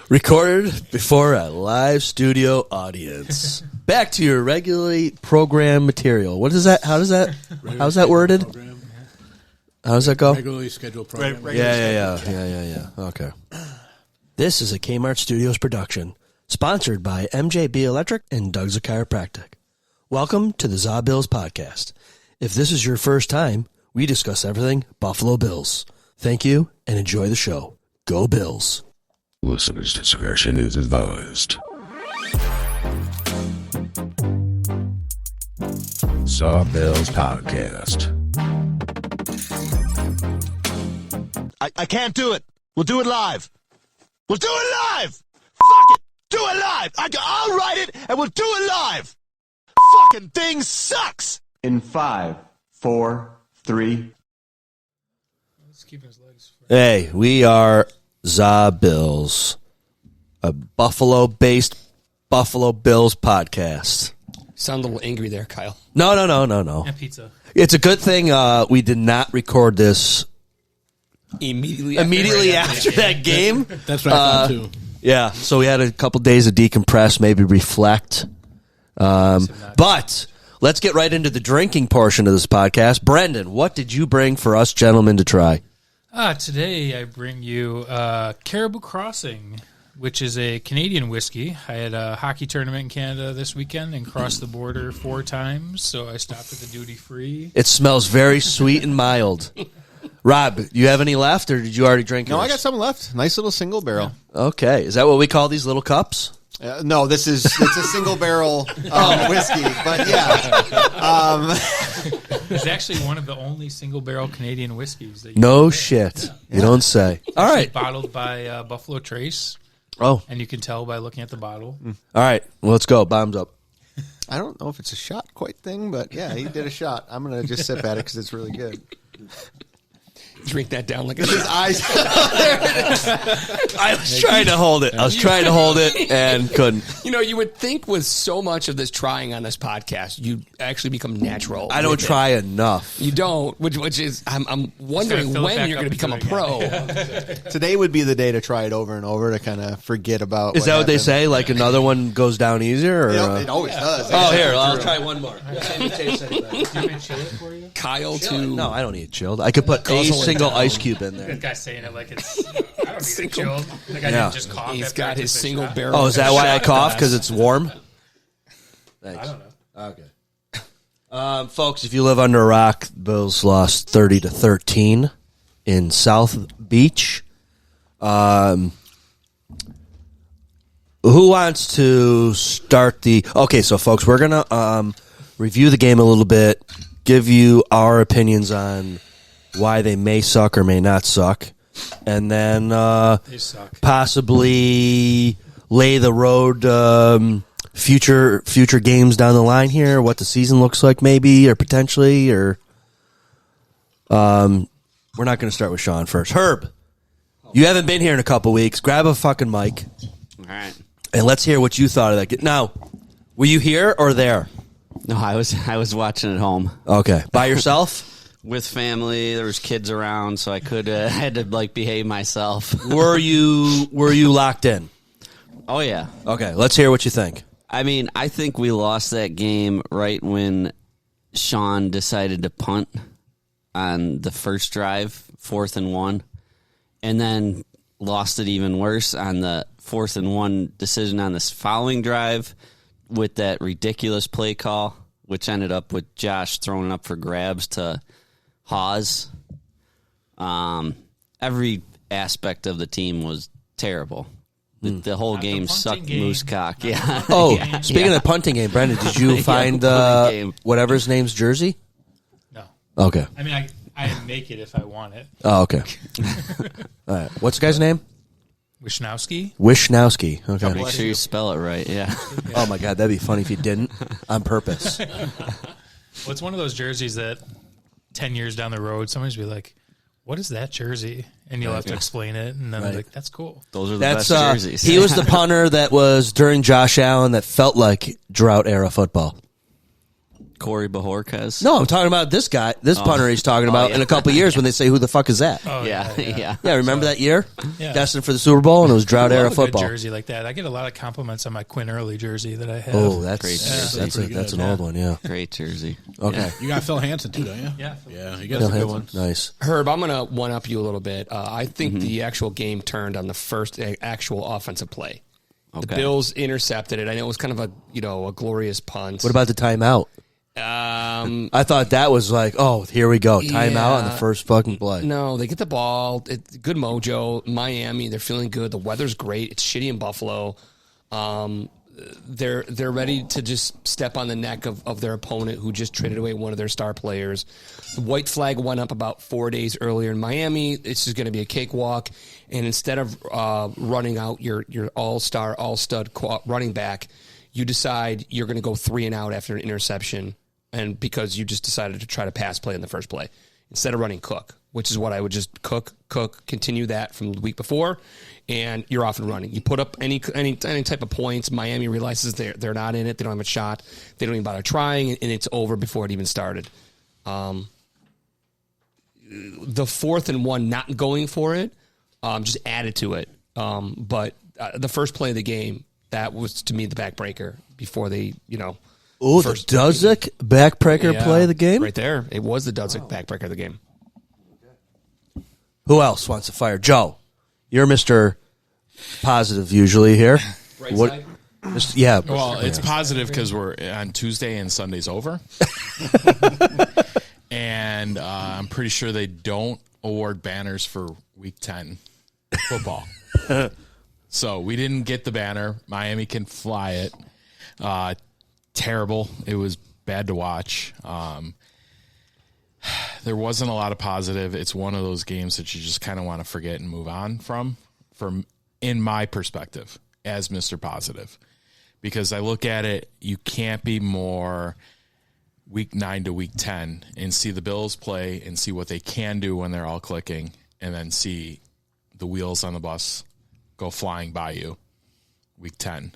Recorded before a live studio audience. Back to your regularly programmed material. What is that? How's that worded? Program. How does that go? Regularly scheduled program. Yeah. Okay. This is a Kmart Studios production, sponsored by MJB Electric and Doug's Chiropractic. Welcome to the ZaBillsPodcast. If this is your first time, we discuss everything Buffalo Bills. Thank you and enjoy the show. Go Bills. Listener's discretion is advised. ZaBillsPodcast. I can't do it. We'll do it live. We'll do it live. Fuck it. Do it live. I'll write it and we'll do it live. Fucking thing sucks. In 5, 4, 3. Hey, we are ZaBills, a Buffalo-based Buffalo Bills podcast. Sound a little angry there, Kyle. No. And pizza. It's a good thing we did not record this Immediately after that game. That's what I thought too. Yeah, so we had a couple days of decompress, maybe reflect. But let's get right into the drinking portion of this podcast. Brendan, what did you bring for us gentlemen to try? Today I bring you Caribou Crossing, which is a Canadian whiskey. I had a hockey tournament in Canada this weekend and crossed the border 4 times, so I stopped at the duty-free. It smells very sweet and mild. Rob, do you have any left, or did you already drink yours? No, I got some left. Nice little single barrel. Okay. Is that what we call these little cups? No, it's a single barrel whiskey, but yeah. It's actually one of the only single-barrel Canadian whiskeys. That No shit. You don't say. All right. Bottled by Buffalo Trace. Oh. And you can tell by looking at the bottle. All right. Well, let's go. Bombs up. I don't know if it's a shot quite thing, but yeah, he did a shot. I'm going to just sip at it because it's really good. Drink that down like a His eyes. I was trying to hold it. And couldn't. You know, you would think with so much of this trying on this podcast, you actually become natural. I don't try enough. You don't, which is, I'm wondering when you're going to become a pro. Today would be the day to try it over and over to kind of forget about. Is that what they say? Like another one goes down easier? Or, it always does. Oh, here, I'll try one more. Kyle No, I don't need it chilled. I could put a single ice cube in there. That guy's saying it like it's. I don't need it chilled. The guy didn't just cough. He's after got I his took a single shot. barrel. Oh, is that why I cough? Because it's warm? Thanks. I don't know. Okay. Folks, if you live under a rock, Bills lost 30-13 in South Beach. Who wants to start the... Okay, so folks, we're going to review the game a little bit, give you our opinions on why they may suck or may not suck, and then possibly lay the road future games down the line here, what the season looks like maybe or potentially, or we're not going to start with Sean first. Herb, you haven't been here in a couple weeks. Grab a fucking mic. All right. And let's hear what you thought of that. Now, were you here or there? No, I was watching at home. Okay. By yourself? With family. There was kids around, so I had to behave myself. Were you locked in? Oh yeah. Okay, let's hear what you think. I mean, I think we lost that game right when Sean decided to punt on the first drive, 4th and 1, and then lost it even worse on the 4th and 1 decision on this following drive with that ridiculous play call, which ended up with Josh throwing up for grabs to Hawes. Every aspect of the team was terrible. The whole game sucked moosecock. Yeah. Oh, speaking of the punting game, Brendan, did you find whatever his name's jersey? No. Okay. I mean, I make it if I want it. Oh, okay. All right. What's the guy's name? Wishnowski. Okay. Make sure you spell it right. Yeah. Oh my God, that'd be funny if you didn't on purpose. Well, it's one of those jerseys that 10 years down the road, somebody's be like, "What is that jersey?" And you'll have to explain it, and then I'm like, "That's cool." Those are the best jerseys. He was the punter that was during Josh Allen that felt like drought era football. Corey Bajorquez? No, I'm talking about this guy, this punter he's talking about in a couple of years when they say, who the fuck is that? Oh, Yeah. Yeah, remember that year? Yeah. Destined for the Super Bowl, and it was drought I era love a good football. jersey like that. I get a lot of compliments on my Quinn Early jersey that I have. Oh, that's Great jersey. that's an old one, yeah. Great jersey. Okay. You got Phil Hansen too, don't you? Yeah. Yeah, you got some good ones. Nice. Herb, I'm going to one-up you a little bit. I think the actual game turned on the first actual offensive play. The Okay. Bills intercepted it. I know it was kind of a glorious punt. What about the timeout? I thought that was like, oh, here we go. Timeout on the first fucking play. No, they get the ball. Good mojo. Miami, they're feeling good. The weather's great. It's shitty in Buffalo. They're ready to just step on the neck of their opponent who just traded away one of their star players. The white flag went up about 4 days earlier in Miami. This is going to be a cakewalk. And instead of running out your all-star, all-stud running back, you decide you're going to go 3 and out after an interception, and because you just decided to try to pass play in the first play instead of running Cook, which is what I would just cook, continue that from the week before, and you're off and running. You put up any type of points. Miami realizes they're not in it. They don't have a shot. They don't even bother trying, and it's over before it even started. The 4th and 1 not going for it just added to it. But the first play of the game, that was to me the backbreaker before they, Oh, the Dudzik backbreaker play of the game? right there. It was the Dudzik backbreaker of the game. Who else wants to fire? Joe, you're Mr. Positive usually here. Side? Yeah. Well, it's positive because we're on Tuesday and Sunday's over. And I'm pretty sure they don't award banners for Week 10 football. So we didn't get the banner. Miami can fly it. Terrible. It was bad to watch. There wasn't a lot of positive. It's one of those games that you just kind of want to forget and move on from in my perspective as Mr. Positive. Because I look at it, you can't be more Week 9 to Week 10 and see the Bills play and see what they can do when they're all clicking, and then see the wheels on the bus go flying by you Week 10.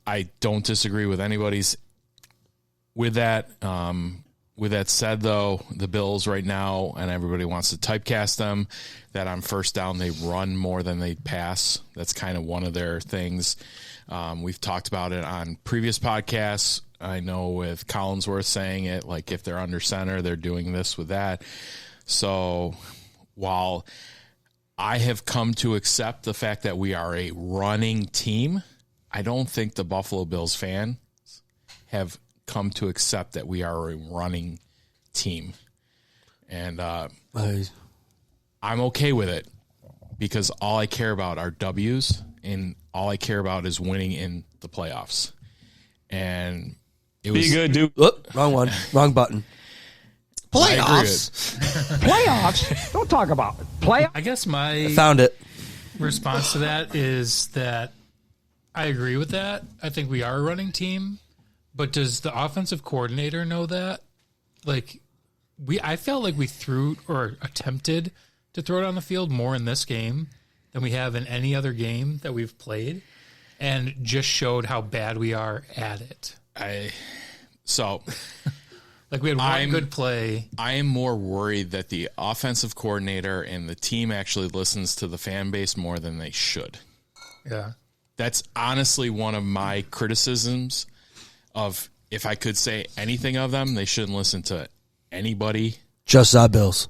I don't disagree with anybody's with that. With that said, though, the Bills right now, and everybody wants to typecast them, that on first down they run more than they pass. That's kind of one of their things. We've talked about it on previous podcasts. I know with Collinsworth saying it, like if they're under center, they're doing this with that. So while I have come to accept the fact that we are a running team, I don't think the Buffalo Bills fans have come to accept that we are a running team. And I'm okay with it because all I care about are W's, and all I care about is winning in the playoffs. And it was... Be good, dude. Wrong one. Wrong button. Playoffs? Playoffs? Don't talk about it. I guess my Found it. response to that is that I agree with that. I think we are a running team, but does the offensive coordinator know that? Like, I felt like we threw or attempted to throw it on the field more in this game than we have in any other game that we've played, and just showed how bad we are at it. Like we had one good play. I am more worried that the offensive coordinator and the team actually listens to the fan base more than they should. Yeah. That's honestly one of my criticisms of, if I could say anything of them, they shouldn't listen to anybody. Just Bills.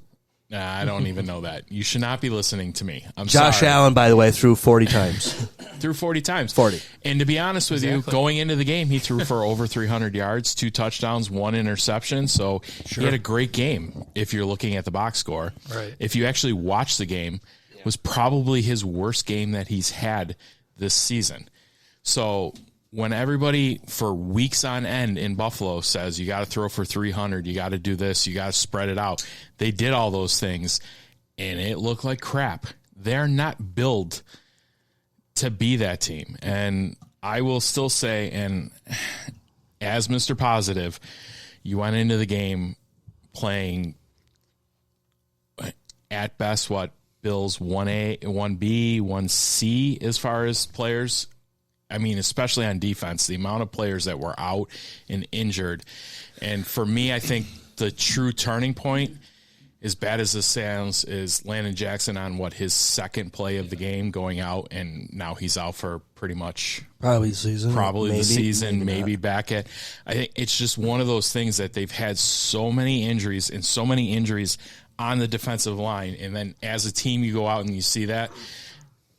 Nah, I don't even know that. You should not be listening to me. I'm Josh sorry. Allen, by the way, threw 40 times. Threw 40 times. 40. And to be honest with you, going into the game, he threw for over 300 yards, 2 touchdowns, 1 interception. So he had a great game if you're looking at the box score. Right. If you actually watch the game, it was probably his worst game that he's had this season. So when everybody for weeks on end in Buffalo says you got to throw for 300, you got to do this, you got to spread it out, they did all those things, and it looked like crap. They're not built to be that team. And I will still say, and as Mr. Positive, you went into the game playing at best what Bills 1A, 1B, 1C as far as players. I mean, especially on defense, the amount of players that were out and injured. And for me, I think the true turning point, as bad as this sounds, is Landon Jackson on his second play of the game going out, and now he's out for pretty much probably the season, maybe back at. I think it's just one of those things that they've had so many injuries on the defensive line, and then as a team you go out and you see that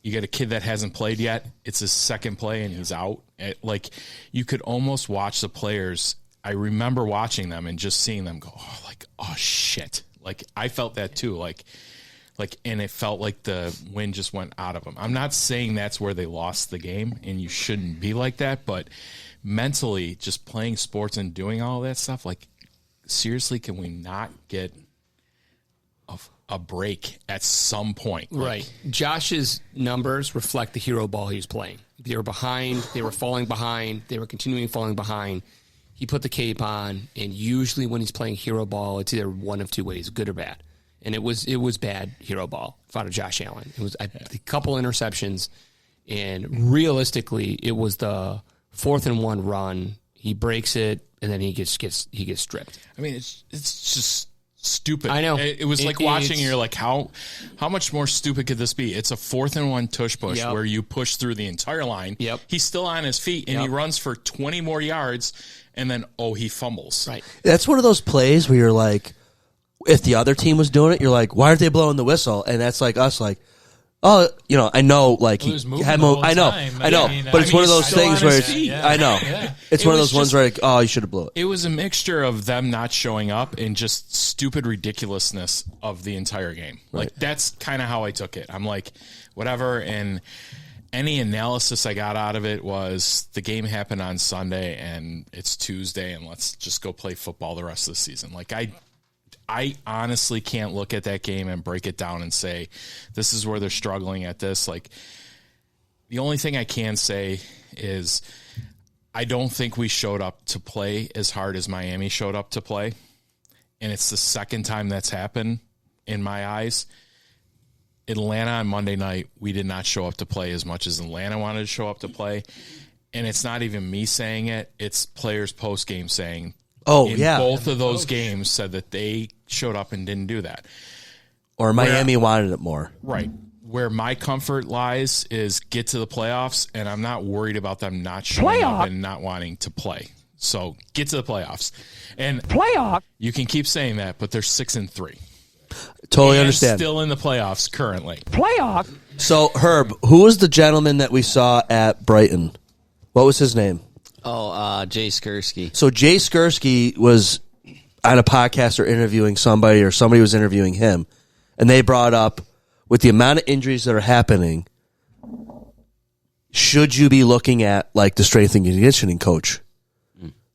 you get a kid that hasn't played yet. It's his second play and he's out. Like, you could almost watch the players. I remember watching them and just seeing them go, oh shit. Like, I felt that too. Like, and it felt like the wind just went out of them. I'm not saying that's where they lost the game, and you shouldn't be like that, but mentally, just playing sports and doing all that stuff, like, seriously, can we not get a break at some point? Right. Josh's numbers reflect the hero ball he was playing. They were behind. They were falling behind. They were continuing falling behind. He put the cape on, and usually when he's playing hero ball, it's either one of two ways, good or bad. And it was bad hero ball out of Josh Allen. It was a couple interceptions, and realistically, it was the 4th and 1 run. He breaks it, and then he gets stripped. I mean, it's just stupid. I know. It was like watching, and you're like, how much more stupid could this be? It's a 4th and 1 tush push where you push through the entire line. Yep. He's still on his feet, and he runs for 20 more yards, and then, he fumbles. Right. That's one of those plays where you're like, if the other team was doing it, you're like, why aren't they blowing the whistle? And that's like us, like, oh, I know, like, he was moving had the whole I know, time. but it's one of those things where it's, I know, it's It one of was those ones where, like, oh, you should have blew it. It was a mixture of them not showing up and just stupid ridiculousness of the entire game. Like, that's kind of how I took it. I'm like, whatever, and any analysis I got out of it was the game happened on Sunday and it's Tuesday, and let's just go play football the rest of the season. Like, I honestly can't look at that game and break it down and say, this is where they're struggling at this. Like, the only thing I can say is I don't think we showed up to play as hard as Miami showed up to play. And it's the second time that's happened in my eyes. Atlanta on Monday night, we did not show up to play as much as Atlanta wanted to show up to play. And it's not even me saying it. It's players post-game saying, both of those games said that they showed up and didn't do that. Or Miami wanted it more. Right. Where my comfort lies is get to the playoffs, and I'm not worried about them not showing up and not wanting to play. So get to the playoffs. And you can keep saying that, but they're 6-3. Totally and understand. Still in the playoffs currently. So, Herb, who was the gentleman that we saw at Brighton? What was his name? Jay Skursky. So Jay Skursky was on a podcast or interviewing somebody, or somebody was interviewing him, and they brought up, with the amount of injuries that are happening, should you be looking at, like, the strength and conditioning coach?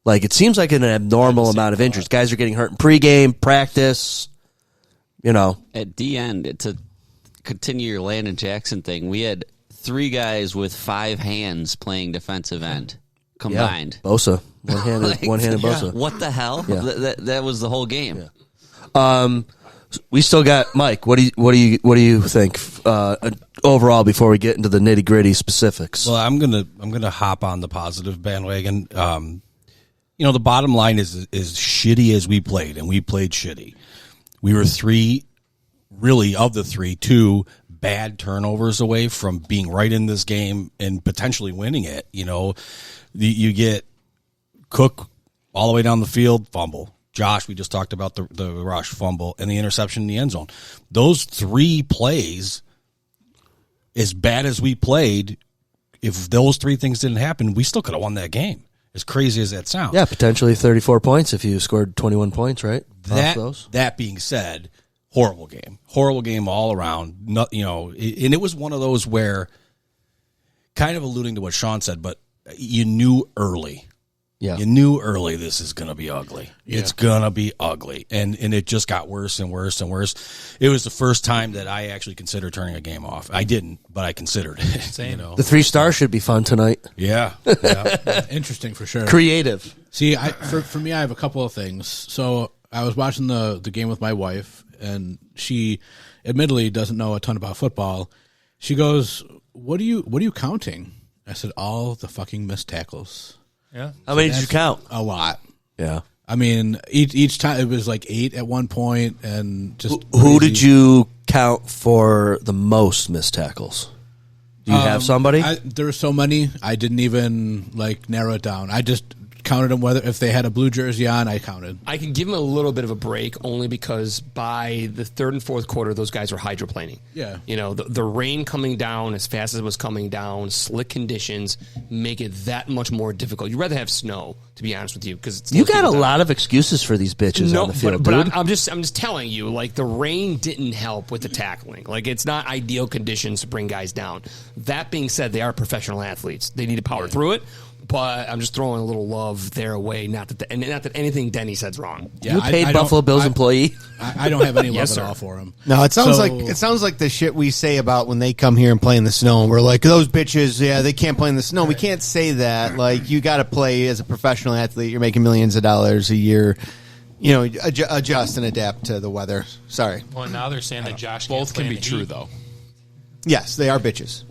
Like, it seems like an abnormal amount of injuries. Guys are getting hurt in pregame, practice, At the end, to continue your Landon Jackson thing, we had 3 guys with 5 hands playing defensive end combined. Yeah, Bosa. One-handed Bosa. What the hell? Yeah. That was the whole game. Yeah. We still got Mike. What do you think overall before we get into the nitty-gritty specifics? Well, I'm gonna hop on the positive bandwagon. The bottom line is shitty as we played, and we played shitty. We were 2 bad turnovers away from being right in this game and potentially winning it. You get Cook all the way down the field, fumble. Josh, we just talked about the rush, fumble, and the interception in the end zone. Those 3 plays, as bad as we played, if those 3 things didn't happen, we still could have won that game. As crazy as that sounds. Yeah, potentially 34 points if you scored 21 points, right? That being said, horrible game all around. And it was one of those where, kind of alluding to what Sean said, but you knew early. Yeah, you knew early this is going to be ugly. Yeah. It's going to be ugly, and it just got worse and worse and worse. It was the first time that I actually considered turning a game off. I didn't, but I considered it. Same. The 3 stars should be fun tonight. Yeah. Interesting for sure. Creative. See, for me, I have a couple of things. So I was watching the game with my wife, and she admittedly doesn't know a ton about football. She goes, "What are you counting?" I said all the fucking missed tackles. Yeah. How many did you count? A lot. Yeah. I mean, each time it was like 8 at one point, and just Who did you count for the most missed tackles? Do you have somebody? There were so many, I didn't even narrow it down. I just counted them. Whether if they had a blue jersey on, I counted. I can give them a little bit of a break only because by the third and fourth quarter, those guys were hydroplaning. Yeah. The rain coming down as fast as it was coming down, slick conditions make it that much more difficult. You'd rather have snow, to be honest with you, because you got a lot of excuses for these bitches on the field, but dude. I'm just telling you, the rain didn't help with the tackling. It's not ideal conditions to bring guys down. That being said, they are professional athletes. They need to power through it. But I'm just throwing a little love their way. Not that anything Denny said's wrong. Yeah, you paid Buffalo Bills employee. I don't have any love at all for him. No, it sounds like the shit we say about when they come here and play in the snow. And we're like, those bitches, yeah, they can't play in the snow. We can't say that. You got to play as a professional athlete. You're making millions of dollars a year. Adjust and adapt to the weather. Sorry. Well, now they're saying that Josh both can be in the true heat. though. Yes, they are bitches.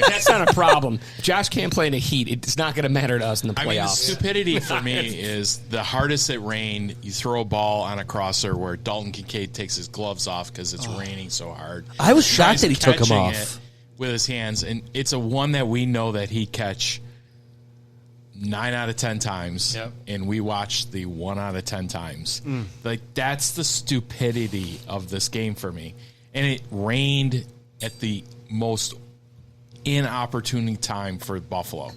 That's not a problem. If Josh can't play in the heat, it's not going to matter to us in the playoffs. The stupidity for me is the hardest it rained, you throw a ball on a crosser where Dalton Kincaid takes his gloves off because it's raining so hard. I was shocked that he took them Catching off it with his hands, and it's a one that we know that he catch 9 out of 10 times, and we watch the 1 out of 10 times. That's the stupidity of this game for me. And it rained at the most inopportune time for Buffalo.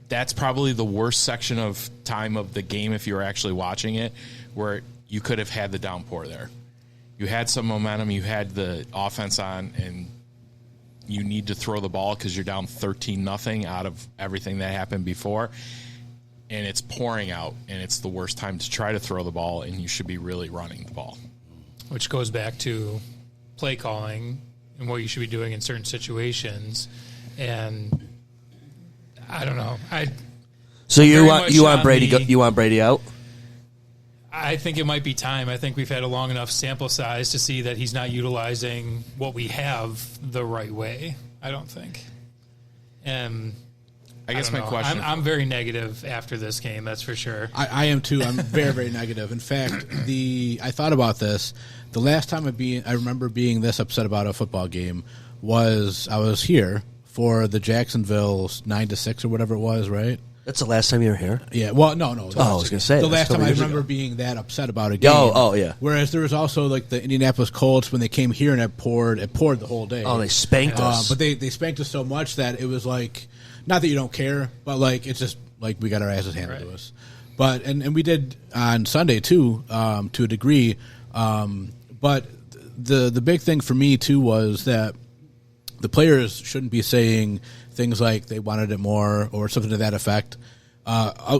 That's probably the worst section of time of the game if you were actually watching it, where you could have had the downpour there. You had some momentum, you had the offense on, and you need to throw the ball because you're down 13-0 out of everything that happened before, and it's pouring out, and it's the worst time to try to throw the ball, and you should be really running the ball. Which goes back to play calling and what you should be doing in certain situations. And I don't know. So you want Brady out? I think it might be time. I think we've had a long enough sample size to see that he's not utilizing what we have the right way. I don't think. And I guess don't my know. question... I'm very negative after this game, that's for sure. I am too. I'm very, very negative. In fact, I thought about this. The last time I remember being this upset about a football game was I was here for the Jacksonville 9-6 or whatever it was, right? That's the last time you were here? Yeah. Well, no. I was going to say. The last time I remember being that upset about a game. Oh, yeah. Whereas there was also the Indianapolis Colts when they came here and it poured the whole day. Oh, they spanked us. But they spanked us so much that it was not that you don't care, but it's just we got our asses handed to us. But and we did on Sunday too, to a degree. But the big thing for me too was that the players shouldn't be saying things like they wanted it more or something to that effect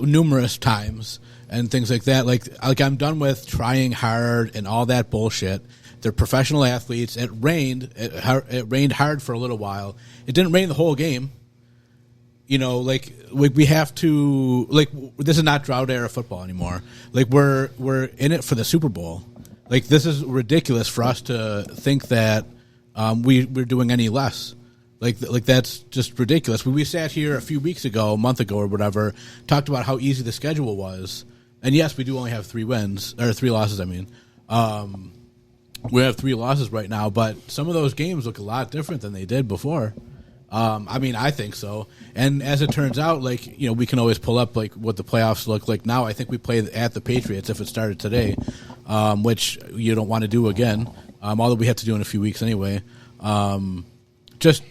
numerous times and things like that. Like I'm done with trying hard and all that bullshit. They're professional athletes. It rained. It rained hard for a little while. It didn't rain the whole game. We have to this is not drought era football anymore. We're in it for the Super Bowl. This is ridiculous for us to think that we're doing any less. That's just ridiculous. When we sat here a month ago or whatever, talked about how easy the schedule was, and yes, we do only have 3 losses. I mean, we have 3 losses right now, but some of those games look a lot different than they did before. I think so. And as it turns out, we can always pull up what the playoffs look like now. I think we play at the Patriots if it started today, which you don't want to do again. Although we have to do in a few weeks anyway. Just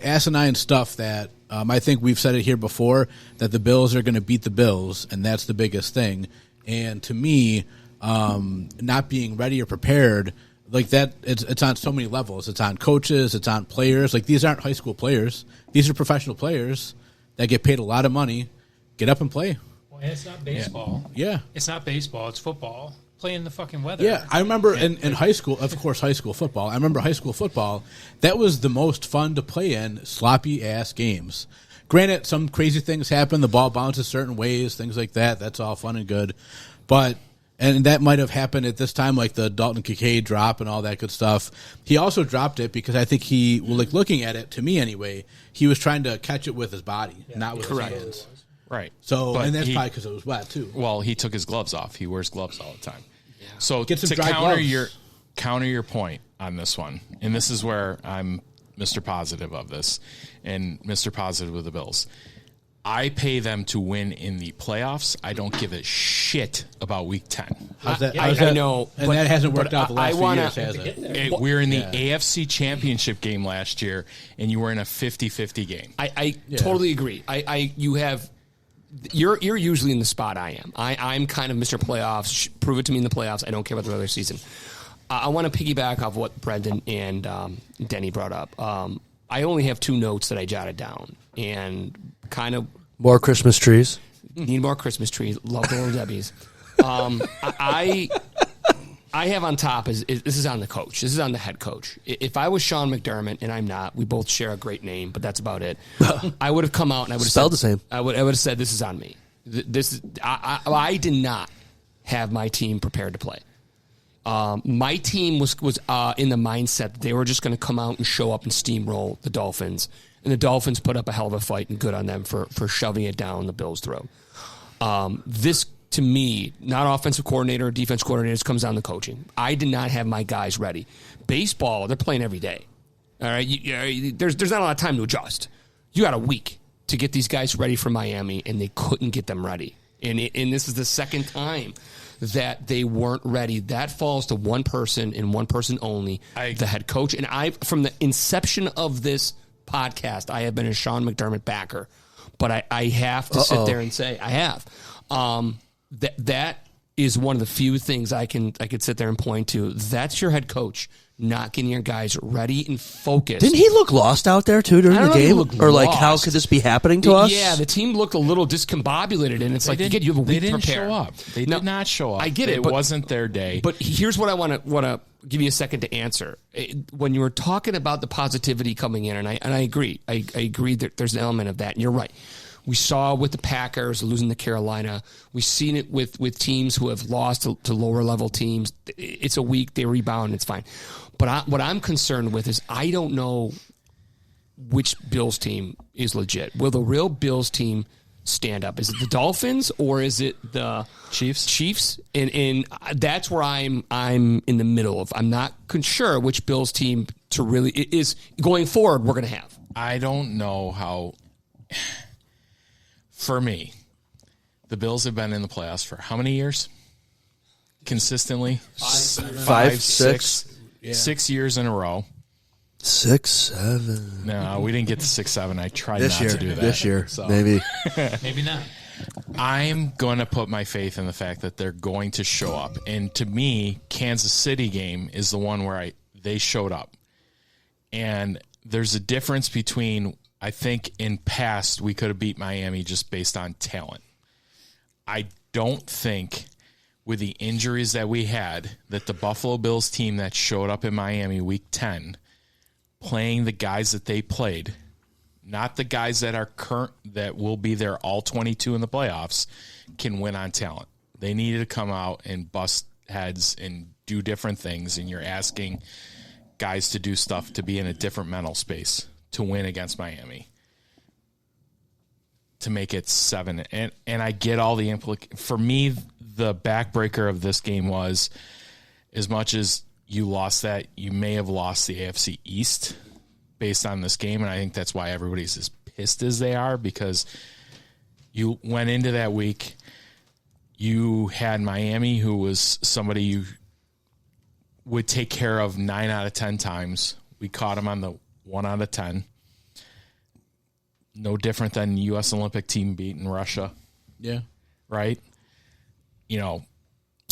asinine stuff that I think we've said it here before that the Bills are going to beat the Bills, and that's the biggest thing. And to me, not being ready or prepared. That, it's on so many levels. It's on coaches. It's on players. These aren't high school players. These are professional players that get paid a lot of money. Get up and play. Well, it's not baseball. Yeah. It's not baseball. It's football. Play in the fucking weather. Yeah, I remember in high school, of course, high school football. I remember high school football. That was the most fun to play in sloppy-ass games. Granted, some crazy things happen. The ball bounces certain ways, things like that. That's all fun and good. But And that might have happened at this time, like the Dalton Kincaid drop and all that good stuff. He also dropped it because I think he, well, like looking at it, to me anyway, he was trying to catch it with his body, not with his hands. Right. So, But and that's he- probably because it was wet too. Well, he took his gloves off. He wears gloves all the time. So Get some to dry counter gloves. your point on this one, and this is where I'm Mr. Positive of this, and Mr. Positive with the Bills. I pay them to win in the playoffs. I don't give a shit about Week 10. I know, and but- that hasn't worked but out the last few years, has it? We're in the AFC Championship game last year, and you were in a 50-50 game. I totally agree. You have you're usually in the spot I am. I'm kind of Mr. Playoffs. Prove it to me in the playoffs. I don't care about the regular season. I want to piggyback off what Brendan and Denny brought up. I only have 2 notes that I jotted down, and kind of More Christmas trees. need more Christmas trees. Love the Little Debbie's. I have on top is this is on the coach. This is on the head coach. If I was Sean McDermott, and I'm not, we both share a great name, but that's about it. I would have come out and I would have Spelled said, the same. I would have said this is on me. I did not have my team prepared to play. My team was in the mindset that they were just going to come out and show up and steamroll the Dolphins, and the Dolphins put up a hell of a fight, and good on them for shoving it down the Bills' throat. This, to me, not offensive coordinator or defense coordinator, this comes down to coaching. I did not have my guys ready. Baseball, they're playing every day. All right, there's not a lot of time to adjust. You got a week to get these guys ready for Miami, and they couldn't get them ready. And this is the second time that they weren't ready. That falls to one person and one person only, the head coach. And from the inception of this podcast, I have been a Sean McDermott backer. But I have to sit there and say, I have. That is one of the few things I could sit there and point to. That's your head coach not getting your guys ready and focused. Didn't he look lost out there too during the game? Or like, how could this be happening to us? Yeah, the team looked a little discombobulated, and it's like, you have a week to prepare. Show up. They did not show up. I get it. It wasn't their day. But here's what I want to give you a second to answer. When you were talking about the positivity coming in, and I agree. I agree that there's an element of that, and you're right. We saw with the Packers losing to Carolina. We've seen it with teams who have lost to lower level teams. It's a week, they rebound, it's fine. But what I'm concerned with is I don't know which Bills team is legit. Will the real Bills team stand up? Is it the Dolphins or is it the Chiefs? And that's where I'm in the middle of. I'm not sure which Bills team to really is going forward. We're going to have. I don't know how. For me, the Bills have been in the playoffs for how many years? Consistently? 5, 6. Yeah. 6 years in a row. 6, 7. No, we didn't get to 6, 7. I tried This not year, to do that. this year, So. maybe. Maybe not. I'm going to put my faith in the fact that they're going to show up. And to me, Kansas City game is the one where they showed up. And there's a difference between, I think in past we could have beat Miami just based on talent. I don't think with the injuries that we had that the Buffalo Bills team that showed up in Miami week 10 playing the guys that they played, not the guys that are current that will be there all 22 in the playoffs, can win on talent. They needed to come out and bust heads and do different things, and you're asking guys to do stuff to be in a different mental space to win against Miami, to make it 7. And I get all the for me, the backbreaker of this game was, as much as you lost that, you may have lost the AFC East based on this game. And I think that's why everybody's as pissed as they are, because you went into that week, you had Miami, who was somebody you would take care of 9 out of 10 times. We caught them on the 1 out of 10. No different than U.S. Olympic team beating Russia. Yeah. Right?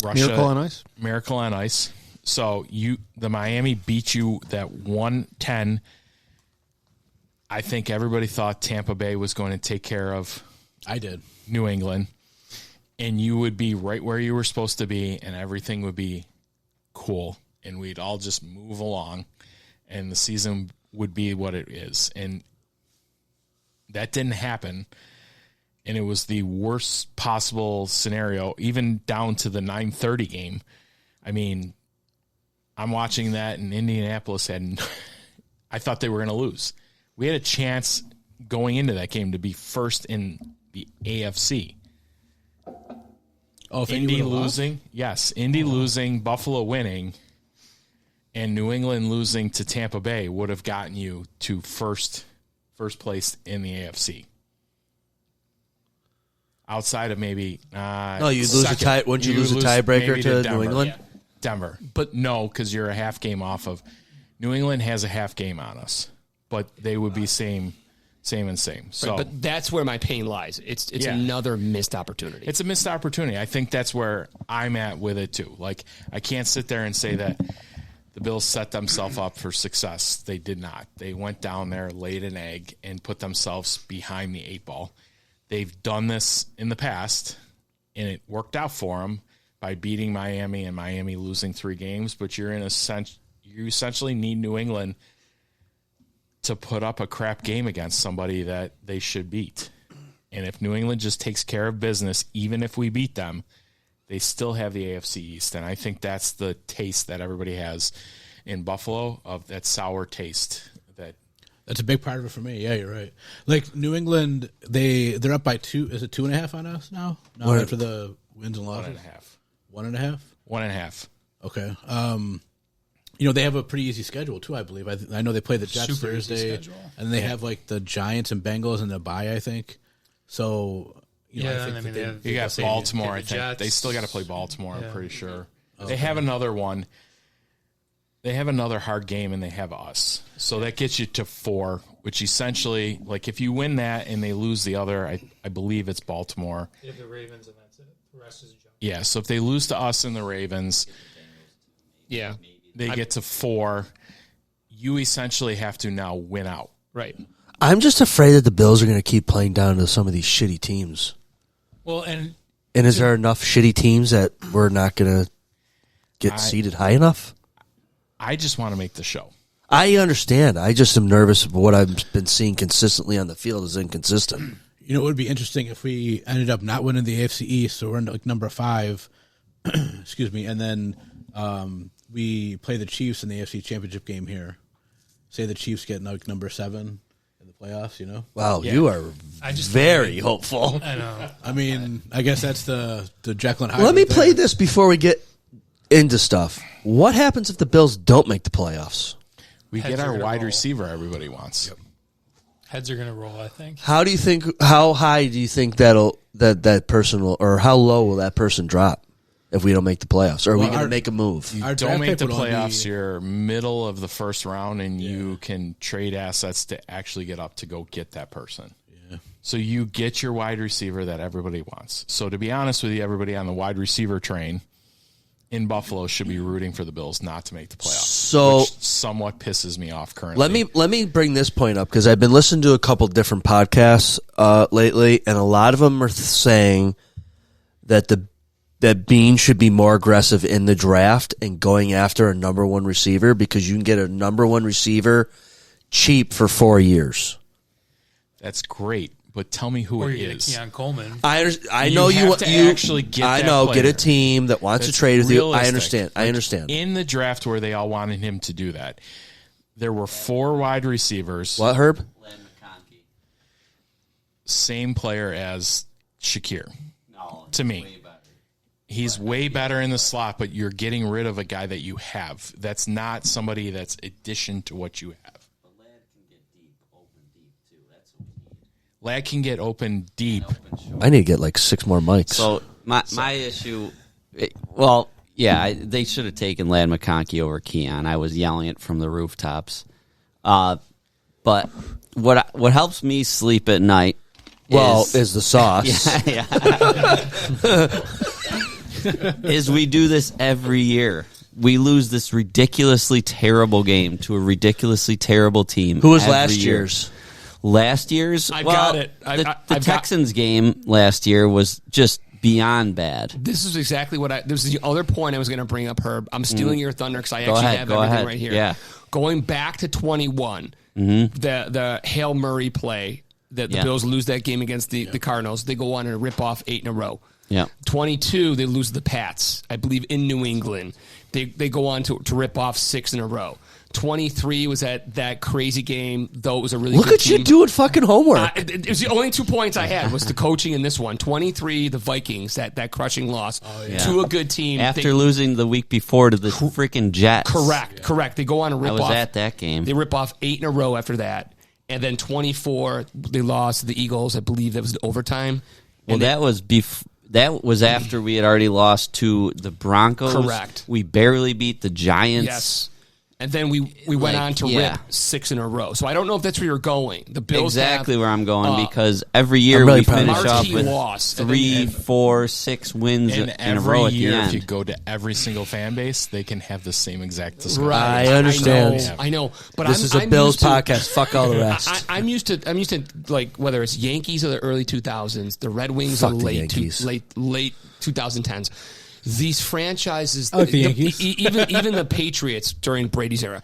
Russia. Miracle on ice. So the Miami beat you that 1-10. I think everybody thought Tampa Bay was going to take care of New England. And you would be right where you were supposed to be, and everything would be cool. And we'd all just move along, and the season would be what it is. And that didn't happen. and it was the worst possible scenario, even down to the 9:30 game. I mean, I'm watching that, and Indianapolis had I thought they were going to lose. We had a chance going into that game to be first in the AFC. Oh, if Indy losing, yes, Indy losing, Buffalo winning, and New England losing to Tampa Bay would have gotten you to first place in the AFC. Outside of maybe no, you lose a tie. Wouldn't you lose a tiebreaker to New England? Yeah. Denver, but no, because you're a half game off of. New England has a half game on us, but they would be same. So, right, but that's where my pain lies. It's another missed opportunity. It's a missed opportunity. I think that's where I'm at with it too. Like, I can't sit there and say that the Bills set themselves up for success. They did not. They went down there, laid an egg, and put themselves behind the 8 ball. They've done this in the past, and it worked out for them by beating Miami and Miami losing 3 games. But you essentially need New England to put up a crap game against somebody that they should beat. And if New England just takes care of business, even if we beat them, they still have the AFC East. And I think that's the taste that everybody has in Buffalo, of that sour taste. That's a big part of it for me. Yeah, you're right. Like New England, they're up by 2. Is it 2.5 on us now? No, after the wins and losses? 1.5. 1.5? 1.5. Okay. They have a pretty easy schedule too, I believe. I know they play the Jets Super easy Thursday, schedule. and they have like the Giants and Bengals and the bye, I think. So, I think you got Baltimore. I think Jets. they still got to play Baltimore. I'm pretty sure they have another one. They have another hard game, and they have us. So that gets you to 4, which essentially, like, if you win that and they lose the other, I believe it's Baltimore. They have the Ravens, and that's it. The rest is a joke. Yeah. So if they lose to us and the Ravens, they get to 4. You essentially have to now win out. Right. I'm just afraid that the Bills are going to keep playing down to some of these shitty teams. Well, and is there enough shitty teams that we're not going to get seated high enough? I just want to make the show. I understand. I just am nervous of what I've been seeing consistently on the field is inconsistent. It would be interesting if we ended up not winning the AFC East, so we're in like number 5. Excuse me, and then we play the Chiefs in the AFC Championship game here. Say the Chiefs get like number 7 in the playoffs. Wow, you are very hopeful. I know. I mean, I guess that's the Jekyll and Hyde. Let me play this before we get into stuff. What happens if the Bills don't make the playoffs? We get our wide receiver everybody wants. Yep. Heads are going to roll, I think. How high do you think that person will, or how low will that person drop if we don't make the playoffs? Or are we going to make a move? You don't make the playoffs, you're middle of the first round, and you can trade assets to actually get up to go get that person. Yeah. So you get your wide receiver that everybody wants. So to be honest with you, everybody on the wide receiver train in Buffalo should be rooting for the Bills not to make the playoffs. So which somewhat pisses me off currently. Let me bring this point up because I've been listening to a couple different podcasts lately, and a lot of them are saying that that Bean should be more aggressive in the draft and going after a number 1 receiver because you can get a number 1 receiver cheap for 4 years. That's great. But tell me who or it you is. Get Keon Coleman. I You know have to actually get I that know. player. Get a team that wants to trade with you. I understand. I understand. In the draft where they all wanted him to do that, there were 4 wide receivers. What, Herb? Same player as Shakir. No, to me. He's way better in the slot, but you're getting rid of a guy that you have. That's not somebody that's addition to what you have. Lad can get open deep. I need to get like 6 more mics. So my issue, they should have taken Lad McConkey over Keon. I was yelling it from the rooftops. But what helps me sleep at night is the sauce. Is we do this every year. We lose this ridiculously terrible game to a ridiculously terrible team. Who was last year's? Last year's? Got it. The Texans game last year was just beyond bad. This is exactly this is the other point I was going to bring up, Herb. I'm stealing your thunder because I actually have everything right here. Yeah. Going back to 21, the Hail Murray play The Bills lose that game against the Cardinals. They go on and rip off 8 in a row. Yeah. 22, they lose the Pats, I believe, in New England. They go on to rip off 6 in a row. 23 was that crazy game, though it was a really Look good at team. you doing fucking homework. It was the only 2 points I had was the coaching in this one. 23, the Vikings, that crushing loss to a good team. After losing the week before to the freaking Jets. Correct. They go on and rip off. I was at that game. They rip off 8 in a row after that. And then 24, they lost to the Eagles. I believe that was overtime. Well, that was after we had already lost to the Broncos. Correct. We barely beat the Giants. Yes. And then we went on to rip 6 in a row. So I don't know if that's where you're going. The Bills exactly have, where I'm going because every year really we finish off with loss. 3, 4, 6 wins in a row at the year, end. if you go to every single fan base, they can have the same exact discussion. I Right. understand. I know. But this is a Bills podcast. Fuck all the rest. I'm used to like whether it's Yankees of the early 2000s, the Red Wings Fuck of the the Yankees. late 2010s. These franchises, I like the Yankees. even the Patriots during Brady's era,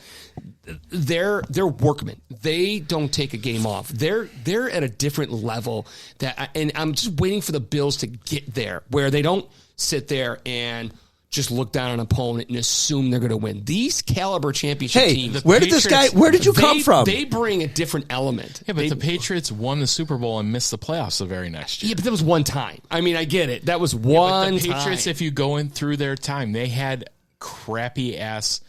they're workmen. They don't take a game off. They're at a different level and I'm just waiting for the Bills to get there where they don't sit there and just look down on an opponent and assume they're going to win. These caliber championship teams. Where did you come from? They bring a different element. Yeah, but the Patriots won the Super Bowl and missed the playoffs the very next year. Yeah, but that was one time. I mean, I get it. That was But one the Patriots, time. if you go in through their time, they had crappy ass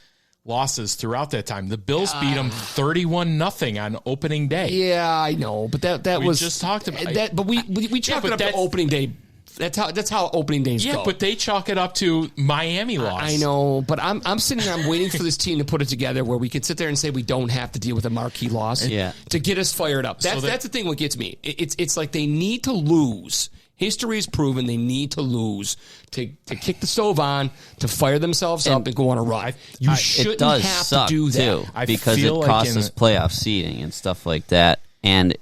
losses throughout that time. The Bills beat them 31-0 on opening day. Yeah, I know, but that We was just talked about that. But we chalk it up to opening day. That's how opening days go. Yeah, but they chalk it up to Miami loss. I know, but I'm sitting there. I'm waiting for this team to put it together where we can sit there and say we don't have to deal with a marquee loss. To get us fired up. That's the thing. What gets me? It's like they need to lose. History has proven they need to lose to kick the stove on, to fire themselves up and go on a run. You shouldn't it does have suck to do that too, because it costs us playoff seeding and stuff like that. And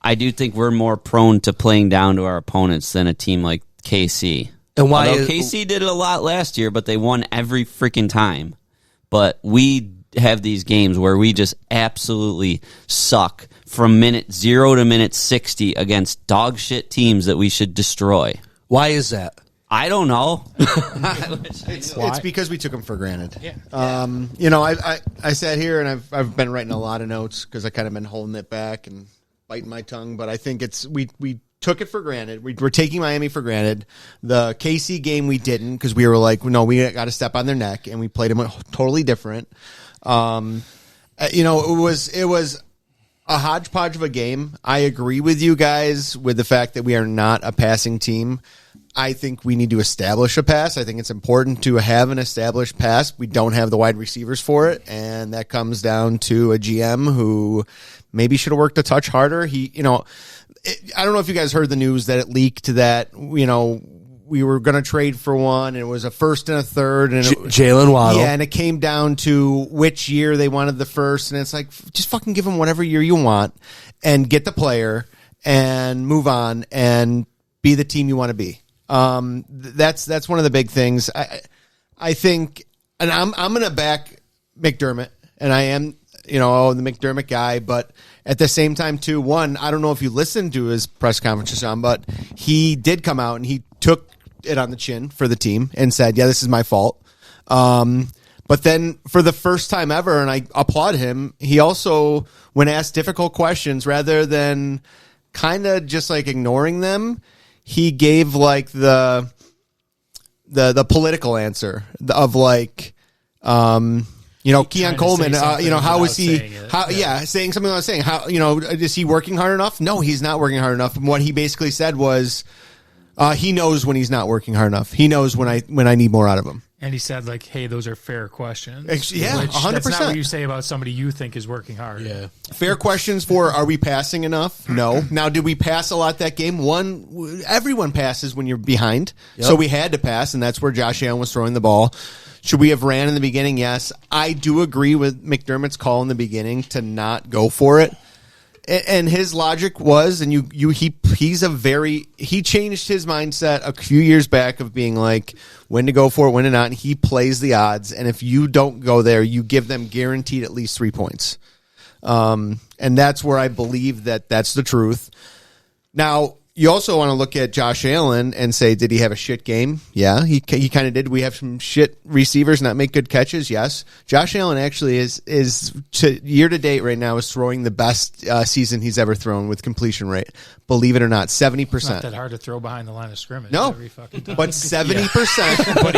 I do think we're more prone to playing down to our opponents than a team like KC. And why? Although KC did it a lot last year, but they won every freaking time. But we have these games where we just absolutely suck from minute 0 to minute 60 against dog shit teams that we should destroy. Why is that? I don't know. It's because we took them for granted. Yeah. I sat here and I've been writing a lot of notes because I kind of been holding it back and biting my tongue. But I think we took it for granted. We're taking Miami for granted. The KC game we didn't because we were like, no, we got to step on their neck, and we played them totally different. It was a hodgepodge of a game. I agree with you guys with the fact that we are not a passing team. I think we need to establish a pass. I think it's important to have an established pass. We don't have the wide receivers for it, and that comes down to a GM who maybe should have worked a touch harder. I don't know if you guys heard the news that it leaked that, we were going to trade for one, and it was a first and a third. And Jalen Waddle. Yeah, and it came down to which year they wanted the first, and it's like, just fucking give them whatever year you want and get the player and move on and be the team you want to be. That's one of the big things. I think, and I'm going to back McDermott, and I am, the McDermott guy, but at the same time too, I don't know if you listened to his press conference, Sean, but he did come out and he took it on the chin for the team and said, yeah, this is my fault. But then for the first time ever, and I applaud him, he also, when asked difficult questions, rather than kind of just like ignoring them, he gave like the political answer of like, Keon Coleman, how is he, saying something I was saying, is he working hard enough? No, he's not working hard enough. And what he basically said was, he knows when he's not working hard enough. He knows when I need more out of him. And he said, like, hey, those are fair questions. Yeah, 100%. That's not what you say about somebody you think is working hard. Yeah. Fair questions for, are we passing enough? No. Now, did we pass a lot that game? Everyone passes when you're behind. Yep. So we had to pass, and that's where Josh Allen was throwing the ball. Should we have ran in the beginning? Yes. I do agree with McDermott's call in the beginning to not go for it. And his logic was, and he changed his mindset a few years back of being like, when to go for it, when to not, and he plays the odds. And if you don't go there, you give them guaranteed at least 3 points. And that's where I believe that that's the truth. Now, you also want to look at Josh Allen and say, did he have a shit game? Yeah, he kind of did. We have some shit receivers not make good catches. Yes, Josh Allen actually is year to date right now is throwing the best season he's ever thrown with completion rate. Believe it or not, 70%. It's not that hard to throw behind the line of scrimmage. No, every fucking time. but 70%. But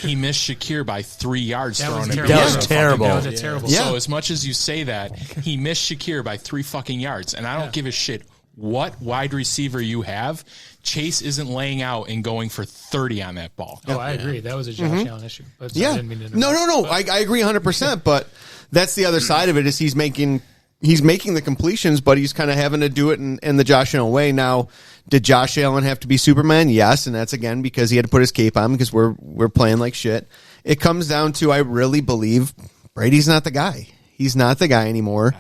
he missed Shakir by 3 yards throwing it. That was terrible. That was a terrible. So as much as you say that, he missed Shakir by 3 fucking yards, and I don't give a shit what wide receiver you have. Chase isn't laying out and going for 30 on that ball. Oh, I agree. That was a Josh Allen issue. But I didn't mean to No. I agree 100%. But that's the other side of it is he's making the completions, but he's kind of having to do it in the Josh Allen way. Now, did Josh Allen have to be Superman? Yes, and that's again because he had to put his cape on because we're playing like shit. It comes down to I really believe Brady's not the guy. He's not the guy anymore.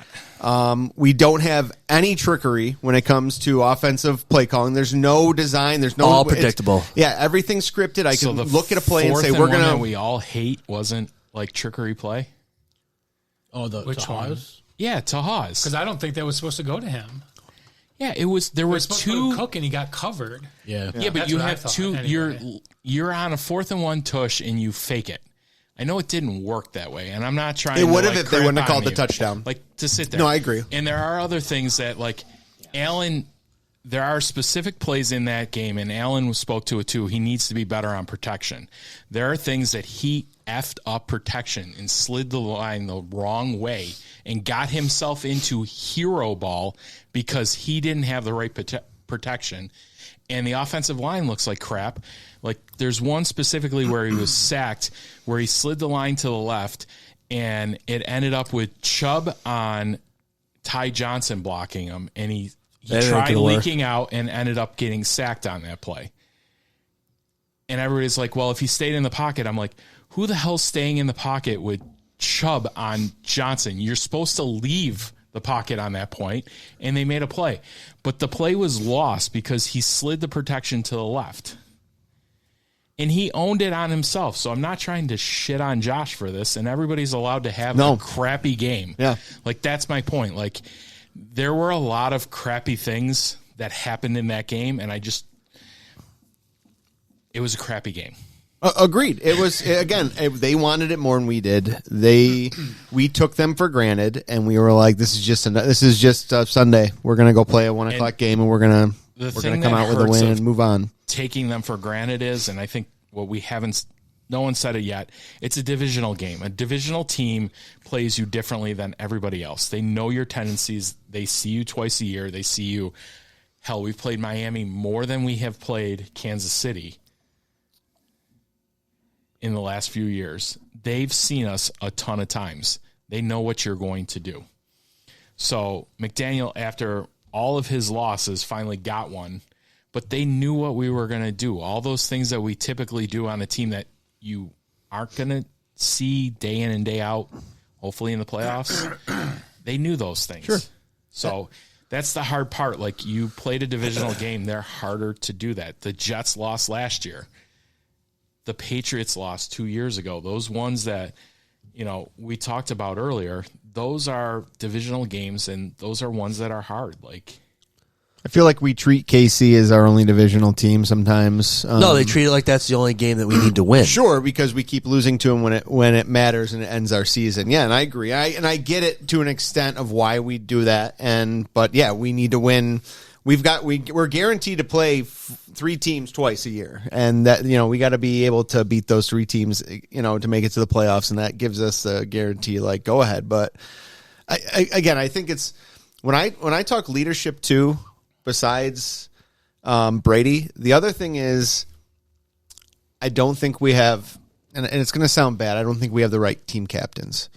We don't have any trickery when it comes to offensive play calling. There's no design. There's no all predictable. Yeah, everything's scripted. I can look at a play and say we're gonna. That we all hate wasn't like trickery play. Oh, which one? Yeah, to Haas. Because I don't think that was supposed to go to him. Yeah, it was. There were two. Cook and he got covered. Yeah, but you have two. Anyway. You're on a 4th and 1 tush and you fake it. I know it didn't work that way, and I'm not trying. It would have if they wouldn't have called the touchdown. Like to sit there. No, I agree. And there are other things that like Allen. There are specific plays in that game, and Allen spoke to it too. He needs to be better on protection. There are things that he effed up protection and slid the line the wrong way and got himself into hero ball because he didn't have the right protection. And the offensive line looks like crap. Like there's one specifically where he was sacked, where he slid the line to the left, and it ended up with Chubb on Ty Johnson blocking him, and he tried leaking out and ended up getting sacked on that play. And everybody's like, well, if he stayed in the pocket, I'm like, who the hell's staying in the pocket with Chubb on Johnson? You're supposed to leave the pocket on that point, and they made a play. But the play was lost because he slid the protection to the left. And he owned it on himself. So I'm not trying to shit on Josh for this, and everybody's allowed to have a crappy game. Yeah. Like, that's my point. Like, there were a lot of crappy things that happened in that game, and it was a crappy game. Agreed. It was again. They wanted it more than we did. We took them for granted, and we were like, "This is just Sunday. We're gonna go play a 1 o'clock game, and we're gonna come out with a win and move on." Taking them for granted is, and I think what we haven't, no one said it yet. It's a divisional game. A divisional team plays you differently than everybody else. They know your tendencies. They see you twice a year. They see you. Hell, we've played Miami more than we have played Kansas City in the last few years. They've seen us a ton of times. They know what you're going to do. So McDaniel, after all of his losses, finally got one, but they knew what we were going to do. All those things that we typically do on a team that you aren't going to see day in and day out, hopefully in the playoffs, they knew those things. Sure. So that's the hard part. Like, you played a divisional game. They're harder to do that. The Jets lost last year. The Patriots lost 2 years ago. Those ones that, we talked about earlier, those are divisional games, and those are ones that are hard. Like, I feel like we treat KC as our only divisional team sometimes. No, they treat it like that's the only game that we need to win. Sure, because we keep losing to them when it matters and it ends our season. Yeah, and I agree. I get it to an extent of why we do that. But yeah, we need to win. We're guaranteed to play 3 teams twice a year, and that we got to be able to beat those 3 teams, to make it to the playoffs, and that gives us a guarantee. Like, go ahead. But I think it's when I talk leadership too. Besides Brady, the other thing is I don't think we have, and it's going to sound bad, I don't think we have the right team captains.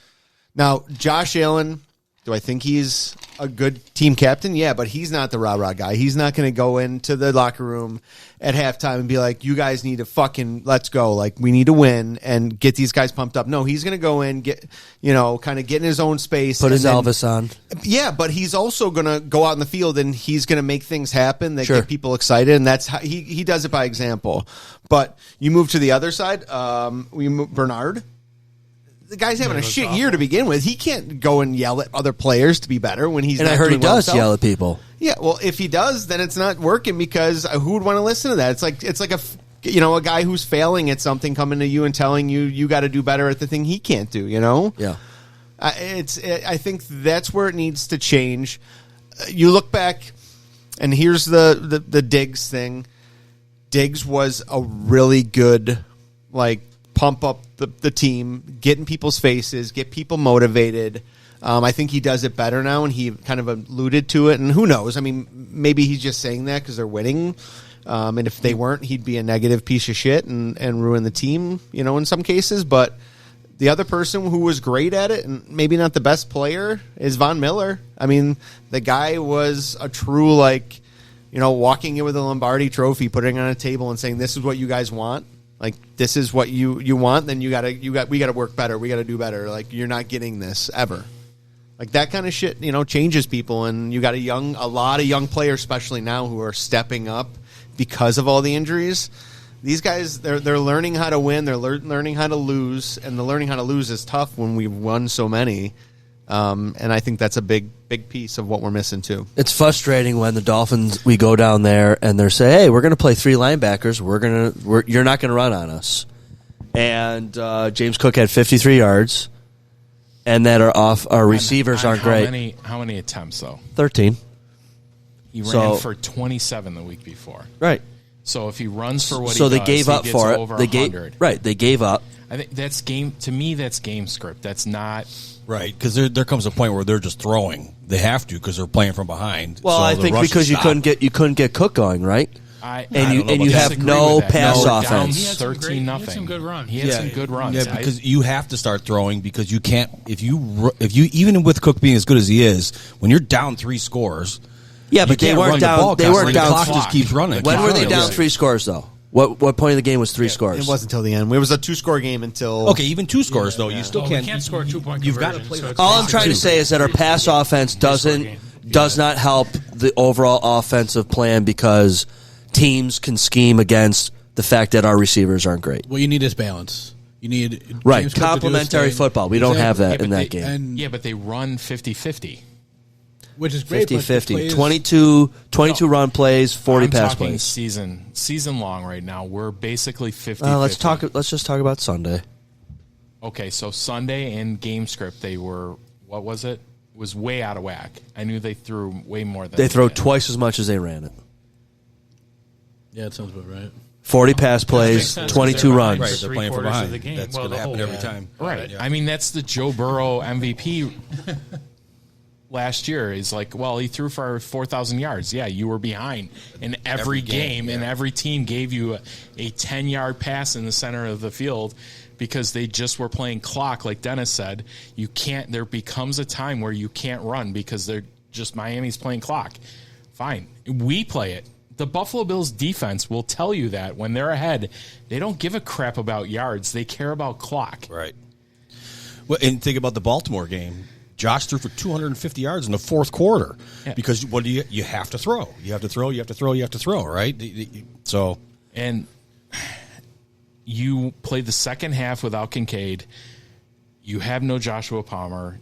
Now, Josh Allen, do I think he's a good team captain? Yeah, but he's not the rah-rah guy. He's not going to go into the locker room at halftime and be like, you guys need to fucking, let's go. Like, we need to win and get these guys pumped up. No, he's going to go in, get, kind of get in his own space. Put his Elvis on. Yeah, but he's also going to go out in the field and he's going to make things happen that get people excited. And that's how he does it by example. But you move to the other side, Bernard. the guy's having a shit year to begin with. He can't go and yell at other players to be better when he's. And not I heard he doing well does himself. yell at people. Yeah, well, if he does, then it's not working because who would want to listen to that? It's like a guy who's failing at something coming to you and telling you got to do better at the thing he can't do. Yeah. I think that's where it needs to change. You look back, and here's the Diggs thing. Diggs was a really good, pump up the team, get in people's faces, get people motivated. I think he does it better now, and he kind of alluded to it. And who knows? I mean, maybe he's just saying that because they're winning. And if they weren't, he'd be a negative piece of shit and ruin the team, in some cases. But the other person who was great at it, and maybe not the best player, is Von Miller. I mean, the guy was a true, walking in with a Lombardi trophy, putting it on a table and saying, this is what you guys want. This is what you want, then we got to work better. We got to do better. You're not getting this ever. That kind of shit, changes people. And you got a lot of young players, especially now, who are stepping up because of all the injuries. These guys, they're learning how to win. They're learning how to lose. And the learning how to lose is tough when we've won so many. And I think that's a big piece of what we're missing, too. It's frustrating when the Dolphins, we go down there and they say, hey, we're going to play 3 linebackers. You're not going to run on us. And James Cook had 53 yards. And that our receivers aren't great. How many attempts, though? 13. He ran for 27 the week before. Right. So if he runs for what so he they does, gave up he for gets it. over They 100. They gave up. I think that's game. To me, that's game script. That's not right because there comes a point where they're just throwing. They have to because they're playing from behind. Well, so I think because you couldn't get Cook going, right? And you have no pass offense. He had 13-0. He had some good runs. He had some good runs. Yeah, because you have to start throwing because you can't if you even with Cook being as good as he is, when you're down 3 scores. Yeah, but they weren't down. They weren't down. The clock just keeps running. When were they down 3 scores though? What point of the game was 3 scores? It wasn't until the end. It was a 2-score game until. Okay, even 2 scores though. You still can't. We can't score 2-point You've got to conversions, play. so All I'm trying to say is that our pass offense does not help the overall offensive plan because teams can scheme against the fact that our receivers aren't great. What you need is balance. You need right complementary football. We don't have that in that game. But they run 50-50. Which is great. 50-50. 22 run plays, 40 pass plays. Season long right now. We're basically 50-50. Let's just talk about Sunday. Okay, so Sunday in game script they were what was it? It was way out of whack. I knew they threw way more than they throw twice as much as they ran it. Yeah, it sounds about right. 40 pass plays, 22 runs. Right, they're playing from behind. The That's going to happen every time. Right. Yeah. I mean, that's the Joe Burrow MVP last year. He's like, well, he threw for 4,000 yards. Yeah, you were behind in every game, and every team gave you a 10-yard pass in the center of the field because they just were playing clock, like Dennis said. You can't. There becomes a time where you can't run because they're just Miami's playing clock. Fine, we play it. The Buffalo Bills defense will tell you that when they're ahead, they don't give a crap about yards. They care about clock. Right. Well, and think about the Baltimore game. Josh threw for 250 yards in the fourth quarter because what do you have to throw? You have to throw. You have to throw. You have to throw. Right. So and you played the second half without Kincaid. You have no Joshua Palmer.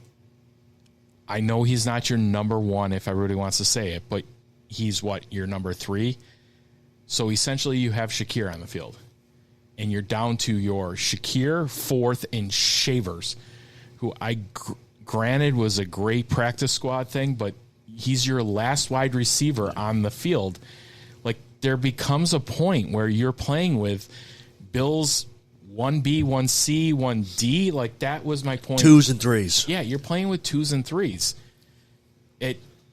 I know he's not your number one, if everybody wants to say it, but he's your number 3. So essentially you have Shakir on the field. And you're down to your Shakir, Fourth, and Shavers, who granted was a great practice squad thing, but he's your last wide receiver on the field. There becomes a point where you're playing with Bills 1B, 1C, 1D. That was my point. 2s and 3s. Yeah, you're playing with 2s and 3s.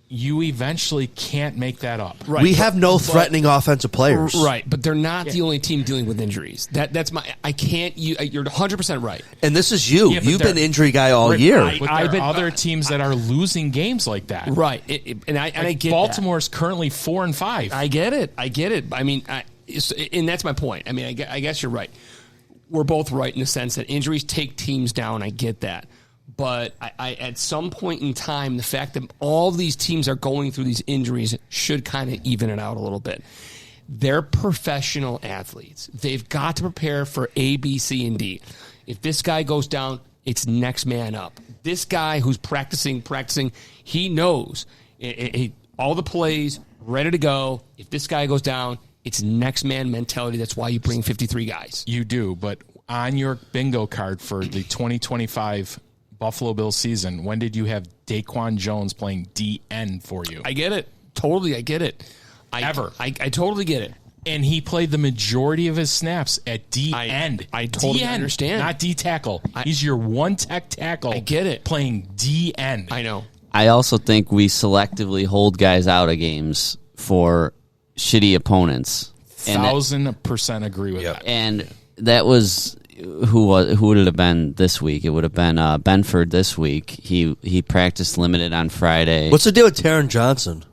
You eventually can't make that up. Right. We have no threatening offensive players. Right, but they're not the only team dealing with injuries. That's my. I can't. You're 100% right. And this is you. Yeah, You've been injury guy all year. But there are other teams that are losing games like that. Right, and I get Baltimore's currently 4-5. I get it. I mean, and that's my point. I mean, I guess you're right. We're both right in the sense that injuries take teams down. I get that. But I at some point in time, the fact that all these teams are going through these injuries should kind of even it out a little bit. They're professional athletes. They've got to prepare for A, B, C, and D. If this guy goes down, it's next man up. This guy who's practicing, he knows all the plays, ready to go. If this guy goes down, it's next man mentality. That's why you bring 53 guys. You do, but on your bingo card for the 2025 Buffalo Bills season, when did you have Daquan Jones playing DN for you? I get it. Totally, I get it. I totally get it. And he played the majority of his snaps at D end. I totally understand. Not D tackle. He's your one tech tackle. I get it. Playing D end. I know. I also think we selectively hold guys out of games for shitty opponents. 1,000% agree with that. And that was who would it have been this week? It would have been Benford this week. He practiced limited on Friday. What's the deal with Taron Johnson?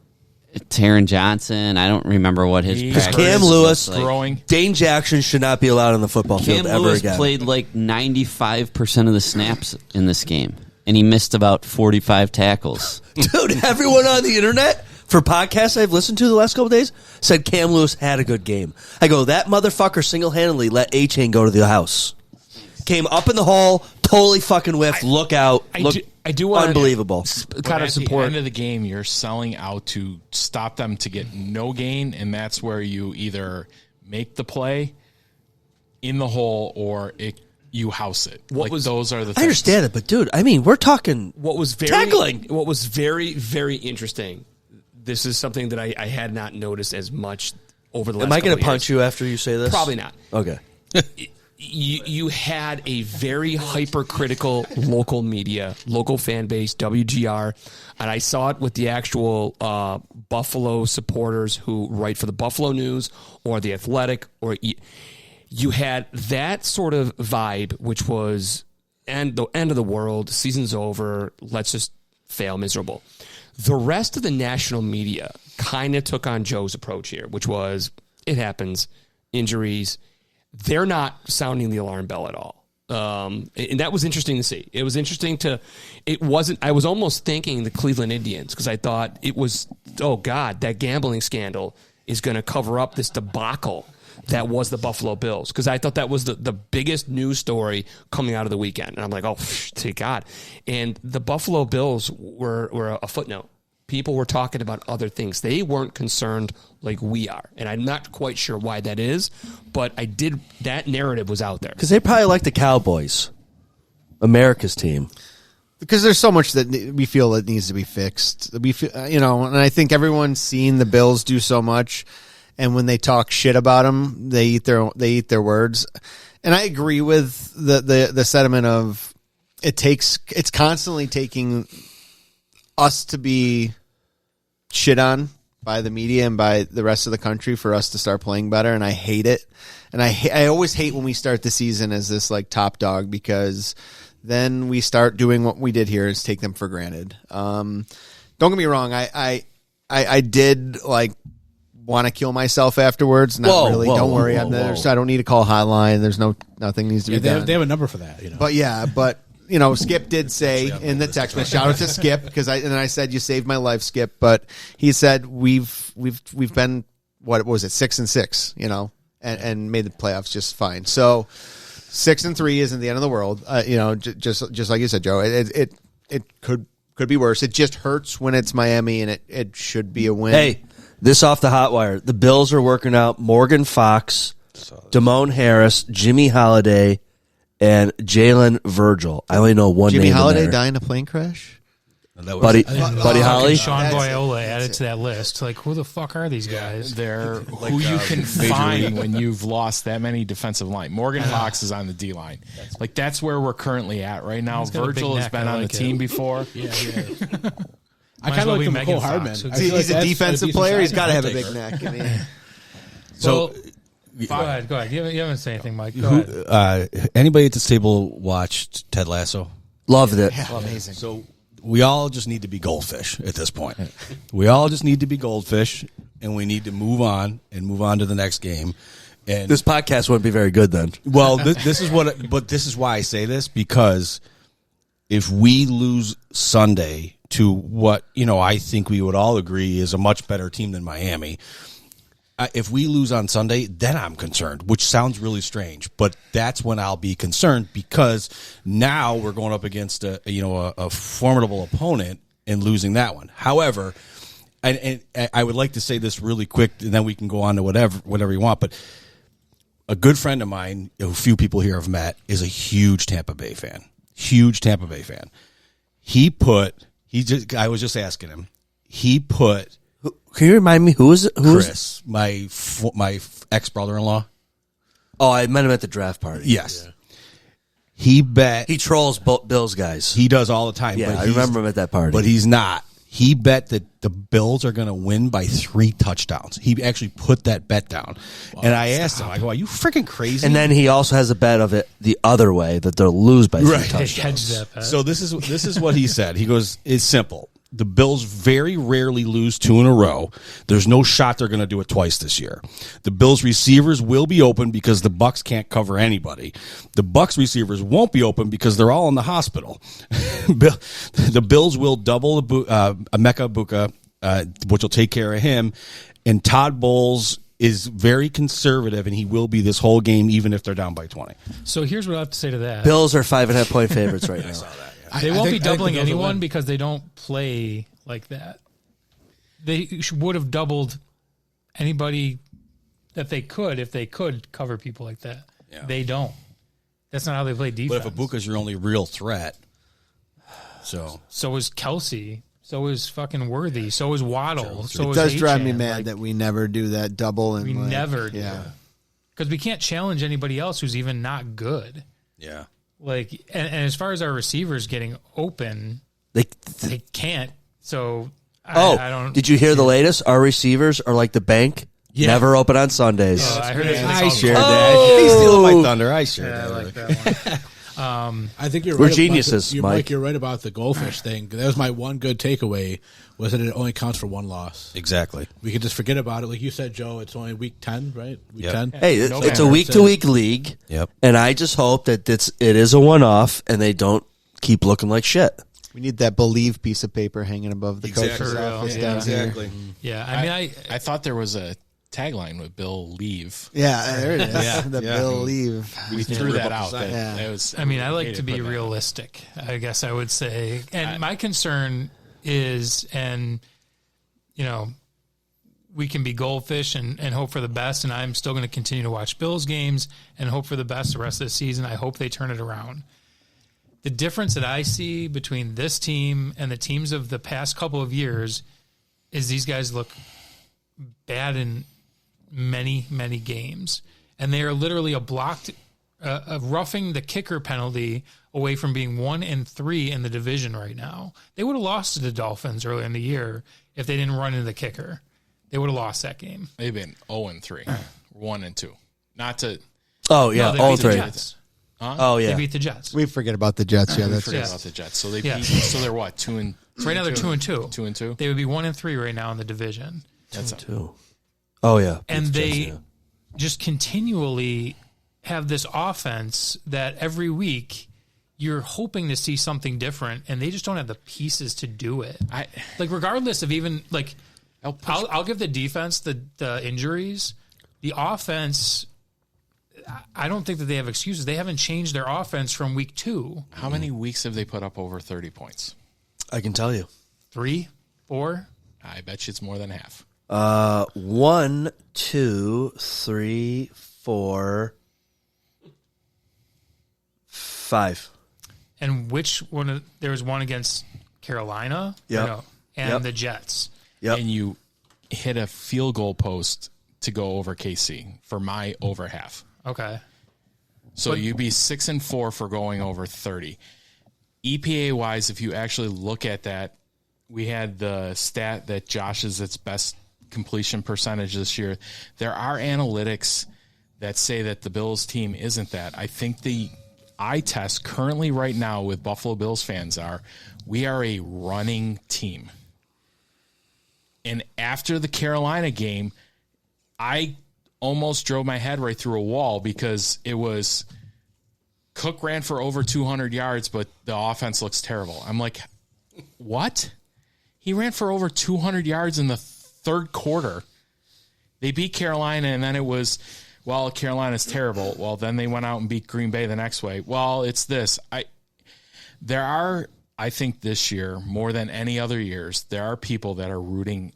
Taron Johnson, I don't remember what his practice Cam was Lewis, like. Dane Jackson should not be allowed on the football field Cam ever Lewis again. played like 95% of the snaps in this game, and he missed about 45 tackles. Dude, everyone on the internet for podcasts I've listened to the last couple of days said Cam Lewis had a good game. I go, that motherfucker single-handedly let A-Chain go to the house. Came up in the hall, totally fucking whiffed. Look out. I do want unbelievable. Kind of support. At the end of the game, you're selling out to stop them to get no gain, and that's where you either make the play in the hole or you house it. Those are the things. I understand it, but dude, I mean, we're talking tackling. What was very, very interesting, this is something that I had not noticed as much over the last Am I going to couple punch you after you say this? Probably not. Okay. You had a very hypercritical local media, local fan base, WGR, and I saw it with the actual Buffalo supporters who write for the Buffalo News or the Athletic. Or you had that sort of vibe, which was the end of the world, season's over, let's just fail miserable. The rest of the national media kind of took on Joe's approach here, which was, it happens, injuries. They're not sounding the alarm bell at all. And that was interesting to see. It was interesting I was almost thinking the Cleveland Indians because I thought it was, oh God, that gambling scandal is going to cover up this debacle that was the Buffalo Bills. Because I thought that was the biggest news story coming out of the weekend. And I'm like, oh, thank God. And the Buffalo Bills were a footnote. People were talking about other things. They weren't concerned like we are. And I'm not quite sure why that is, but that narrative was out there. Because they probably like the Cowboys, America's team. Because there's so much that we feel that needs to be fixed. We feel, and I think everyone's seen the Bills do so much, and when they talk shit about them, they eat their words. And I agree with the sentiment of it's constantly taking us to be shit on by the media and by the rest of the country for us to start playing better, and I hate it. And I always hate when we start the season as this like top dog, because then we start doing what we did here, is take them for granted. Don't get me wrong, I did like want to kill myself afterwards. Not really. Don't worry. I don't need to call a hotline. There's nothing needs to be done. They have a number for that. But Skip did say in the text message, shout out to Skip, because I said, you saved my life, Skip. But he said we've been, what was it, 6-6, and made the playoffs just fine. So 6-3 isn't the end of the world. Just like you said, Joe, it could be worse. It just hurts when it's Miami, and it should be a win. Hey, this off the hot wire. The Bills are working out Morgan Fox, Damone Harris, Jimmy Holiday, and Jalen Virgil. I only know one Jimmy name. Jimmy Holiday died in a plane crash? Buddy Holly? Sean Boyola added to that list. Like, who the fuck are these guys? They're who you can find when you've lost that many defensive line. Morgan Fox is on the D line. Like, that's where we're currently at right now. Virgil has been on the team before. Yeah. I kind of like Michael Hardman. He's a defensive player. He's got to have a big neck. Go ahead. You haven't said anything, Mike. Go ahead. Anybody at this table watched Ted Lasso? Loved it. Yeah, amazing. So we all just need to be goldfish at this point. We all just need to be goldfish, and we need to move on to the next game. And this podcast wouldn't be very good then. Well, this is why I say this, because if we lose Sunday to what I think we would all agree is a much better team than Miami, if we lose on Sunday, then I'm concerned, which sounds really strange, but that's when I'll be concerned because now we're going up against a formidable opponent and losing that one. However, and I would like to say this really quick, and then we can go on to whatever you want, but a good friend of mine, who few people here have met, is a huge Tampa Bay fan. Huge Tampa Bay fan. I was just asking him. He put. Can you remind me who is Chris, my ex brother-in-law? Oh, I met him at the draft party. Yes. Yeah. He trolls Bills guys. He does all the time. Yeah, I remember him at that party. But he's not. He bet that the Bills are going to win by 3 touchdowns. He actually put that bet down. And I asked him, I go, are you freaking crazy? And then he also has a bet of it the other way, that they'll lose by 3 touchdowns. Hedge that bet. So this is what he said. He goes, it's simple. The Bills very rarely lose 2 in a row. There's no shot they're going to do it twice this year. The Bills receivers will be open because the Bucs can't cover anybody. The Bucs receivers won't be open because they're all in the hospital. The Bills will double Emeka Buka, which will take care of him. And Todd Bowles is very conservative, and he will be this whole game, even if they're down by 20. So here's what I have to say to that. Bills are 5.5-point favorites right now. I saw that. They won't be doubling anyone because they don't play like that. They would have doubled anybody that they could if they could cover people like that. Yeah. They don't. That's not how they play defense. But if Ibuka's your only real threat, so is Kelsey. So is fucking Worthy. So is Waddle. So it does drive me mad that we never do that double. And we never do. Because we can't challenge anybody else who's even not good. Yeah. And as far as our receivers getting open, they can't. So I don't. Did you hear the latest? Our receivers are like the bank. Yeah. Never open on Sundays. I heard I shared that. He's stealing my thunder. I shared that. I like that one. I think you're We're right. Geniuses, Mike. You're right about the goldfish thing. That was my one good takeaway, was that it only counts for 1 loss. Exactly. We could just forget about it. Like you said, Joe, it's only week 10, right? Week 10. Hey, it's a week-to-week league. Yep. And I just hope that it is a one-off and they don't keep looking like shit. We need that Believe piece of paper hanging above the coach's office down exactly. here. Yeah, I mean, I thought there was a tagline with Bill Leave. Yeah, there it is. Bill Leave. We threw that out. I like to be realistic, I guess I would say. And my concern is, we can be goldfish and hope for the best, and I'm still going to continue to watch Bills games and hope for the best the rest of the season. I hope they turn it around. The difference that I see between this team and the teams of the past couple of years is these guys look bad in many, many games. And they are literally a roughing the kicker penalty away from being 1-3 in the division right now. They would have lost to the Dolphins earlier in the year if they didn't run into the kicker. They would have lost that game. They've been 0-3, 1-2. Not to. Oh yeah, no, 0-3. Huh? Oh yeah, they beat the Jets. We forget about the Jets. Yeah, that's forget about the Jets. So they beat. So they're what, 2-2? Right now they're 2-2. 2-2. They would be 1-3 right now in the division. That's 2-2. Oh yeah, and they just continually have this offense that every week you're hoping to see something different, and they just don't have the pieces to do it. Regardless of even I'll give the defense the injuries. The offense, I don't think that they have excuses. They haven't changed their offense from week 2. How many weeks have they put up over 30 points? I can tell you. 3, 4. I bet you it's more than half. 1, 2, 3, 4, 5. And which one? There was one against Carolina. Yeah. And the Jets. Yep. And you hit a field goal post to go over KC for my over half. Okay. So you'd be 6-4 for going over 30. EPA wise, if you actually look at that, we had the stat that Josh is its best completion percentage this year. There are analytics that say that the Bills team isn't that. I think the eye test currently right now with Buffalo Bills fans we are a running team. And after the Carolina game, I almost drove my head right through a wall because it was Cook ran for over 200 yards, but the offense looks terrible. I'm like, what? He ran for over 200 yards in the third quarter. They beat Carolina, and then it was, well, Carolina's terrible. Well, then they went out and beat Green Bay the next way. Well, it's this. I think this year, more than any other years, there are people that are rooting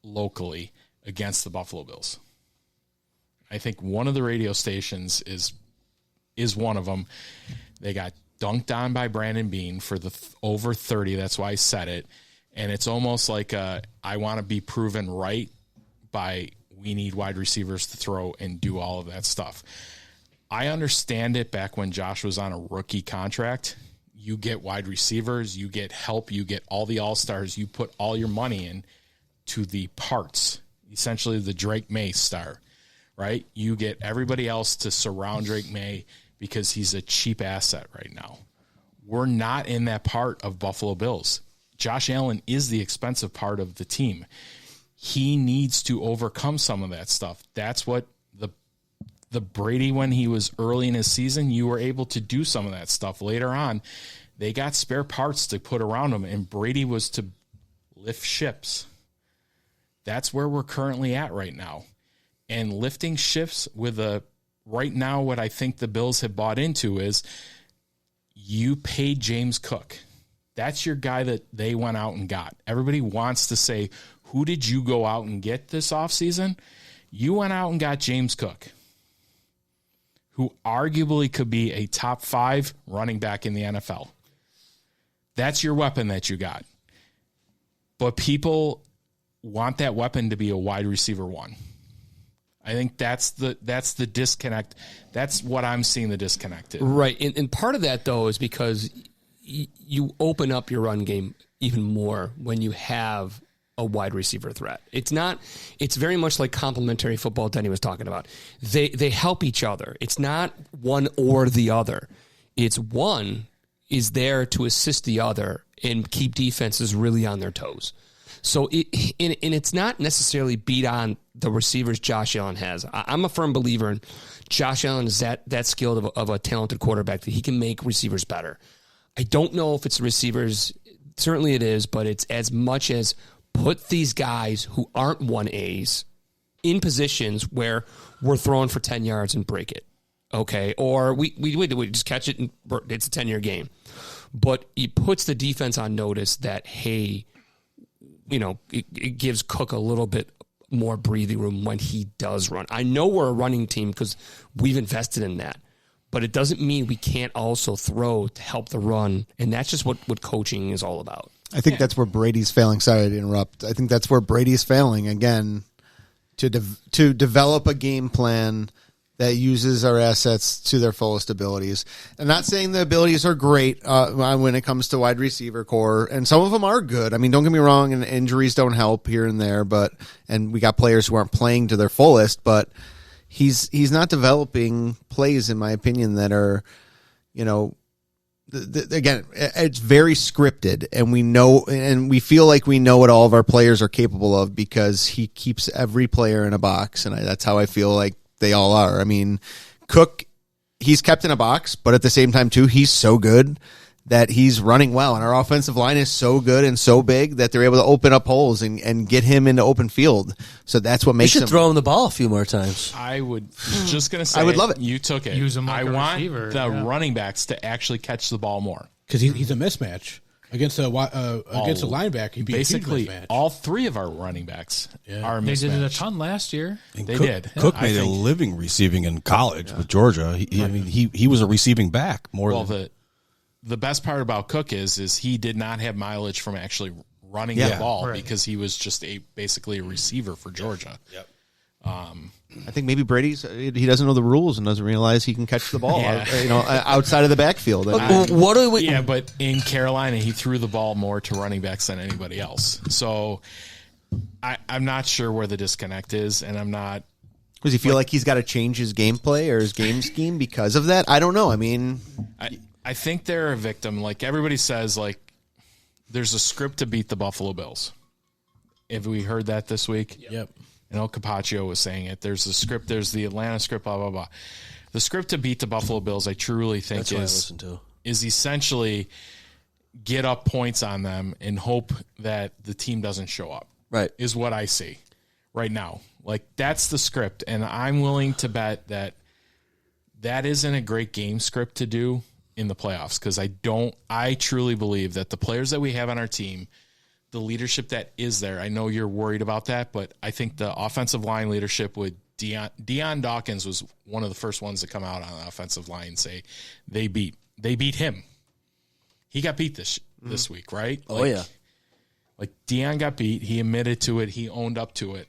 locally against the Buffalo Bills. I think one of the radio stations is one of them. They got dunked on by Brandon Beane for the over 30. That's why I said it. And it's almost like I want to be proven right by we need wide receivers to throw and do all of that stuff. I understand it back when Josh was on a rookie contract. You get wide receivers, you get help, you get all the all-stars, you put all your money in to the parts, essentially the Drake May star, right? You get everybody else to surround Drake May because he's a cheap asset right now. We're not in that part of Buffalo Bills. Josh Allen is the expensive part of the team. He needs to overcome some of that stuff. That's what the Brady, when he was early in his season, you were able to do some of that stuff. Later on, they got spare parts to put around him, and Brady was to lift ships. That's where we're currently at right now. And lifting ships with right now, what I think the Bills have bought into is you paid James Cook. That's your guy that they went out and got. Everybody wants to say, who did you go out and get this offseason? You went out and got James Cook, who arguably could be a top 5 running back in the NFL. That's your weapon that you got. But people want that weapon to be a wide receiver 1. I think that's the disconnect. That's what I'm seeing the disconnect in. Right. And part of that, though, is because you open up your run game even more when you have a wide receiver threat. It's very much like complementary football Denny was talking about. They help each other. It's not one or the other. It's one is there to assist the other and keep defenses really on their toes. So it's not necessarily beat on the receivers Josh Allen has. I'm a firm believer in Josh Allen is that skilled of a talented quarterback that he can make receivers better. I don't know if it's receivers. Certainly it is, but it's as much as put these guys who aren't 1As in positions where we're throwing for 10 yards and break it. Okay. Or we just catch it and it's a 10-year game. But it puts the defense on notice that, hey, it gives Cook a little bit more breathing room when he does run. I know we're a running team because we've invested in that. But it doesn't mean we can't also throw to help the run. And that's just what coaching is all about. I think that's where Brady's failing. Sorry to interrupt. I think that's where Brady's failing, again, to develop a game plan that uses our assets to their fullest abilities. I'm not saying the abilities are great when it comes to wide receiver core, and some of them are good. I mean, don't get me wrong, and injuries don't help here and there, and we got players who aren't playing to their fullest, but he's not developing plays, in my opinion, that are, again, it's very scripted, and we know, and we feel like we know what all of our players are capable of because he keeps every player in a box, and that's how I feel like they all are. I mean, Cook, he's kept in a box, but at the same time, too, he's so good that he's running well, and our offensive line is so good and so big that they're able to open up holes and get him into open field. So that's what makes him. You should throw him the ball a few more times. I would just going to say, I would love it. You took it. Use him like I a want receiver, the running backs to actually catch the ball more. Because he's a mismatch against a linebacker. He'd be basically a huge mismatch. All 3 of our running backs are a They mismatch. did it a ton last year. And They Cook, did. Cook I made a think- living receiving in college with Georgia. He was a receiving back more Well, than the best part about Cook is he did not have mileage from actually running the ball because he was just basically a receiver for Georgia. Yep. I think maybe he doesn't know the rules and doesn't realize he can catch the ball, outside of the backfield. What do we? Yeah, but in Carolina, he threw the ball more to running backs than anybody else. So I'm not sure where the disconnect is, and I'm not. Does he feel like he's got to change his gameplay or his game scheme because of that? I don't know. I mean, I think they're a victim. Like everybody says, like there's a script to beat the Buffalo Bills. Have we heard that this week? Yep. I know Capaccio was saying it. There's a script. There's the Atlanta script. Blah blah blah. The script to beat the Buffalo Bills, I truly think That's what I listen to. is essentially get up points on them and hope that the team doesn't show up. Right. Is what I see. right now. Like, that's the script, and I'm willing to bet that isn't a great game script to do in the playoffs, because I truly believe that the players that we have on our team, the leadership that is there, I know you're worried about that, but I think the offensive line leadership with Deion Dawkins was one of the first ones to come out on the offensive line and say they beat him. He got beat this week, right? Oh, yeah. Like, Deion got beat. He admitted to it. He owned up to it.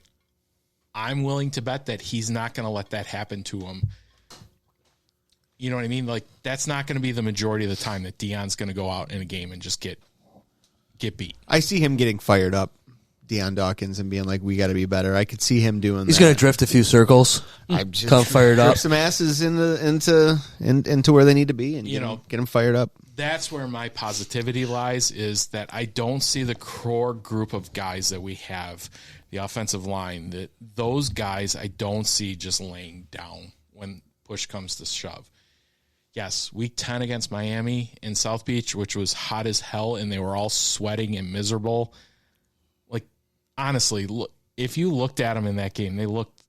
I'm willing to bet that he's not going to let that happen to him. You know what I mean? Like, that's not going to be the majority of the time that Deion's going to go out in a game and just get beat. I see him getting fired up, Deion Dawkins, and being like, we got to be better. I could see him doing He's that. going to drift a few circles, come fired up. Drift some asses into where they need to be and get them fired up. That's where my positivity lies, is that I don't see the core group of guys that we have, the offensive line, that those guys I don't see just laying down when push comes to shove. Yes, week 10 against Miami in South Beach, which was hot as hell, and they were all sweating and miserable. Like, honestly, look, if you looked at them in that game, they looked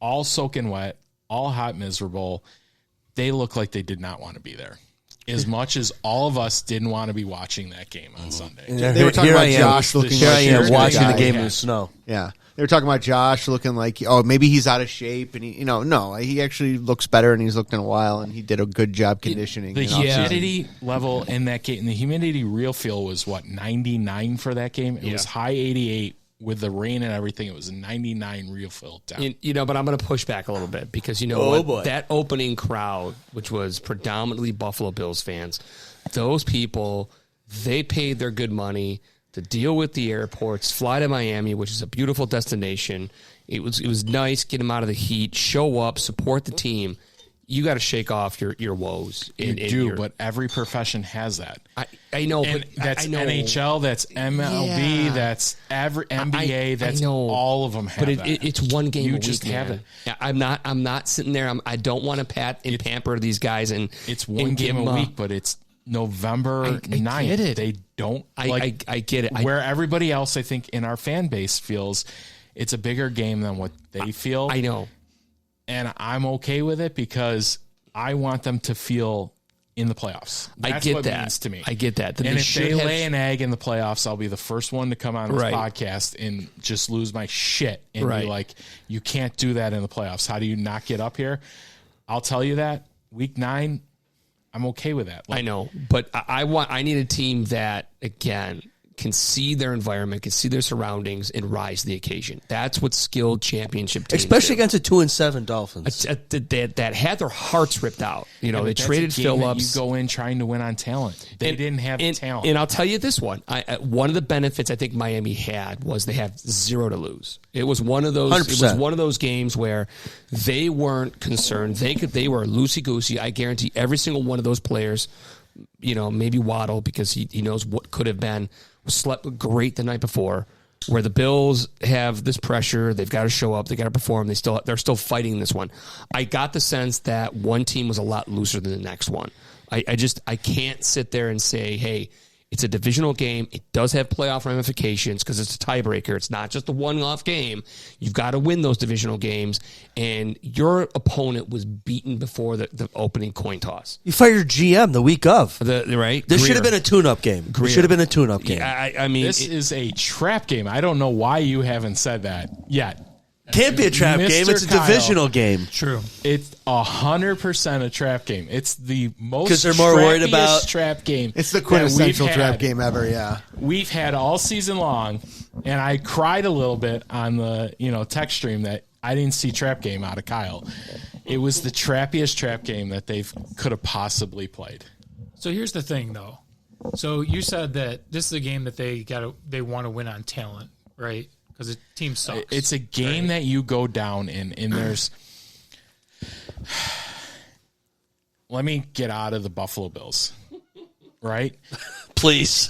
all soaking wet, all hot, miserable. They looked like they did not want to be there. As much as all of us didn't want to be watching that game on Sunday. They were talking about Josh looking like watching the game in the snow. Yeah. They were talking about Josh looking like, oh, maybe he's out of shape. And, no, he actually looks better and he's looked in a while, and he did a good job conditioning. The humidity level in that game, and the humidity real feel was, 99 for that game? It was high 88 with the rain and everything. It was a 99 real feel down. But I'm going to push back a little bit, because boy. That opening crowd, which was predominantly Buffalo Bills fans, those people, they paid their good money to deal with the airports, fly to Miami, which is a beautiful destination. It was nice, get them out of the heat, show up, support the team. You got to shake off your woes. But every profession has that. I know, and but that's I know. NHL, that's MLB, that's every NBA, that's all of them have but that. It's one game. You a just week, have man. it. I'm not sitting there. I don't want to pat and pamper these guys, and it's one game a week, but it's November 9th. I get it. They don't. I get it. Where everybody else, I think, in our fan base feels it's a bigger game than what they feel. I know. And I'm okay with it, because I want them to feel in the playoffs. That's I get what that. It means to me. I get that. And if they lay an egg in the playoffs, I'll be the first one to come on this podcast and just lose my shit and be like, you can't do that in the playoffs. How do you not get up here? I'll tell you that. Week 9, I'm okay with that. I know, but I need a team that, again, can see their environment, can see their surroundings, and rise to the occasion. That's what skilled championship teams especially do. against a 2-7 Dolphins that had their hearts ripped out. They that's traded a game Phillips. You go in trying to win on talent. They didn't have talent. And I'll tell you this one: one of the benefits I think Miami had was they have 0 to lose. It was one of those. 100%. It was one of those games where they weren't concerned. They were loosey goosey. I guarantee every single one of those players, maybe Waddle, because he knows what could have been, slept great the night before. Where the Bills have this pressure, they've got to show up, they got to perform. They're still fighting this one. I got the sense that one team was a lot looser than the next one. I can't sit there and say, hey, it's a divisional game. It does have playoff ramifications because it's a tiebreaker. It's not just a one-off game. You've got to win those divisional games, and your opponent was beaten before the opening coin toss. You fired GM the week of. Right? This should have been a tune-up game. It should have been a tune-up game. Yeah, I mean, this is a trap game. I don't know why you haven't said that yet. Can't be a trap Mr. game. It's a Kyle. divisional game. True. It's 100% a trap game. It's the most 'Cause they're more worried about trap game. It's the quintessential that we've trap had. game ever, yeah. We've had all season long, and I cried a little bit on the text stream that I didn't see trap game out of Kyle. It was the trappiest trap game that they could have possibly played. So here's the thing, though. So you said that this is a game that they want to win on talent, right? Because the team sucks. It's a game that you go down in, and there's. Let me get out of the Buffalo Bills, right? Please.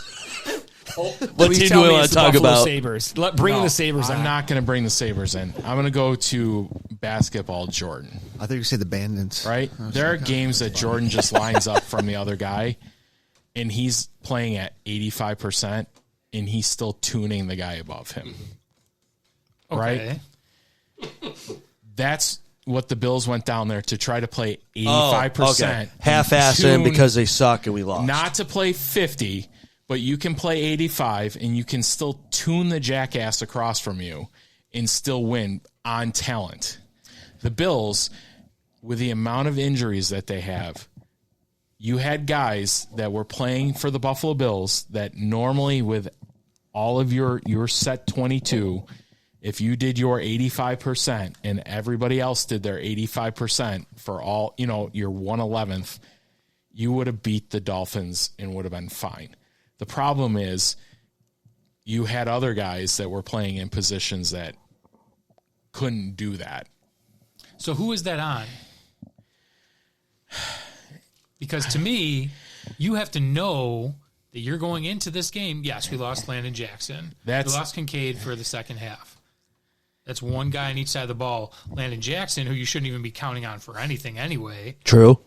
what team do we want to talk about? Sabres. Bring the Sabres. I'm not going to bring the Sabres in. I'm going to go to basketball, Jordan. I thought you said the Bandits. Right? There are games that Jordan just lines up from the other guy, and he's playing at 85%, and he's still tuning the guy above him. Okay. Right? That's what the Bills went down there to try to play 85%. Half-ass in because they suck and we lost. Not to play 50, but you can play 85 and you can still tune the jackass across from you and still win on talent. The Bills, with the amount of injuries that they have, you had guys that were playing for the Buffalo Bills that normally with all of your set 22, if you did your 85% and everybody else did their 85% for all, your 1/11th, you would have beat the Dolphins and would have been fine. The problem is you had other guys that were playing in positions that couldn't do that. So who is that on? Because to me, you have to know that you're going into this game. Yes, we lost Landon Jackson. We lost Kincaid for the second half. That's one guy on each side of the ball. Landon Jackson, who you shouldn't even be counting on for anything anyway. True.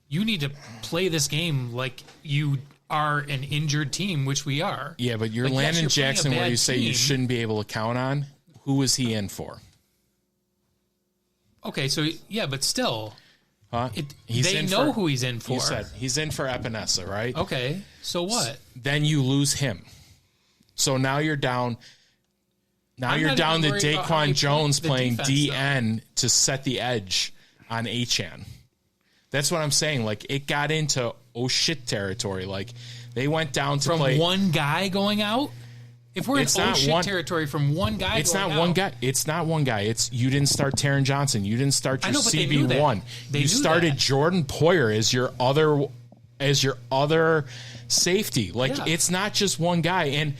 You need to play this game like you are an injured team, which we are. Yeah, but your Landon Jackson, where you say you shouldn't be able to count on, who was he in for? Okay, so yeah, but still, They know who he's in for. You said he's in for Epinesa, right? Okay, so what? Then you lose him. So now you're down. Now you're down to Daquan Jones playing DN to set the edge on Achane. That's what I'm saying. Like, it got into oh shit territory. Like, they went down to play from one guy going out. If we're in oh shit territory from one guy, it's not one guy. It's not one guy. It's you didn't start Taron Johnson. You didn't start your CB1. You started Jordan Poyer as your other safety. Like, it's not just one guy.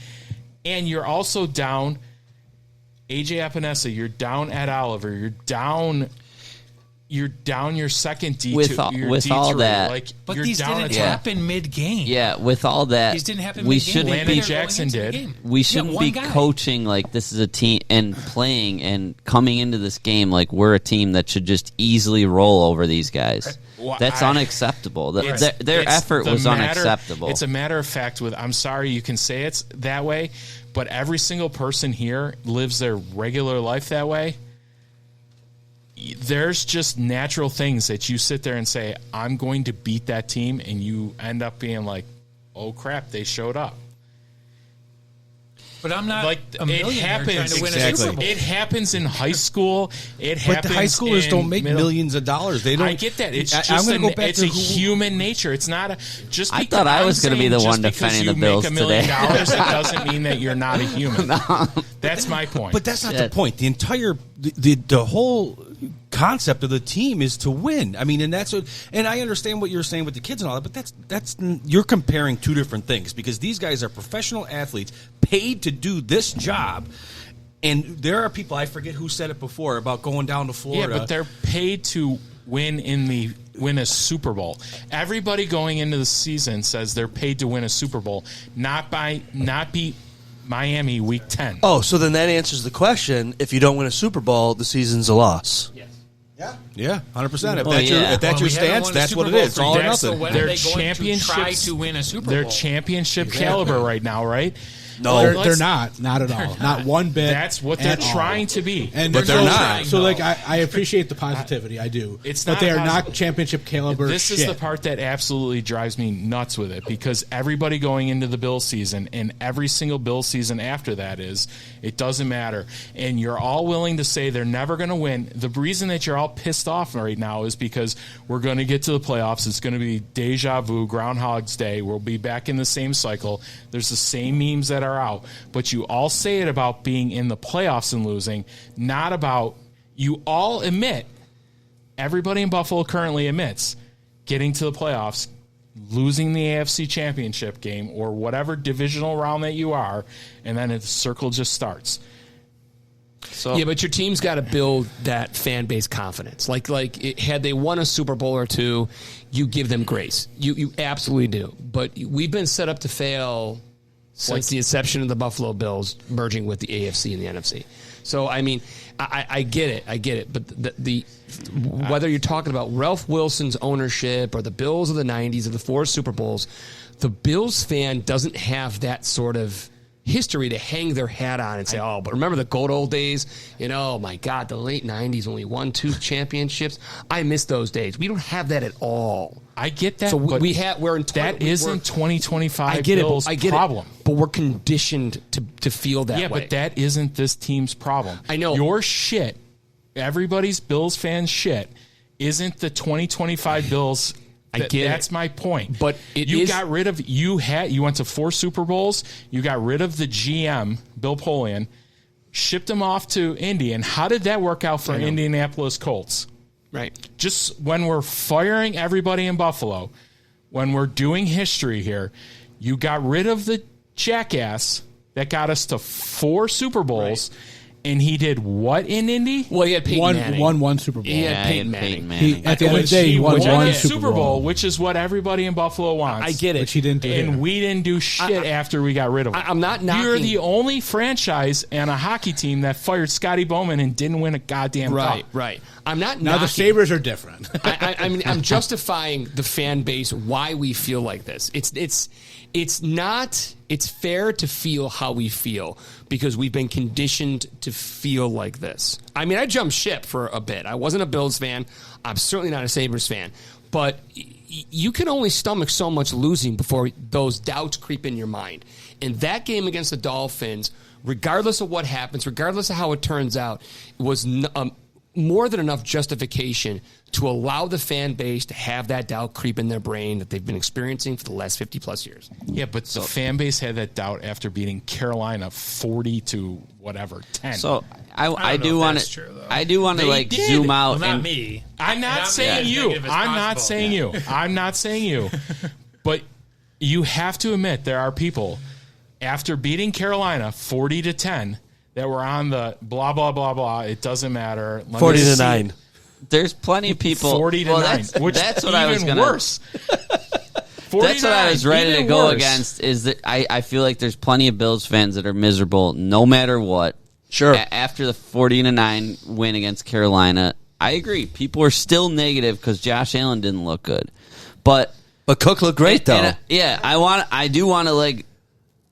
And you're also down AJ Epinesa. You're down Ed Oliver. You're down your second D2. With all that. Like, but these didn't happen mid-game. Yeah, with all that, these didn't happen we mid-game. shouldn't Landon be, Jackson did. We shouldn't be coaching like this is a team and playing and coming into this game like we're a team that should just easily roll over these guys. That's unacceptable. Their effort was unacceptable. It's a matter of fact. I'm sorry you can say it's that way, but every single person here lives their regular life that way. There's just natural things that you sit there and say, I'm going to beat that team, and you end up being like, oh crap, they showed up. But I'm not like a millionaire trying to win a Super Bowl. It happens in high school. But the high schoolers don't make millions of dollars. They don't. I get that. It's just it's a human nature. It's not just. I thought I was going to be the one defending the Bills today. $1 million, it doesn't mean that you're not a human. No. That's my point. But that's not the point. The entire the whole concept of the team is to win. I mean, and that's what. And I understand what you're saying with the kids and all that, but that's you're comparing two different things because these guys are professional athletes paid to do this job. And there are people, I forget who said it before, about going down to Florida. Yeah, but they're paid to win a Super Bowl. Everybody going into the season says they're paid to win a Super Bowl, not beat Miami Week 10. Oh, so then that answers the question. If you don't win a Super Bowl, the season's a loss. Yes. Yeah, 100%. If that's your stance, that's what it is. It's all or nothing. So they're try to win a Super Bowl. They're championship caliber right now, right? No, they're not at all. Not one bit. That's what they're trying to be, but they're not. So, like, I appreciate the positivity. I do. But they are not championship caliber. This is the part that absolutely drives me nuts with it because everybody going into the Bills season and every single Bills season after that is it doesn't matter, and you're all willing to say they're never going to win. The reason that you're all pissed off right now is because we're going to get to the playoffs. It's going to be deja vu, Groundhog's Day. We'll be back in the same cycle. There's the same memes that are out, but you all say it about being in the playoffs and losing, not about, you all admit, everybody in Buffalo currently admits, getting to the playoffs, losing the AFC championship game or whatever divisional round that you are, and then the circle just starts. So, yeah, but your team's got to build that fan base confidence. Had they won a Super Bowl or two, you give them grace. You absolutely do. But we've been set up to fail since the inception of the Buffalo Bills merging with the AFC and the NFC. So, I mean, I get it. But the whether you're talking about Ralph Wilson's ownership or the Bills of the 90s or the 4 Super Bowls, the Bills fan doesn't have that sort of history to hang their hat on and say, oh, but remember the good old days? Oh my God, the late 90s when we won 2 championships. I miss those days. We don't have that at all. I get that. So but we're in that isn't 2025 I get Bills' it, I get problem. It, but we're conditioned to feel that way. Yeah, but that isn't this team's problem. I know. Your shit, everybody's Bills fan shit, isn't the 2025 Bills. That's my point. But you got rid of you went to 4 Super Bowls. You got rid of the GM Bill Polian, shipped him off to Indy, and how did that work out for Indianapolis Colts? Right. Just when we're firing everybody in Buffalo, when we're doing history here, you got rid of the jackass that got us to 4 Super Bowls. Right. And he did what in Indy? Well, he had Peyton Manning. Won 1 Super Bowl. He had Peyton Manning. At the end of the day, he won 1 Super Bowl, which is what everybody in Buffalo wants. I get it. Which he didn't do. And we didn't do shit after we got rid of him. I'm not knocking. You're the only franchise and a hockey team that fired Scotty Bowman and didn't win a goddamn cup. Right. I'm not now knocking. The Sabres are different. I mean, I'm justifying the fan base why we feel like this. It's fair to feel how we feel because we've been conditioned to feel like this. I mean, I jumped ship for a bit. I wasn't a Bills fan. I'm certainly not a Sabres fan. But you can only stomach so much losing before those doubts creep in your mind. And that game against the Dolphins, regardless of what happens, regardless of how it turns out, was more than enough justification to allow the fan base to have that doubt creep in their brain that they've been experiencing for the last 50-plus years. Yeah, but the fan base had that doubt after beating Carolina 40 to whatever 10. So I do want to like zoom out. Well, not me. I'm not saying you. I'm not saying you. I'm not saying you. But you have to admit there are people after beating Carolina 40 to 10 that were on the blah blah blah blah. It doesn't matter. 40 to 9. There's plenty of people. 40 to 9, which that's what even I was gonna, worse. That's what I was ready to go against. Is that I feel like there's plenty of Bills fans that are miserable no matter what. Sure. After the 40-9 win against Carolina, I agree. People are still negative because Josh Allen didn't look good, but Cook looked great though. I do want to like.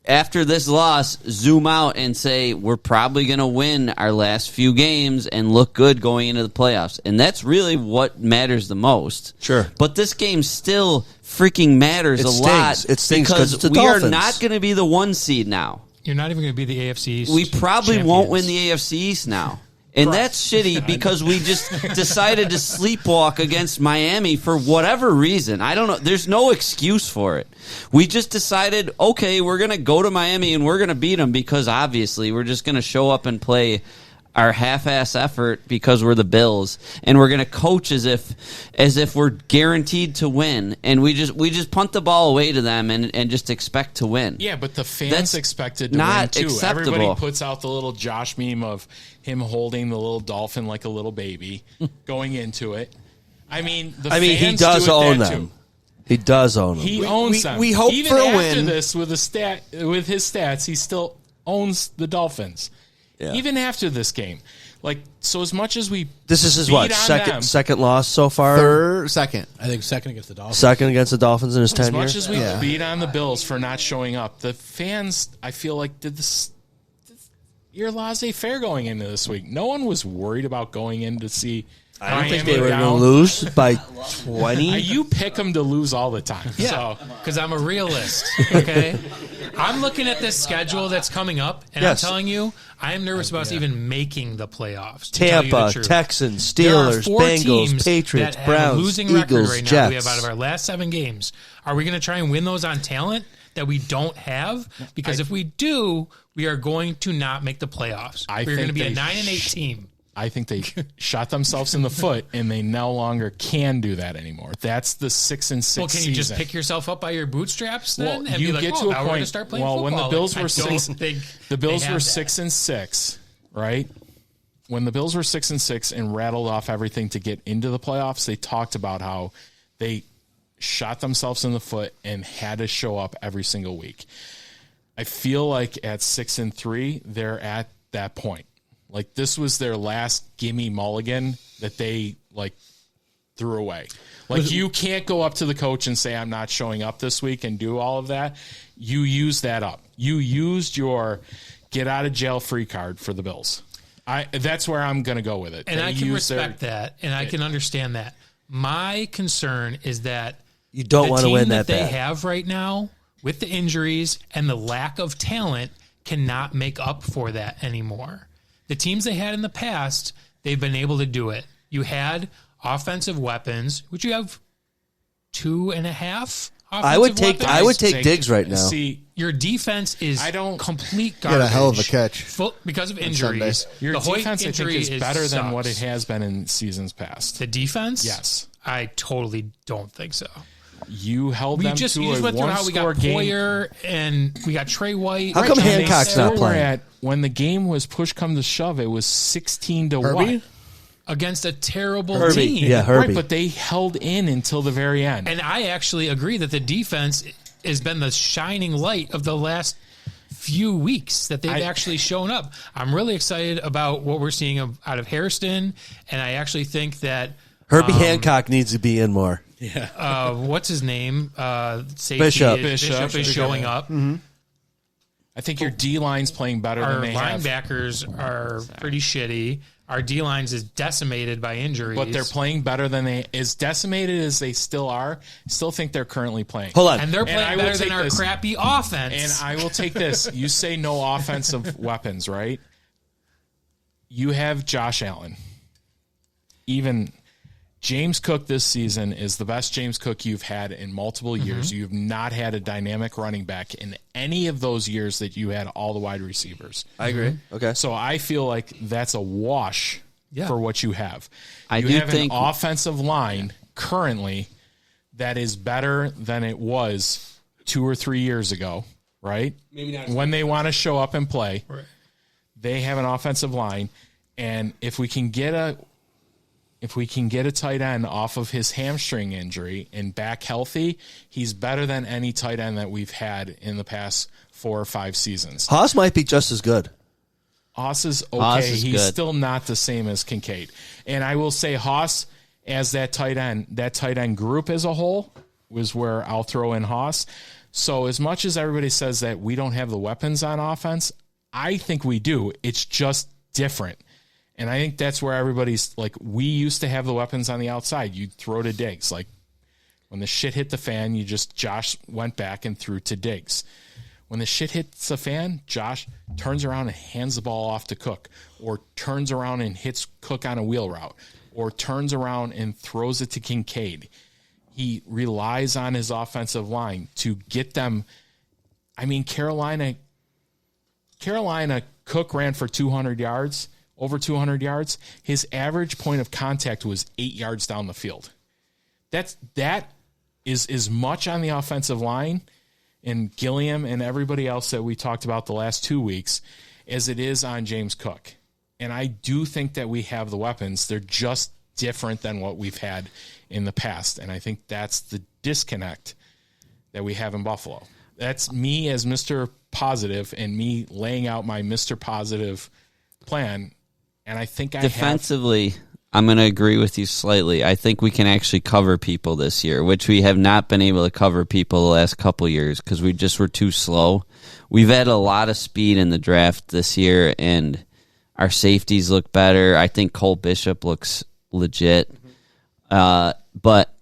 After this loss, zoom out and say we're probably going to win our last few games and look good going into the playoffs. And that's really what matters the most. Sure. But this game still freaking matters a lot. It stings because we are not going to be the 1 seed now. You're not even going to be the AFC East. We probably champions. won't win the AFC East now. And that's shitty because we just decided to sleepwalk against Miami for whatever reason. I don't know. There's no excuse for it. We just decided, okay, we're going to go to Miami and we're going to beat them because obviously we're just going to show up and play our half-ass effort because we're the Bills, and we're going to coach as if we're guaranteed to win, and we just punt the ball away to them and just expect to win. Yeah, but the fans That's expected to not win too. acceptable. Everybody puts out the little Josh meme of him holding the little dolphin like a little baby going into it. I mean, he does own them. He does own them. He owns them. We hope even for a after win. this with his stats, he still owns the Dolphins. Yeah. Even after this game, like so, as much as we This is his beat what on second loss so far. Second. I think second against the Dolphins. Second against the Dolphins in his as tenure. much as we beat on the Bills for not showing up, the fans, I feel like, did this. You're laissez-faire going into this week. No one was worried about going in to see. I don't think they were going to lose by 20. You pick them to lose all the time. Yeah, because I'm a realist, okay? I'm looking at this schedule that's coming up, and Yes. I'm telling you, I am nervous about us even making the playoffs. to tell you the Tampa, truth. Texans, There are Steelers, 4 Bengals, teams Patriots, that have a Browns, losing record Eagles, right now. Jets. We have out of our last 7 games. Are we going to try and win those on talent that we don't have? Because if we do, we are going to not make the playoffs. We're going to be a 9-8 team. I think they shot themselves in the foot, and they no longer can do that anymore. That's the 6-6 Well, can you just season. pick yourself up by your bootstraps then? Well, and you be like, get oh, to a now we're going to point. start playing Well, when football. the Bills Like, were I don't 6, think the Bills they were have that. 6-6, right? When the Bills were 6-6 and rattled off everything to get into the playoffs, they talked about how they shot themselves in the foot and had to show up every single week. I feel like at 6-3, they're at that point. Like this was their last gimme mulligan that they like threw away. Like, you can't go up to the coach and say, I'm not showing up this week and do all of that. You use that up. You used your get out of jail free card for the Bills. That's where I'm going to go with it. And I can respect that, and I can understand that. My concern is that you don't want to win that bad. they have right now with the injuries and the lack of talent cannot make up for that anymore. The teams they had in the past, they've been able to do it. You had offensive weapons, which you have 2.5. I would take Diggs right now. See, your defense is complete garbage. He had a hell of a catch because of injuries. Your the Hoyt defense, I think, is better than sucks. what it has been in seasons past. The defense? Yes. I totally don't think so. You held them to you just a went through how we got game. Poyer and we got Trey White. How come Hancock's not playing? When the game was push come to shove, it was 16 to Herbie? what? Against a terrible Herbie. team. Yeah, Herbie. Right, but they held in until the very end. And I actually agree that the defense has been the shining light of the last few weeks that they've actually shown up. I'm really excited about what we're seeing out of Hairston, and I actually think that Herbie Hancock needs to be in more. Yeah. What's his name? Safety Bishop is showing up. Mm-hmm. I think your D-line's playing better Our than they have. linebackers are pretty shitty. Our D-lines is decimated by injuries. But they're playing better than as decimated as they still are. Still think they're currently playing. Hold on. And they're playing better than our crappy offense. And I will take this. You say no offensive weapons, right? You have Josh Allen. Even James Cook this season is the best James Cook you've had in multiple years. You've not had a dynamic running back in any of those years that you had all the wide receivers. I agree. Okay. So I feel like that's a wash for what you have. I you do have think an offensive line currently that is better than it was 2 or 3 years ago, right? Maybe not when they want to show up and play. Right. They have an offensive line, and if we can get a tight end off of his hamstring injury and back healthy, he's better than any tight end that we've had in the past 4 or 5 seasons. Haas might be just as good. Haas is okay. Haas is He's good. still not the same as Kincaid. And I will say Haas as that tight end group as a whole was where I'll throw in Haas. So as much as everybody says that we don't have the weapons on offense, I think we do. It's just different. And I think that's where everybody's like, we used to have the weapons on the outside. You'd throw to Diggs. Like when the shit hit the fan, Josh went back and threw to Diggs. When the shit hits the fan, Josh turns around and hands the ball off to Cook, or turns around and hits Cook on a wheel route, or turns around and throws it to Kincaid. He relies on his offensive line to get them. I mean, Carolina, Cook ran for 200 yards. Over 200 yards, his average point of contact was 8 yards down the field. That is as much on the offensive line and Gilliam and everybody else that we talked about the last 2 weeks as it is on James Cook. And I do think that we have the weapons. They're just different than what we've had in the past. And I think that's the disconnect that we have in Buffalo. That's me as Mr. Positive and me laying out my Mr. Positive plan. And I think defensively, I'm going to agree with you slightly. I think we can actually cover people this year, which we have not been able to cover people the last couple of years because we just were too slow. We've had a lot of speed in the draft this year, and our safeties look better. I think Cole Bishop looks legit. But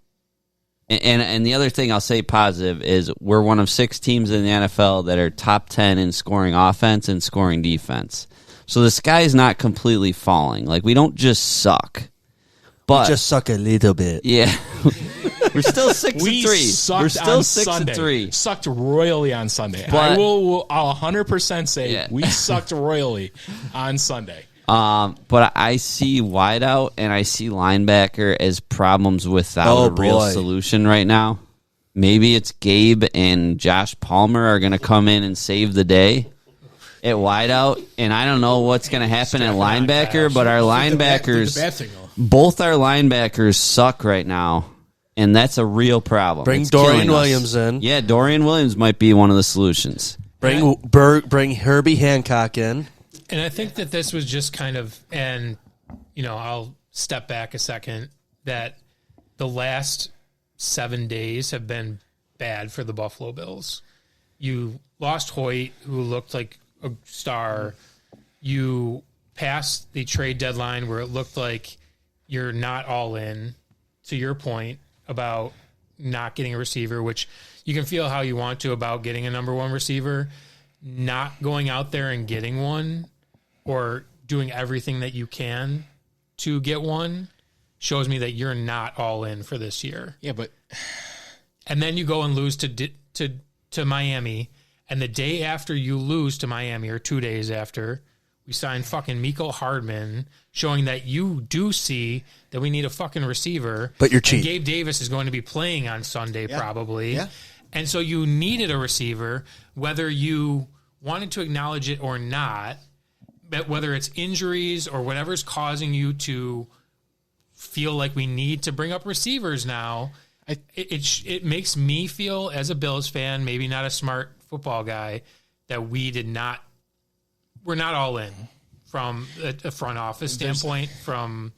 the other thing I'll say positive is we're one of 6 teams in the NFL that are top 10 in scoring offense and scoring defense. So the sky's not completely falling. Like, we don't just suck. But we just suck a little bit. Yeah. We're still 6-3. We're still 6-3. Sucked royally on Sunday. But, I'll 100% say we sucked royally on Sunday. But I see wideout and I see linebacker as problems without a real solution right now. Maybe it's Gabe and Josh Palmer are going to come in and save the day at wideout, and I don't know what's going to happen at linebacker, but our linebackers, both our linebackers suck right now, and that's a real problem. Bring Dorian Williams in. Yeah, Dorian Williams might be one of the solutions. Bring Herbie Hancock in. And I think that this was just kind of, and, I'll step back a second, that the last 7 days have been bad for the Buffalo Bills. You lost Hoyt, who looked like a star. You passed the trade deadline where it looked like you're not all in, to your point about not getting a receiver, which you can feel how you want to about getting a number one receiver. Not going out there and getting one or doing everything that you can to get one shows me that you're not all in for this year. Yeah, but and then you go and lose to Miami, and the day after you lose to Miami, or 2 days after, we signed fucking Mecole Hardman, showing that you do see that we need a fucking receiver. But you're cheap. And Gabe Davis is going to be playing on Sunday probably. Yeah. And so you needed a receiver, whether you wanted to acknowledge it or not, but whether it's injuries or whatever's causing you to feel like we need to bring up receivers now, it makes me feel, as a Bills fan, maybe not a smart football guy, that we're not all in from a front office standpoint, from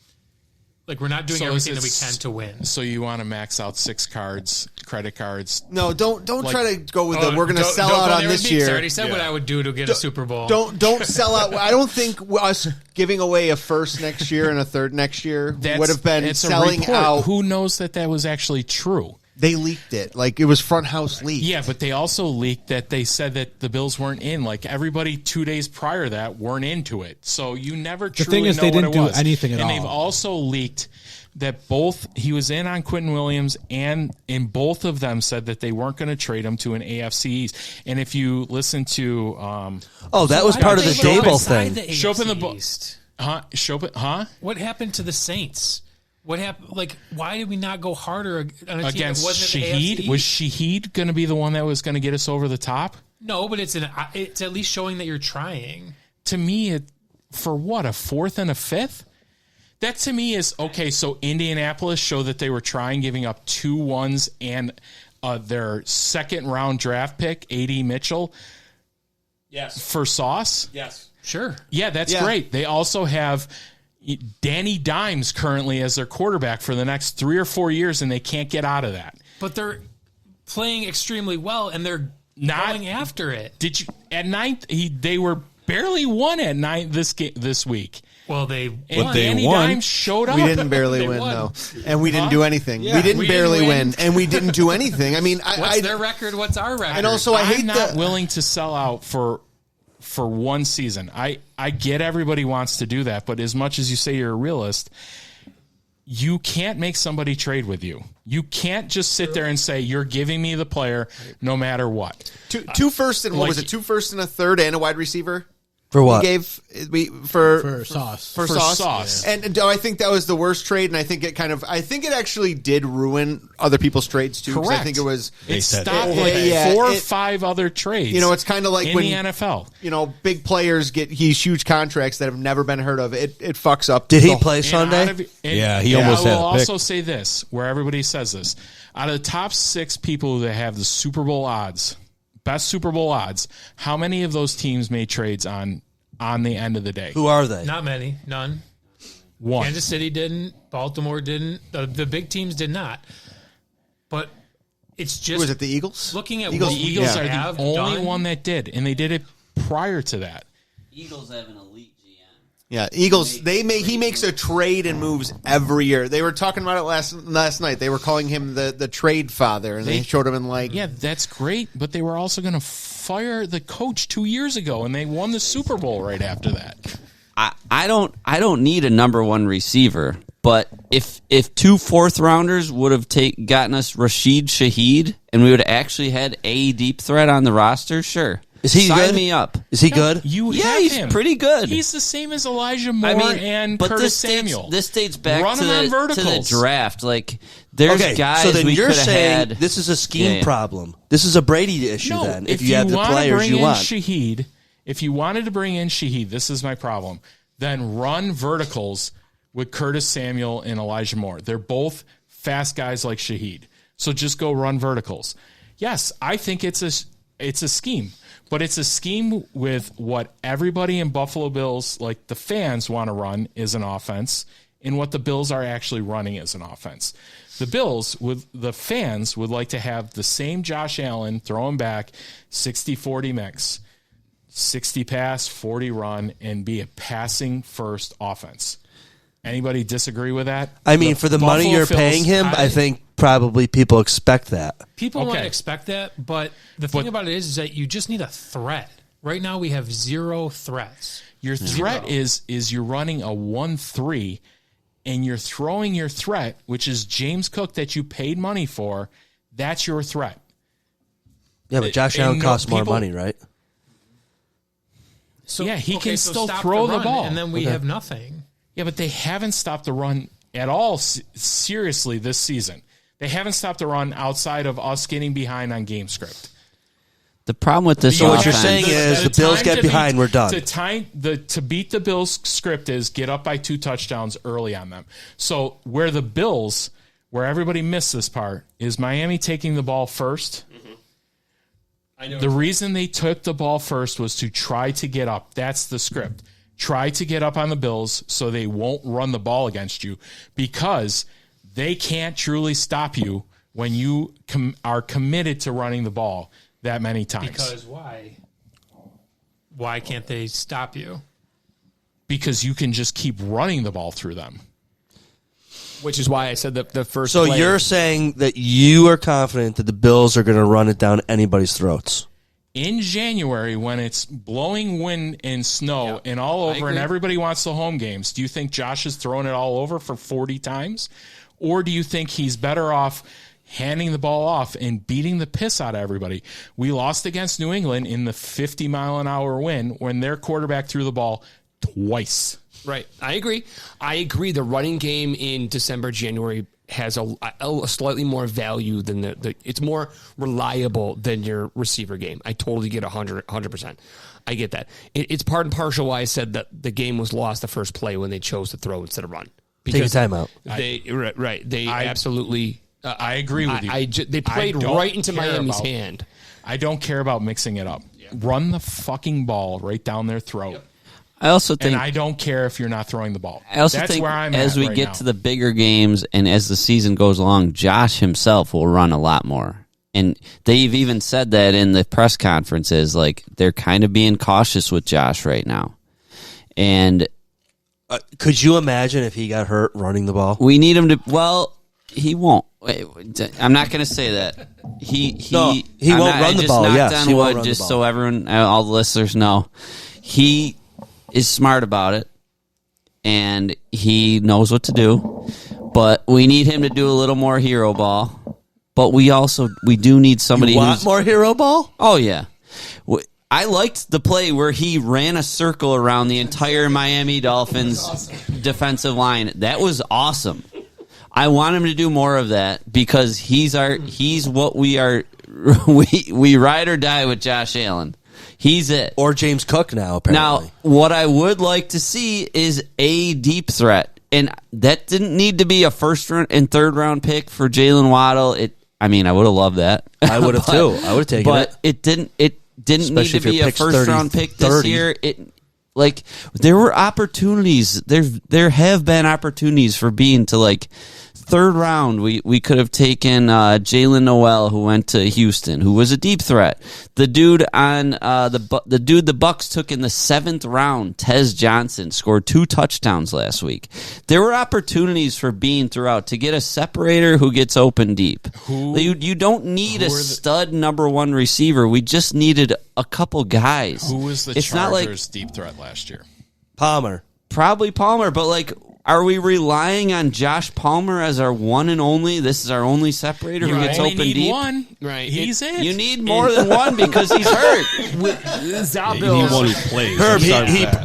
like we're not doing everything that we can to win. So you want to max out 6 credit cards? No, don't try to go with we're going to sell out on this year. I already said what I would do to get a Super Bowl. Don't sell out. I don't think us giving away a first next year and a third next year would have been selling out. Who knows that was actually true? They leaked it. Like, it was front house leak. Yeah, but they also leaked that they said that the Bills weren't in. Like, everybody 2 days prior to that weren't into it. So you never truly know what it was. The thing is, they didn't do anything at all. And they've also leaked that he was in on Quentin Williams, and in both of them said that they weren't going to trade him to an AFC East. And if you listen to... that was part of the Dable thing. Show up in the East. What happened to the Saints? What happened? Like, why did we not go harder on a team against that wasn't Shaheed? Was Shaheed going to be the one that was going to get us over the top? No, but it's at least showing that you're trying. To me, for what, a 4th and a 5th? That to me is okay. So Indianapolis showed that they were trying, giving up 2 1s and their 2nd round draft pick, A.D. Mitchell. Yes. For Sauce. Yes. Sure. Yeah, that's great. They also have Danny Dimes currently as their quarterback for the next 3 or 4 years, and they can't get out of that. But they're playing extremely well, and they're not going after it. Did you at 9th? They were barely won at 9th this week. Well, they won. Danny Dimes showed up. We didn't barely win, though. And we didn't do anything. Yeah. We didn't barely win, and we didn't do anything. I mean, what's their record? What's our record? And also, I'm not willing to sell out for one season. I get everybody wants to do that, but as much as you say you're a realist, you can't make somebody trade with you. You can't just sit there and say you're giving me the player no matter what. Two firsts and what was it? 2 firsts and a third and a wide receiver. For what? For Sauce. For Sauce. Yeah. And I think that was the worst trade, and I think it actually did ruin other people's trades too. Correct. I think it stopped 4 or 5 other trades. It's kind of like in when the NFL. Big players get huge contracts that have never been heard of. It fucks up. Did he play Sunday? He almost had a pick. I will also say this, where everybody says this. Out of the top 6 people that have the Super Bowl odds, best Super Bowl odds, how many of those teams made trades on the end of the day? Who are they? Not many. None. 1. Kansas City didn't. Baltimore didn't. The big teams did not. But it's just... Was it the Eagles? Looking at the Eagles are the only one that did, and they did it prior to that. Eagles have an elite GM. Yeah, Eagles. He makes a trade and moves every year. They were talking about it last night. They were calling him the trade father, and they showed him in Yeah, that's great, but they were also going to fire the coach 2 years ago, and they won the Super Bowl right after that. I don't need a number 1 receiver, but if 2 4th rounders would have gotten us Rashid Shaheed, and we would have actually had a deep threat on the roster, sure. Is he Sign good? me up. Is he good? He's pretty good. He's the same as Elijah Moore and Curtis Samuel. This dates back to the the draft. Like, there's guys so then we you're could have saying had. this is a scheme problem. This is a Brady issue then, if you have the players you want. If you wanted to bring in Shaheed, this is my problem, then run verticals with Curtis Samuel and Elijah Moore. They're both fast guys like Shaheed. So just go run verticals. Yes, I think it's a scheme. But it's a scheme with what everybody in Buffalo Bills, like the fans, want to run is an offense. in what the Bills are actually running as an offense. The fans would like to have the same Josh Allen throwing back 60-40 mix, 60 pass, 40 run, and be a passing first offense. Anybody disagree with that? I mean, for the money you're paying him, I think probably people expect that. People might expect that, but the thing about it is that you just need a threat. Right now we have 0 threats. Your threat is you're running a 1-3, and you're throwing your threat, which is James Cook that you paid money for. That's your threat. Yeah, but Josh Allen costs more money, right? So, yeah, he can still stop throw the run, ball. and then we have nothing. Yeah, but they haven't stopped the run at all seriously this season. They haven't stopped the run outside of us getting behind on game script. The problem with this So what you're saying is the Bills get behind, we're done. To beat the Bills script is get up by 2 touchdowns early on them. So where everybody missed this part, is Miami taking the ball first. I know the reason they took the ball first was to try to get up. That's the script. Try to get up on the Bills so they won't run the ball against you, because they can't truly stop you when you are committed to running the ball that many times. Because why? Why can't they stop you? Because you can just keep running the ball through them. Which is why I said the first So play. you're saying that you are confident that the Bills are going to run it down anybody's throats? In January, when it's blowing wind and snow and all over and everybody wants the home games, do you think Josh is throwing it all over for 40 times? Or do you think he's better off handing the ball off and beating the piss out of everybody? We lost against New England in the 50-mile-an-hour wind when their quarterback threw the ball twice. Right. I agree. The running game in December, January has a slightly more value than it's more reliable than your receiver game. I totally get 100%. I get that. It's part and partial why I said that the game was lost the first play when they chose to throw instead of run. Take a timeout. They absolutely. I agree with you. They played right into Miami's hand. I don't care about mixing it up. Yeah. Run the fucking ball right down their throat. Yep. I also think, and I don't care if you're not throwing the ball. I also That's think where I'm as at we right get now. to the bigger games and as the season goes along, Josh himself will run a lot more. And they've even said that in the press conferences, like they're kind of being cautious with Josh right now. And could you imagine if he got hurt running the ball? We need him to. Well, he won't. I'm not going to say that. He won't run the ball. Yes, he won't run the ball. So everyone, all the listeners know, he is smart about it, and he knows what to do. But we need him to do a little more hero ball. But we do need somebody. You want more hero ball? Oh yeah. I liked the play where he ran a circle around the entire Miami Dolphins defensive line. That was awesome. I want him to do more of that because he's what we are. We ride or die with Josh Allen. He's it. Or James Cook now, apparently. Now, what I would like to see is a deep threat. And that didn't need to be a first and third round pick for Jalen Waddle. I would have loved that. I would have too. I would have taken it. But it didn't need to be a first round pick this 30. year. There were opportunities. There have been opportunities for being to third round. We could have taken Jalen Noel, who went to Houston, who was a deep threat. The dude on the Bucks took in the 7th round, Tez Johnson, scored 2 touchdowns last week. There were opportunities for being throughout to get a separator who gets open deep. You don't need a stud number 1 receiver. We just needed a couple guys. Who was the Chargers' deep threat last year? Palmer. Probably Palmer, but are we relying on Josh Palmer as our one and only? This is our only separator who gets open deep. One. Right, he's it. You need more than one because he's hurt. ZaBills one who plays. Herb,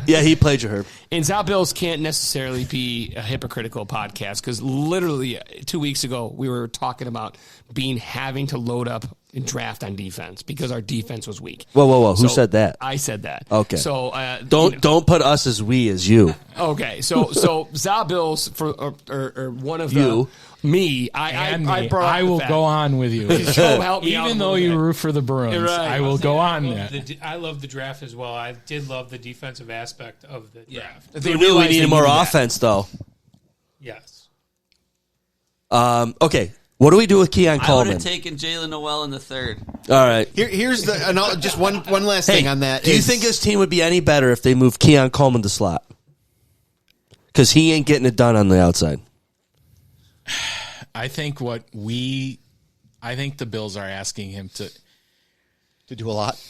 he played you, Herb. And ZaBills can't necessarily be a hypocritical podcast because literally 2 weeks ago we were talking about having to load up and draft on defense because our defense was weak. Whoa! Who said that? I said that. Okay. So don't put us as we as you. Okay. So ZaBills or one of you. I will go on with you. Help me Even though you root for the Bruins, right. I will go on that. I love the draft as well. I did love the defensive aspect of the draft. We knew we needed more offense, though. Yes. Okay. What do we do with Keon I would Coleman? have taken Jalen Noel in the third. All right. Here's just one last thing on that. Do you think this team would be any better if they moved Keon Coleman to slot? Because he ain't getting it done on the outside. I think the Bills are asking him to do a lot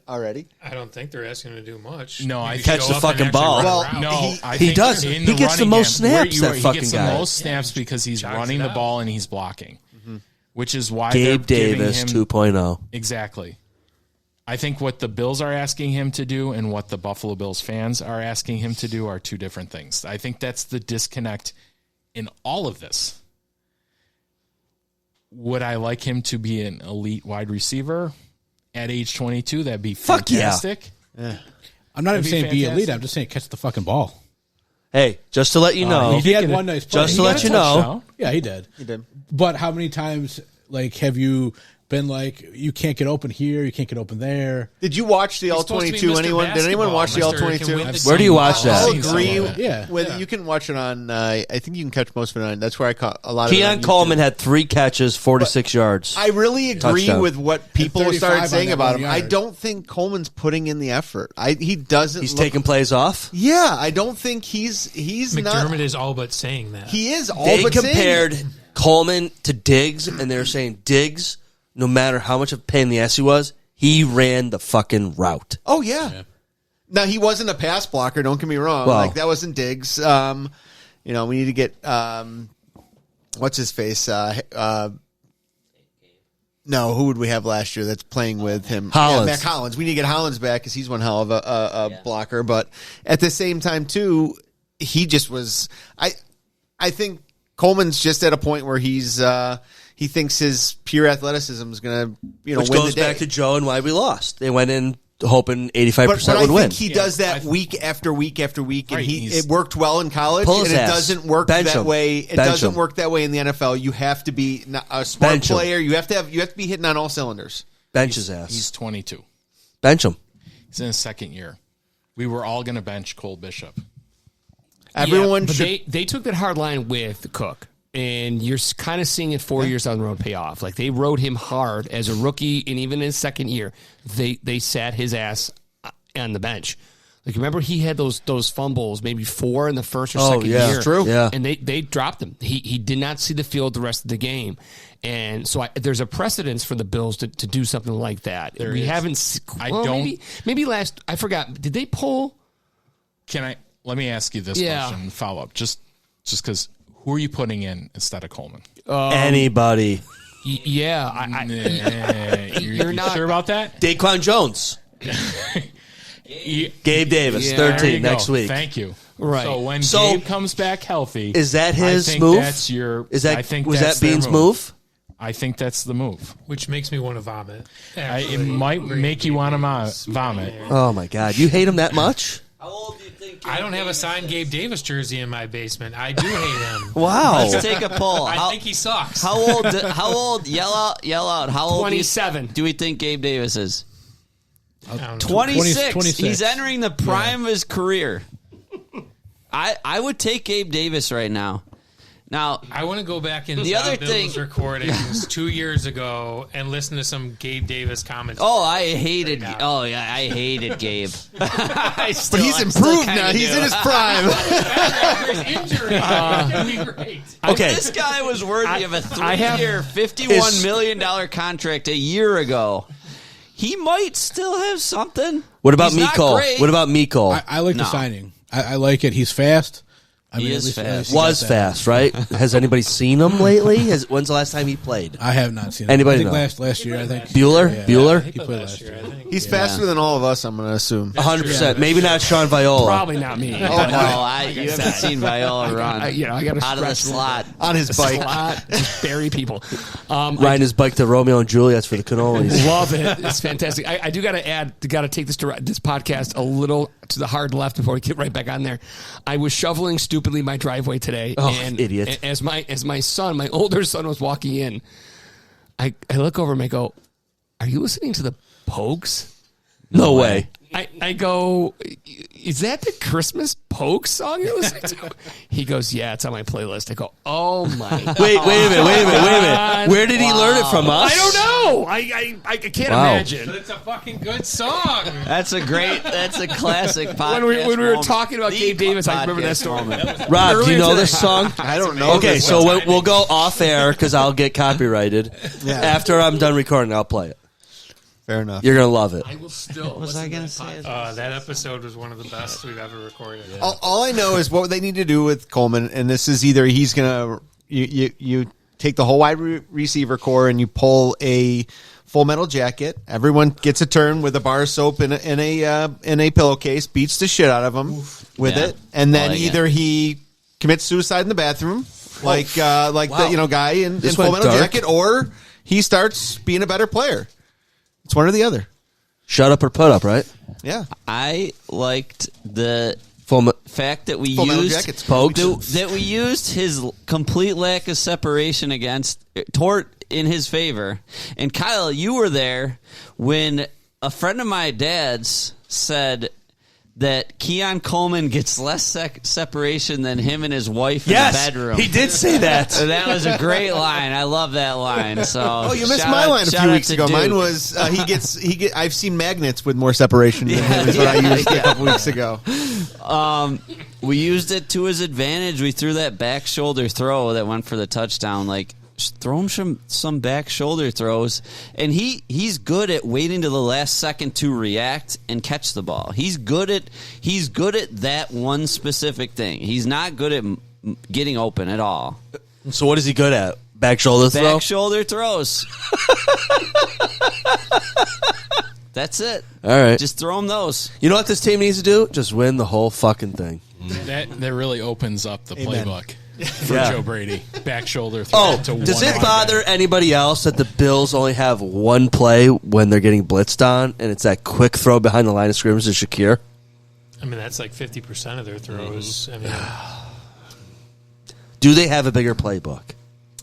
already? I don't think they're asking him to do much. No, I catch the fucking ball. Well, no, he does. He gets the most snaps. That fucking guy. He gets the most snaps because he's running the ball and he's blocking, which is why Gabe they're Davis giving him, 2.0. Exactly. I think what the Bills are asking him to do and what the Buffalo Bills fans are asking him to do are two different things. I think that's the disconnect in all of this. Would I like him to be an elite wide receiver at age 22? That'd be fantastic. Yeah. I'm not even saying be elite. I'm just saying catch the fucking ball. Hey, just to let you know. He had one nice play. Just to let you know. Yeah, he did. But how many times have you been like, you can't get open here, you can't get open there? Did you watch the All-22? Did anyone watch the All-22? Where do you watch that? I'll agree with Yeah. you can watch it on, I think you can catch most of it on, that's where I caught a lot of it Keon on Coleman YouTube. had 3 catches, 46 yards. I really agree Touchdown. with what people And 35 started on saying that about 1 him. I yard. don't think Coleman's putting in the effort. He doesn't He's look, taking plays off. Yeah, I don't think he's McDermott not. is all but saying that. He is all They but saying compared it. Coleman to Diggs, and they were saying Diggs, no matter how much of a pain in the ass he was, he ran the fucking route. Oh yeah. Now he wasn't a pass blocker. Don't get me wrong. Well- Like that wasn't Diggs. We need to get what's his face. No, who would we have last year that's playing with him? Hollins. Yeah, Mac Hollins. We need to get Hollins back because he's one hell of a blocker. But at the same time, too, he just was. I think Coleman's just at a point where he's. He thinks his pure athleticism is going to, Which win goes the day. back to Joe and why we lost. They went in hoping 85% But I would think win. he does that week after week after week, and Right, it worked well in college, Pull and his it ass. doesn't work Bench that him. way. It Bench doesn't him. work that way in the NFL. You have to be a smart Bench him. player. You have to be hitting on all cylinders. Bench his ass. He's 22. Bench him. He's in his second year. We were all going to bench Cole Bishop. Everyone but should. they took that hard line with Cook, and you're kind of seeing it 4 years down the road pay off. Like they rode him hard as a rookie, and even in his second year, they sat his ass on the bench. Like remember, he had those fumbles, maybe 4 in the first or second yeah. year. It's true. Yeah. And they dropped him. He did not see the field the rest of the game, and so there's a precedence for the Bills to do something like that. We haven't. Maybe last. I forgot. Did they pull? Let me ask you this question. Follow up. Just because. Who are you putting in instead of Coleman? Anybody. Yeah. You're not sure about that? Daquan Jones. Gabe Davis, 13 next week. Thank you. Right. So when Gabe comes back healthy, is that his I think move? That's your. Is that I think was that's that Bean's their move? I think that's the move. Which makes me want to vomit. It might make you want to vomit. Oh my God, you hate him that much? How old do you think? I don't have a signed Gabe Davis jersey in my basement. I do hate him. Wow. Let's take a poll. I think he sucks. How old? Yell out. How old? 27. Do we think Gabe Davis is? I don't know. 26. 26. He's entering the prime of his career. I would take Gabe Davis right now. Now, I want to go back in the other Bill's thing recordings 2 years ago and listen to some Gabe Davis comments. oh, I hated. Oh yeah, I hated Gabe. But he's improved now. He's in his prime. That'd be great. Okay. This guy was worthy of a 3-year, $51 million contract a year ago. He might still have something. What about He's not Miko? great. What about Miko? I like the signing. I like it. He's fast. He is at fast. least he got Was that. fast, right? Has anybody seen him lately? When's the last time he played? I have not seen him. Anybody I think know? last year, I think. Bueller? Yeah. Bueller? He played last year. I think. He's faster than all of us, I'm going to assume. 100%. Maybe not Sean Viola. Probably not me. You haven't seen Viola run. I got to out of the slot. On his bike. slot, just bury people. Riding his bike to Romeo and Juliet's for the cannolis. Love it. It's fantastic. I do got to add, got to take this podcast a little to the hard left before we get right back on there. I was shoveling stupidly my driveway today, and idiot. As my son, my older son, was walking in, I look over and I go, "Are you listening to the Pogues?" No way. I go, is that the Christmas Poke song you're listening to? He goes, yeah, it's on my playlist. I go, oh my God. Wait a minute. Where did he learn it from us? I don't know. I can't imagine. But it's a fucking good song. That's a classic podcast. When we were moment. talking about The Gabe Davis, I remember that podcast story. moment. Rob, do you know this song? I don't know. Okay, this so one. we'll go off air because I'll get copyrighted. Yeah. After I'm done recording, I'll play it. Fair enough. You're gonna love it. I will still. What was I going to say? That episode was one of the best we've ever recorded. All I know is what they need to do with Coleman, and this is either he's gonna you take the whole wide receiver core and you pull a Full Metal Jacket. Everyone gets a turn with a bar of soap in a pillowcase, beats the shit out of him with Yeah. it, and then like either he commits suicide in the bathroom, like the guy in This Full went Metal dark. Jacket, or he starts being a better player. It's one or the other. Shut up or put up, right? Yeah. I liked the Full fact that we Full Metal used Jacket's that we used his complete lack of separation in his favor. And Kyle, you were there when a friend of my dad's said that Keon Coleman gets less separation than him and his wife in the bedroom. he did say that. So that was a great line. I love that line. So Oh, you missed shout my out- line a shout few out weeks to ago. Duke. Mine was I've seen magnets with more separation than him is what I used a couple weeks ago. We used it to his advantage. We threw that back shoulder throw that went for the touchdown. Like, just throw him some back shoulder throws, and he's good at waiting to the last second to react and catch the ball. He's good at that one specific thing. He's not good at getting open at all. So what is he good at? Back shoulder throw? Back shoulder throws. That's it. All right. Just throw him those. You know what this team needs to do? Just win the whole fucking thing. That really opens up the Amen. playbook for Yeah. Joe Brady. Back shoulder throw Oh, to does one it running bother back. anybody else that the Bills only have one play when they're getting blitzed on, and it's that quick throw behind the line of scrimmage to Shakir? I mean, that's like 50% of their throws. I mean, Do they have a bigger playbook?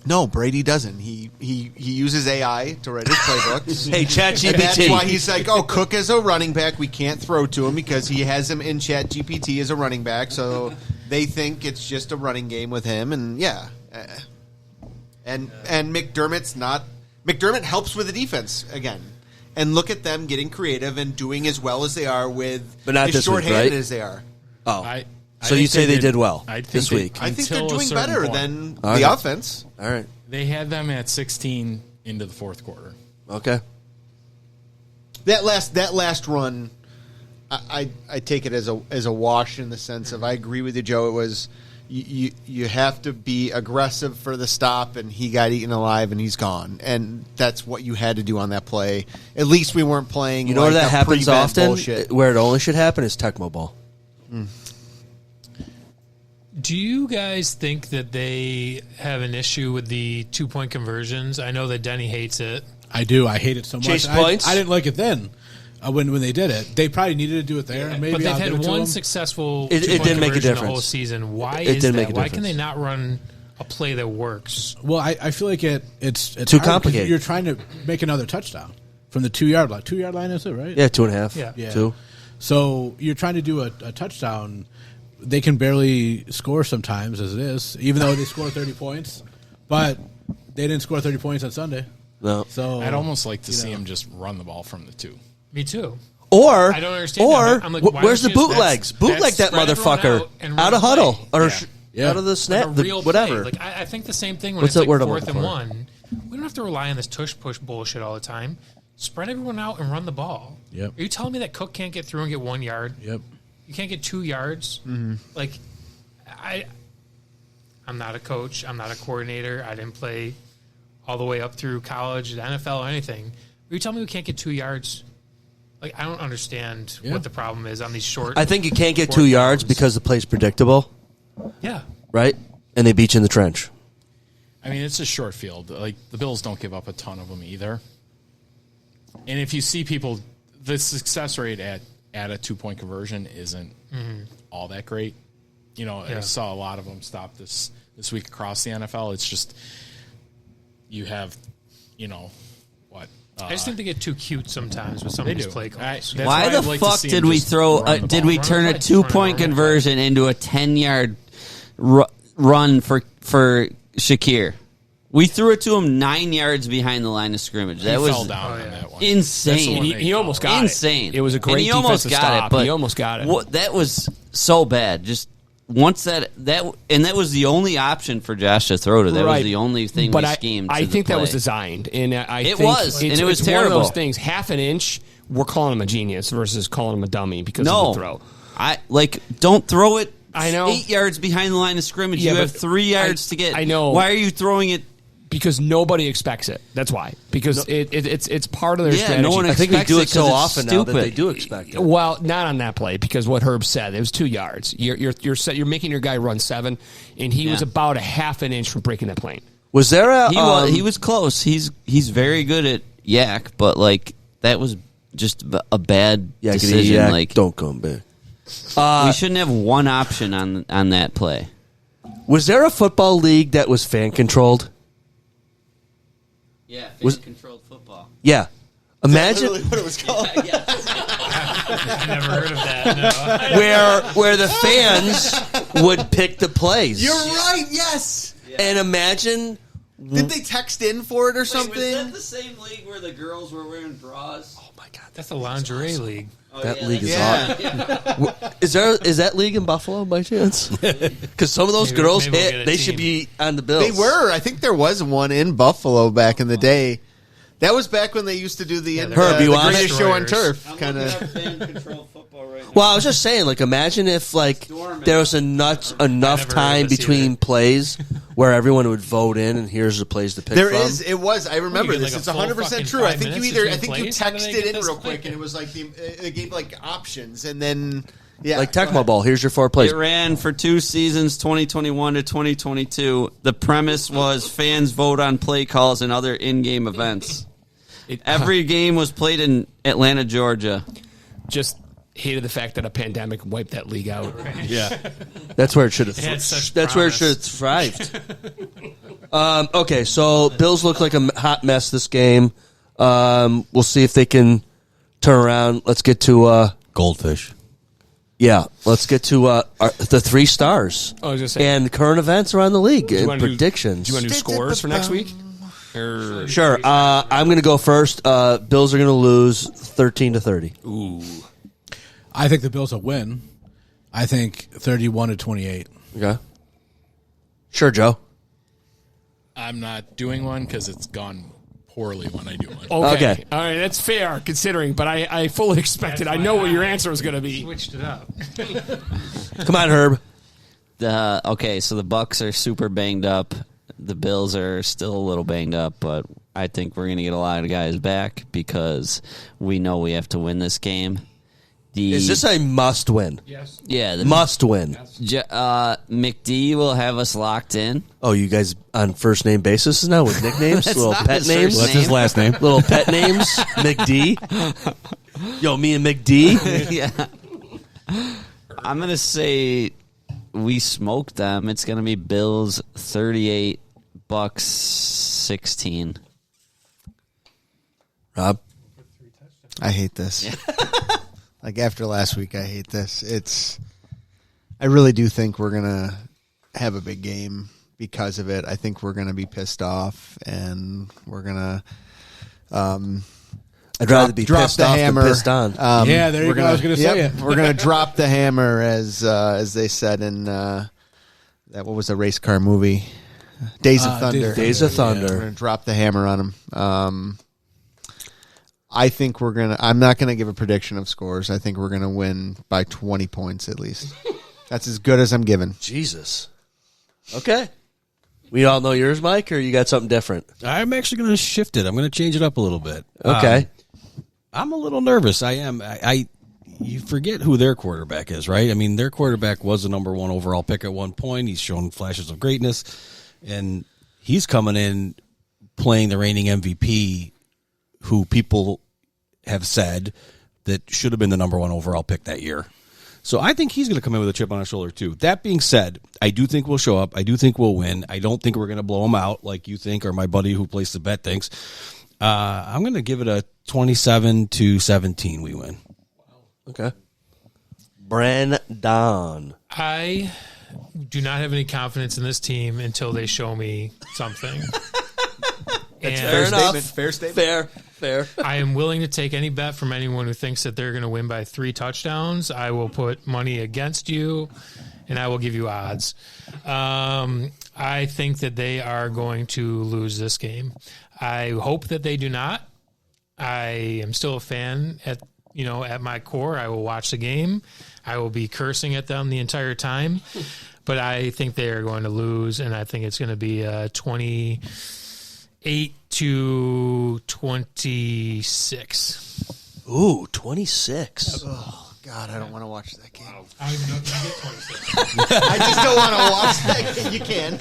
No, Brady doesn't. He uses AI to write his playbooks. Hey, ChatGPT. And that's why he's like, oh, Cook is a running back. We can't throw to him because he has him in ChatGPT as a running back. So they think it's just a running game with him. And yeah, and McDermott helps with the defense again. And look at them getting creative and doing as well as they are with But not as this week, shorthanded right? as they are. Oh, I so think you say they did well I think this they- week? I think they're until a doing certain better point. than Okay. the offense. All right. They had them at 16 into the fourth quarter. Okay. That last run, I take it as a wash in the sense of I agree with you, Joe. It was you have to be aggressive for the stop, and he got eaten alive, and he's gone, and that's what you had to do on that play. At least we weren't playing. You know like where that a happens prevent often? bullshit. Where it only should happen is Tecmo Bowl. do you guys think that they have an issue with the 2-point conversions? I know that Denny hates it. I do. I hate it so much. Chase points? I didn't like it then when they did it. They probably needed to do it there. Maybe But they've I'll give had it to one them. successful It 2-point didn't make a conversion the whole difference. season. Why It is didn't that? make a Why can they difference. not run a play that works? Well, I feel like it's Too hard because complicated. You're trying to make another touchdown from the 2-yard line. 2-yard line is it, right? Yeah, 2.5. Yeah. 2. So you're trying to do a touchdown. They can barely score sometimes as it is, even though they score 30 points. But they didn't score 30 points on Sunday. No. So I'd almost like to see know. him just run the ball from the 2. Me too. Or I don't understand Or that. I'm like, why where's the don't you just- bootlegs? Bootleg that spread everyone motherfucker out and run out of a play. huddle or Yeah. out of the Like snap, a the- real whatever. play. Like I think the same thing when What's it's that like word I'm 4th looking and for? 1. We don't have to rely on this tush push bullshit all the time. Spread everyone out and run the ball. Yep. Are you telling me that Cook can't get through and get 1 yard? Yep. You can't get 2 yards? Like, I'm not a coach. I'm not a coordinator. I didn't play all the way up through college, the NFL, or anything. Are you telling me we can't get 2 yards? Like, I don't understand what the problem is on these short. I think you can't get 2 fourth yards downs. because the play's predictable, Yeah. right? And they beat you in the trench. I mean, it's a short field. Like, the Bills don't give up a ton of them either. And if you see people, the success rate at a 2-point conversion isn't all that great. You know, I saw a lot of them stop this week across the NFL. It's just you have, I just think they get too cute sometimes with some of these play calls. Why the fuck did we throw? Did we turn a 2-point conversion into a 10-yard run for Shakir? We threw it to him 9 yards behind the line of scrimmage. That was fell down on that one. Insane. He almost got insane. It was a great and he almost defensive got stop. it, but He almost got it. That was so bad. Just once that was the only option for Josh to throw to. That was the only thing we schemed. I think that play. was designed, and It was it's terrible. One of those things. Half an inch, we're calling him a genius versus calling him a dummy because of the throw. Don't throw it. I know 8 yards behind the line of scrimmage. Yeah, you have but 3 yards to get. I know. Why are you throwing it? Because nobody expects it. That's why. Because it's part of their strategy. No one I think we do it so often now that stupid. they do expect it. Well, not on that play because what Herb said, it was 2 yards. You're making your guy run 7, and he was about a half an inch from breaking that plane. Was there a? He was close. He's very good at yak, but that was just a bad decision. Yak, don't come back. We shouldn't have one option on that play. Was there a football league that was fan controlled? Yeah, controlled football. Yeah. Imagine what it was called. I never heard of that. No. where the fans would pick the plays. You're right. Yes. And imagine. Did they text in for it or something? Was that the same league where the girls were wearing bras? Oh my god, That's the lingerie league. That league is awesome. Is that league in Buffalo by chance? Because some of those girls maybe we'll get hit. a They team. should be on the Bills. They were. I think there was one in Buffalo back in the day. That was back when they used to do the Herb, you the want greatest it? show on turf I'm kind looking of. up fan-controlled football right now. Well, I was just saying, imagine if there was enough time of this between either. plays where everyone would vote in, and here's the plays to pick There from. is. It was. I remember You get this. like It's a full 100% fucking true. I 5 think you minutes either. I between think you plays? How do they texted get in this real to quick, pick and it was they gave options, and then like Tecmo Bowl. Here's your 4 plays. It ran for 2 seasons, 2021 to 2022. The premise was fans vote on play calls and other in-game events. Every game was played in Atlanta, Georgia. Just hated the fact that a pandemic wiped that league out. Yeah, that's where it should have. had such That's where it promise. should have thrived. Okay, so Bills look like a hot mess this game. We'll see if they can turn around. Let's get to Goldfish. Yeah, let's get to the 3 stars I was gonna say, and current events around the league and wanna do- predictions. do you want to do scores for next week? Or Sure. I'm going to go first. Bills are going to lose 13-30. ooh, I think the Bills will win. I think 31-28. Okay. Sure, Joe. I'm not doing one because it's gone poorly when I do one. Okay. All right, that's fair considering, but I fully expected. I know what your answer was going to be. Switched it up. Come on, Herb. Okay, so the Bucks are super banged up. The Bills are still a little banged up, but I think we're going to get a lot of guys back because we know we have to win this game. Is this a must win? Yes. Yeah, the Must win. McD will have us locked in. Oh, you guys on first name basis now with nicknames? That's Little not pet his names? first What's his name. last name? Little pet names? McD? Yo, me and McD? Yeah. I'm going to say we smoked them. It's going to be Bills 38, Bucks 16. Rob? I hate this. Like after last week, I hate this. I really do think we're gonna have a big game because of it. I think we're gonna be pissed off, and we're gonna. I'd rather be drop pissed the off hammer. than pissed on. Yeah, there you go. I was gonna say it. We're gonna drop the hammer, as they said in that. What was the race car movie? Days of Thunder. Days of Thunder. We're gonna drop the hammer on them. I think we're gonna. I'm not gonna give a prediction of scores. I think we're gonna win by 20 points at least. That's as good as I'm giving. Jesus. Okay. We all know yours, Mike, or you got something different? I'm actually going to shift it. I'm going to change it up a little bit. Okay. I'm a little nervous. I am. You forget who their quarterback is, right? I mean, their quarterback was the number 1 overall pick at one point. He's shown flashes of greatness, and he's coming in playing the reigning MVP, who people have said that should have been the number 1 overall pick that year. So I think he's going to come in with a chip on his shoulder, too. That being said, I do think we'll show up. I do think we'll win. I don't think we're going to blow them out like you think or my buddy who placed the bet thinks. I'm going to give it a 27-17. We win. Okay. Brandon. I do not have any confidence in this team until they show me something. That's And fair enough. Fair statement. Fair. I am willing to take any bet from anyone who thinks that they're going to win by 3 touchdowns. I will put money against you, and I will give you odds. I think that they are going to lose this game. I hope that they do not. I am still a fan at my core. I will watch the game. I will be cursing at them the entire time, but I think they are going to lose, and I think it's going to be 28-26. Ooh, 26. Oh God, I don't want to watch that game. I don't even know if you can get 26. I just don't want to watch that game. You can.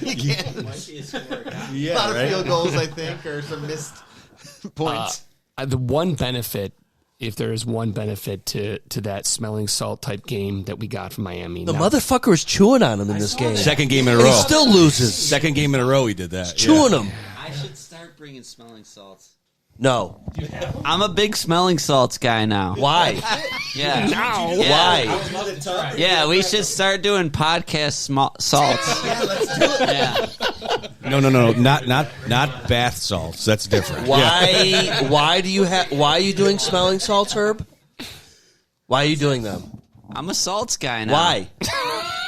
Might be a score, A lot of field goals, I think, or some missed points. The one benefit, if there is one benefit to that smelling salt type game that we got from Miami. The motherfucker was chewing on him in this game. Second game in a And row. he still loses. Second game in a row he did that. Chewing him. I should start bringing smelling salts. No. I'm a big smelling salts guy now. Why? Yeah. Now. Yeah. Why? Yeah, we should start doing podcast salts. Yeah, let's do it. Yeah. No, not bath salts. That's different. Why? Why are you doing smelling salts, Herb? Why are you doing them? I'm a salts guy now. Why?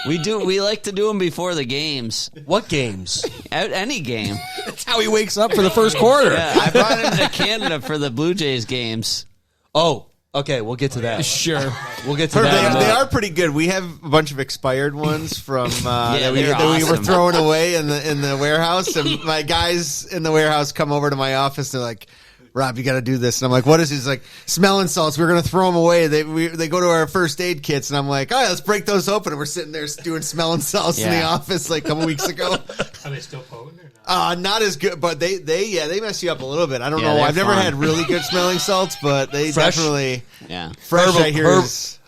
We like to do them before the games. What games? At any game. That's how he wakes up for the first quarter. Yeah, I brought him to Canada for the Blue Jays games. Oh, okay. We'll get to that. Sure. We'll get to that. They are pretty good. We have a bunch of expired ones from that we they're were awesome. throwing away in the warehouse, and my guys in the warehouse come over to my office. They're like, "Rob, you got to do this." And I'm like, "What is it?" He's like, "Smelling salts. We're gonna throw them away. They go to our first aid kits." And I'm like, "All right, let's break those open." And we're sitting there doing smelling salts in the Yeah. office like a couple weeks ago. Are they still potent or not? Not as good, but they mess you up a little bit. I don't Yeah, know. they're I've never fun. had really good smelling salts, but they Fresh? definitely Yeah. fresh. Herb- I hear Herb- is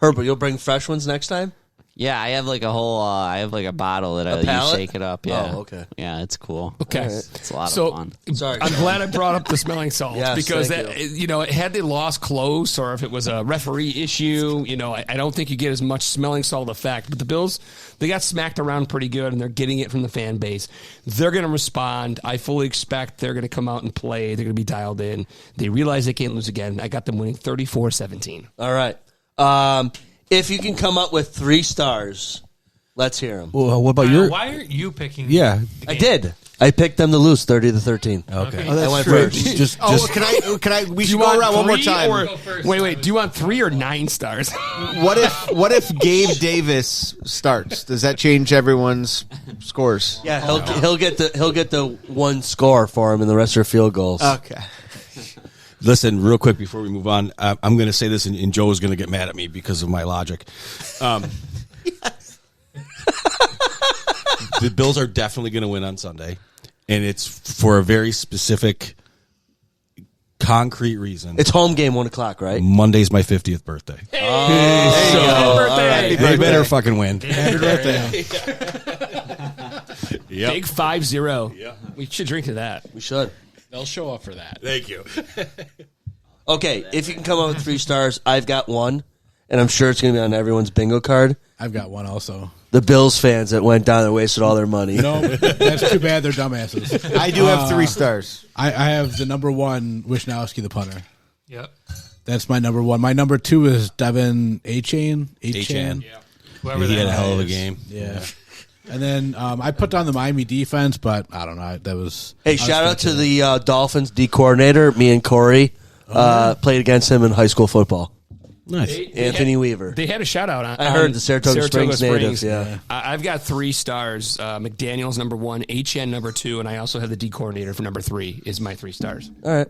Herbert, you'll bring fresh ones next time? Yeah, I have like a whole, I have like a bottle that I pallet? shake it up. Yeah. Oh, okay. Yeah, it's cool. Okay. It's a lot So of fun. Sorry. I'm glad I brought up the smelling salts Yes, because thank that had they lost close or if it was a referee issue, I don't think you get as much smelling salt effect. But the Bills, they got smacked around pretty good and they're getting it from the fan base. They're going to respond. I fully expect they're going to come out and play. They're going to be dialed in. They realize they can't lose again. I got them winning 34-17. All right. If you can come up with 3 stars, let's hear them. Well, what about your? Why aren't you picking? Yeah. I did. I picked them to lose 30-13. Okay. I went first. Just can I? We should go around one more time. Wait. Do you want 3 or 9 stars? What if Gabe Davis starts? Does that change everyone's scores? Yeah, he'll get the 1 score for him, and the rest are field goals. Okay. Listen, real quick before we move on, I'm going to say this, and Joe's going to get mad at me because of my logic. The Bills are definitely going to win on Sunday, and it's for a very specific, concrete reason. It's home game, 1:00, right? Monday's my 50th birthday. Happy They better fucking win. Happy birthday. Yep. Big 5-0. Yeah. We should drink to that. We should. They'll show up for that. Thank you. Okay, if you can come up with 3 stars, I've got 1, and I'm sure it's going to be on everyone's bingo card. I've got one also. The Bills fans that went down and wasted all their money. No, that's too bad. They're dumbasses. I do have 3 stars. I have the number 1, Wisnowski, the punter. Yep. That's my number 1. My number 2 is Devin Achane. Achane. Yeah. He had a hell of a game. Yeah. And then I put down the Miami defense, but I don't know. That was. Hey, shout out to the Dolphins D coordinator. Me and Corey played against him in high school football. Nice. Anthony Weaver. They had a shout out on. I heard the Saratoga Springs native, yeah. I've got 3 stars. McDaniel's number 1, HN number 2, and I also have the D coordinator for number 3. Is my 3 stars. All right.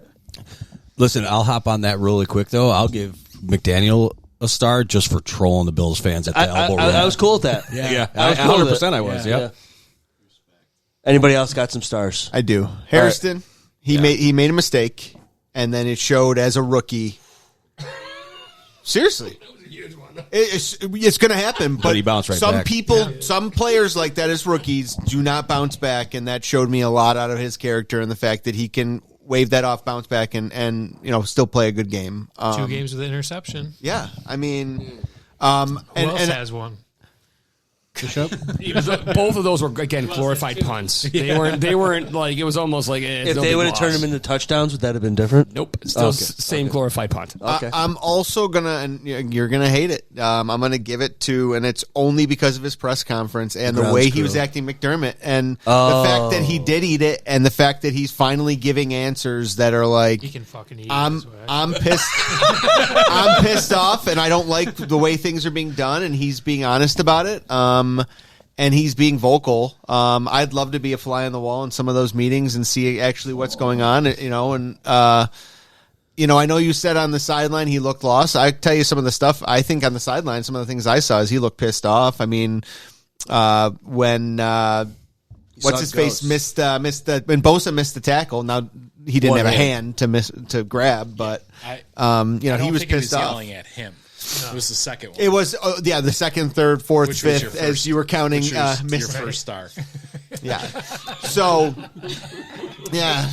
Listen, I'll hop on that really quick, though. I'll give McDaniel a star just for trolling the Bills fans at the elbow room. I was cool with that. Yeah. I was cool with it. 100% I was, Yeah. yep. Anybody else got some stars? I do. Hairston, he made a mistake, and then it showed as a rookie. Seriously. It's going to happen, but he bounced right some back. people, some players like that as rookies do not bounce back, and that showed me a lot out of his character and the fact that he can wave that off, bounce back, and still play a good game. 2 games with an interception. Yeah, I mean, Who else has one? Both of those were again glorified punts. They weren't like, it was almost like if they would have turned them into touchdowns, would that have been different? Nope, still same glorified punt. Okay. I'm also gonna, and you're gonna hate it. I'm gonna give it to, and it's only because of his press conference and the way he was acting, McDermott, and the fact that he did eat it, and the fact that he's finally giving answers that are like, He can fucking eat. I'm pissed. I'm pissed off, and I don't like the way things are being done, and he's being honest about it. And he's being vocal. I'd love to be a fly on the wall in some of those meetings and see actually what's going on. I know you said on the sideline he looked lost. I tell you some of the stuff I think on the sideline. Some of the things I saw is he looked pissed off. I mean, when what's his face missed when Bosa missed the tackle. Now he didn't have a hand to grab, but he was pissed off. Yelling at him. No. It was the second one. It was the second, third, fourth, which fifth, as you were counting. Your first star. Yeah. So, yeah.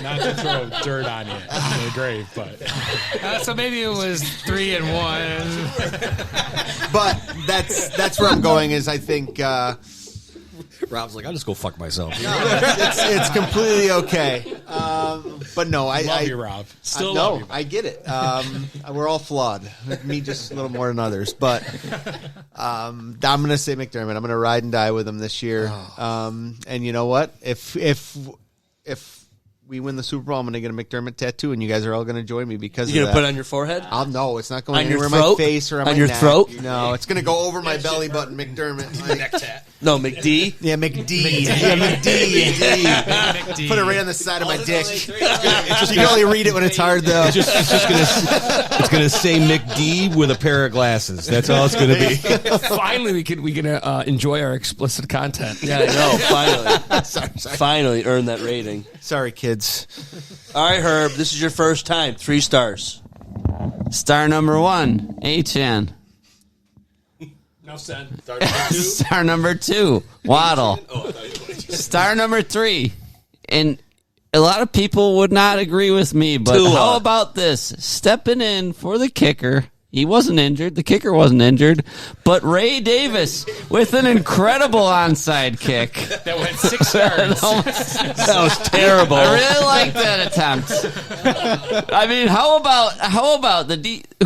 not to throw dirt on you in the grave, but so maybe it was 3 and 1. But that's where I'm going. Is I think. Rob's like, I'll just go fuck myself. It's completely okay. But no, I love you, Rob. Still no, love you. I get it. We're all flawed. Me just a little more than others. But I'm going to say McDermott. I'm going to ride and die with him this year. And you know what? If we win the Super Bowl, I'm going to get a McDermott tattoo, and you guys are all going to join me because You're of going that. to put it on your forehead? No, it's not going on anywhere your in my face or on my your neck. throat? No, it's going to go over my belly button, McDermott. Neck tat. No, McD? Yeah, McD. Yeah, McD. Put it right on the side of my dick. You can only read it when it's hard, though. It's gonna say McD with a pair of glasses. That's all it's gonna be. Finally, we can enjoy our explicit content. Yeah, I know. Finally. Sorry. Finally earned that rating. Sorry, kids. All right, Herb, this is your first time. 3 stars. Star number 1, Achan. No sen. Star number 2, Waddle. Star number 3, and a lot of people would not agree with me, but how about this? Stepping in for the kicker. He wasn't injured. The kicker wasn't injured. But Ray Davis with an incredible onside kick. That went 6 yards. That was terrible. I really like that attempt. I mean, how about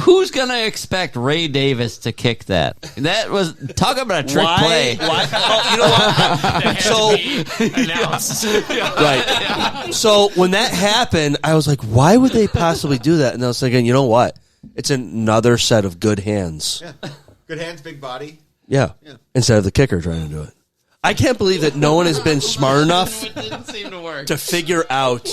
who's going to expect Ray Davis to kick that? That was, talk about a trick play. Why? Oh, you know what? Announced. Right. So when that happened, I was like, why would they possibly do that? And I was thinking, you know what? It's another set of good hands. Yeah. Good hands, big body. Yeah. Instead of the kicker trying to do it. I can't believe that no one has been smart enough It didn't seem to work. to figure out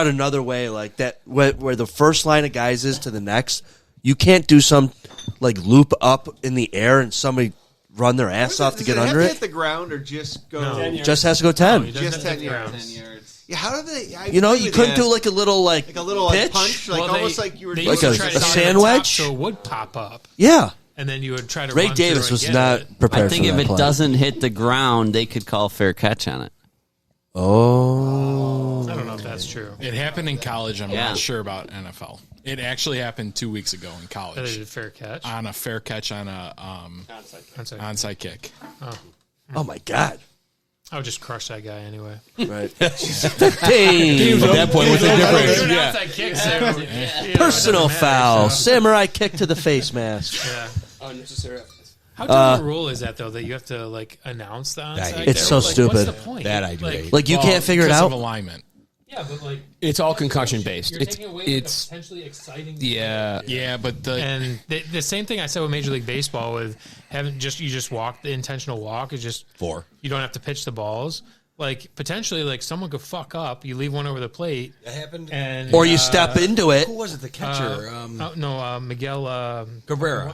another way like that where the first line of guys is to the next. You can't do some like loop up in the air and somebody run their ass off to get under it. it. Hit the ground or just go? Just has to go 10. Just 10 yards. Yeah, how do they? You couldn't do like a little like pitch? punch, almost like you were like doing a sandwich, so it would pop up. Yeah, and then you would try to. Ray run Davis through was and not get it. prepared. I think for if that it play. doesn't hit the ground, they could call fair catch on it. Oh, I don't know if that's true. It happened in college. I'm Yeah. not sure about NFL. It actually happened 2 weeks ago in That college is a fair catch. on a fair catch on a onside kick. oh my God! I would just crush that guy anyway. Right. At that point, what's the difference? Personal foul. Samurai kick to the face mask. Yeah. Unnecessary. How dumb a rule is that though? That you have to like announce the onside? It's so stupid. What's the point? That I do hate. Like you can't figure it Because out. of alignment. Yeah, but like It's all concussion based. you're taking away It's a potentially exciting. Yeah, but And the same thing I said with Major League Baseball with having you just walk, the intentional walk is just 4. You don't have to pitch the balls. Like potentially, like someone could fuck up. You leave one over the plate. That happened. And Or you step into it. Who was it? The catcher. Miguel Cabrera.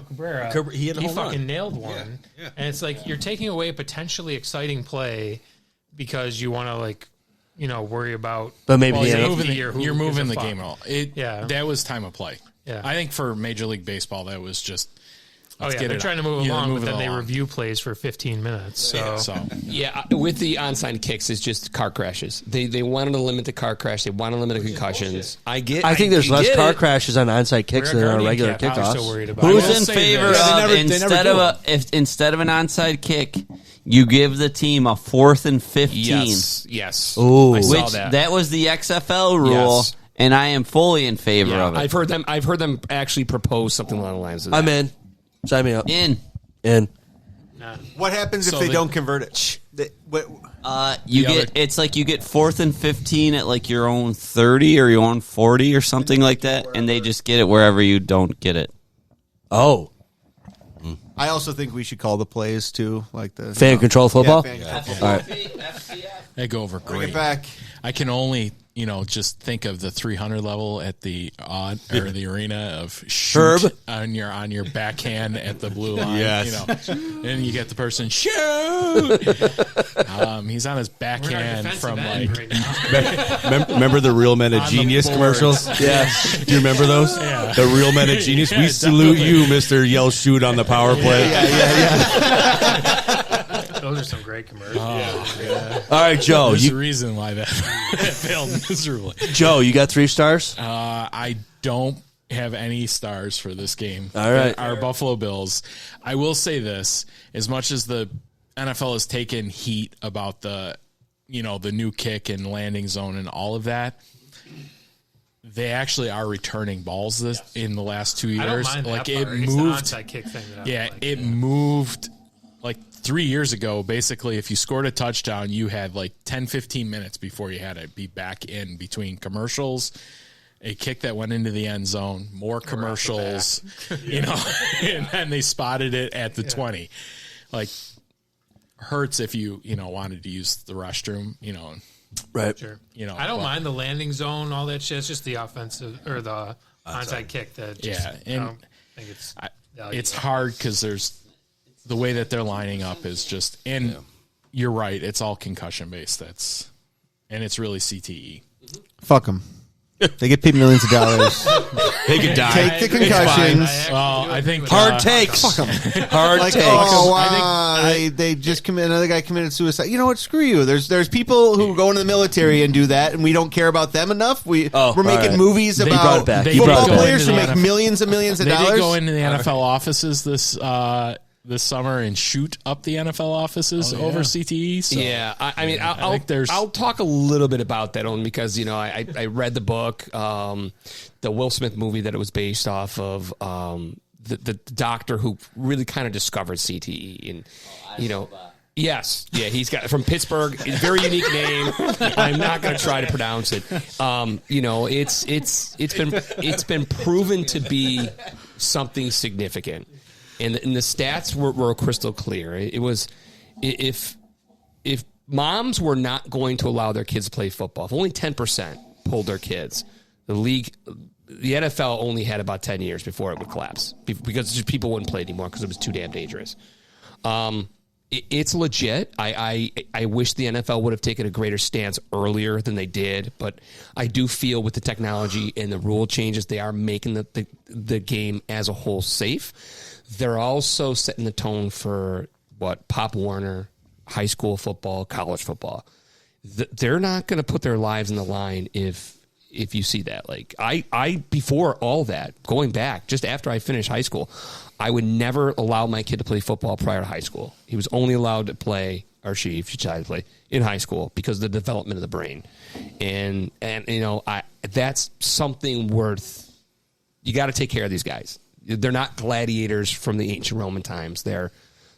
He had a home fucking run. nailed one. Yeah. And it's like you're taking away a potentially exciting play because you want to worry about. But maybe well, the you're NFL moving the year. You're moving the game at all. Yeah. That was time of play. Yeah. I think for Major League Baseball, that was just Oh, yeah, they're trying to move along, but then they review plays for 15 minutes. So, yeah, with the onside kicks, it's just car crashes. They wanted to limit the car crash. They want to limit the concussions. I think there's less car crashes on onside kicks than on regular kickoffs. Who's in favor of instead of an onside kick, you give the team a 4th and 15? Yes. Ooh, I saw that. That was the XFL rule, and I am fully in favor of it. I've heard them actually propose something along the lines of that. I'm in. Sign me up. In. What happens if they don't convert it? It's like you get 4th and 15 at like your own 30 or your own 40 or something like that, and they just get it wherever you don't get it. Oh. I also think we should call the plays too, like the fan control football. Yeah, fan control football. All right. They go over Bring great. it back. I can only just think of the 300 level at the the arena of shoot on your backhand at the blue line. Yes. And you get the person shoot. He's on his backhand from like. Remember the Real Men of Genius commercials? Yeah. Do you remember those? Yeah. The Real Men of Genius. We salute you, Mr. Yell Shoot on the power play. Those are some great commercials. Yeah. All right, Joe. There's a reason why that failed miserably. Joe, you got 3 stars? I don't have any stars for this game. All right. Our Buffalo Bills. I will say this: as much as the NFL has taken heat about the new kick and landing zone and all of that, they actually are returning balls in the last 2 years. I don't mind that it part. moved. It's the onside kick thing that It moved. Like 3 years ago, basically, if you scored a touchdown, you had like 10, 15 minutes before you had to be back in between commercials, a kick that went into the end zone, more commercials, and then they spotted it at the 20. Like, hurts if you wanted to use the restroom, Right. Sure. I don't mind the landing zone, all that shit. It's just the offensive or the onside kick that just, I don't think it's hard because there's the way that they're lining up is just, and you're right, it's all concussion based. And it's really CTE. Fuck them. They get paid millions of dollars. They could die. Take the concussions. I think hard takes. Fuck them. Hard takes. Oh, wow. They just committed. Another guy committed suicide. You know what? Screw you. There's people who go into the military and do that, and we don't care about them enough. We're making movies about football players who make millions and millions of dollars. They did go into the NFL offices this summer and shoot up the NFL offices over CTE. So, I'll talk a little bit about that only because I read the book, the Will Smith movie that it was based off of, the doctor who really kind of discovered CTE, and yes, he's got from Pittsburgh, a very unique name. I'm not going to try to pronounce it. It's been proven to be something significant. And the stats were crystal clear. It was if moms were not going to allow their kids to play football, if only 10% pulled their kids, the NFL only had about 10 years before it would collapse because just people wouldn't play anymore because it was too damn dangerous. It's legit. I wish the NFL would have taken a greater stance earlier than they did, but I do feel with the technology and the rule changes, they are making the game as a whole safe. They're also setting the tone for Pop Warner, high school football, college football. They're not going to put their lives in the line if you see that. Like I before all that, going back just after I finished high school, I would never allow my kid to play football prior to high school. He was only allowed to play, or she tried to play in high school because of the development of the brain, and that's something worth. You got to take care of these guys. They're not gladiators from the ancient Roman times. They're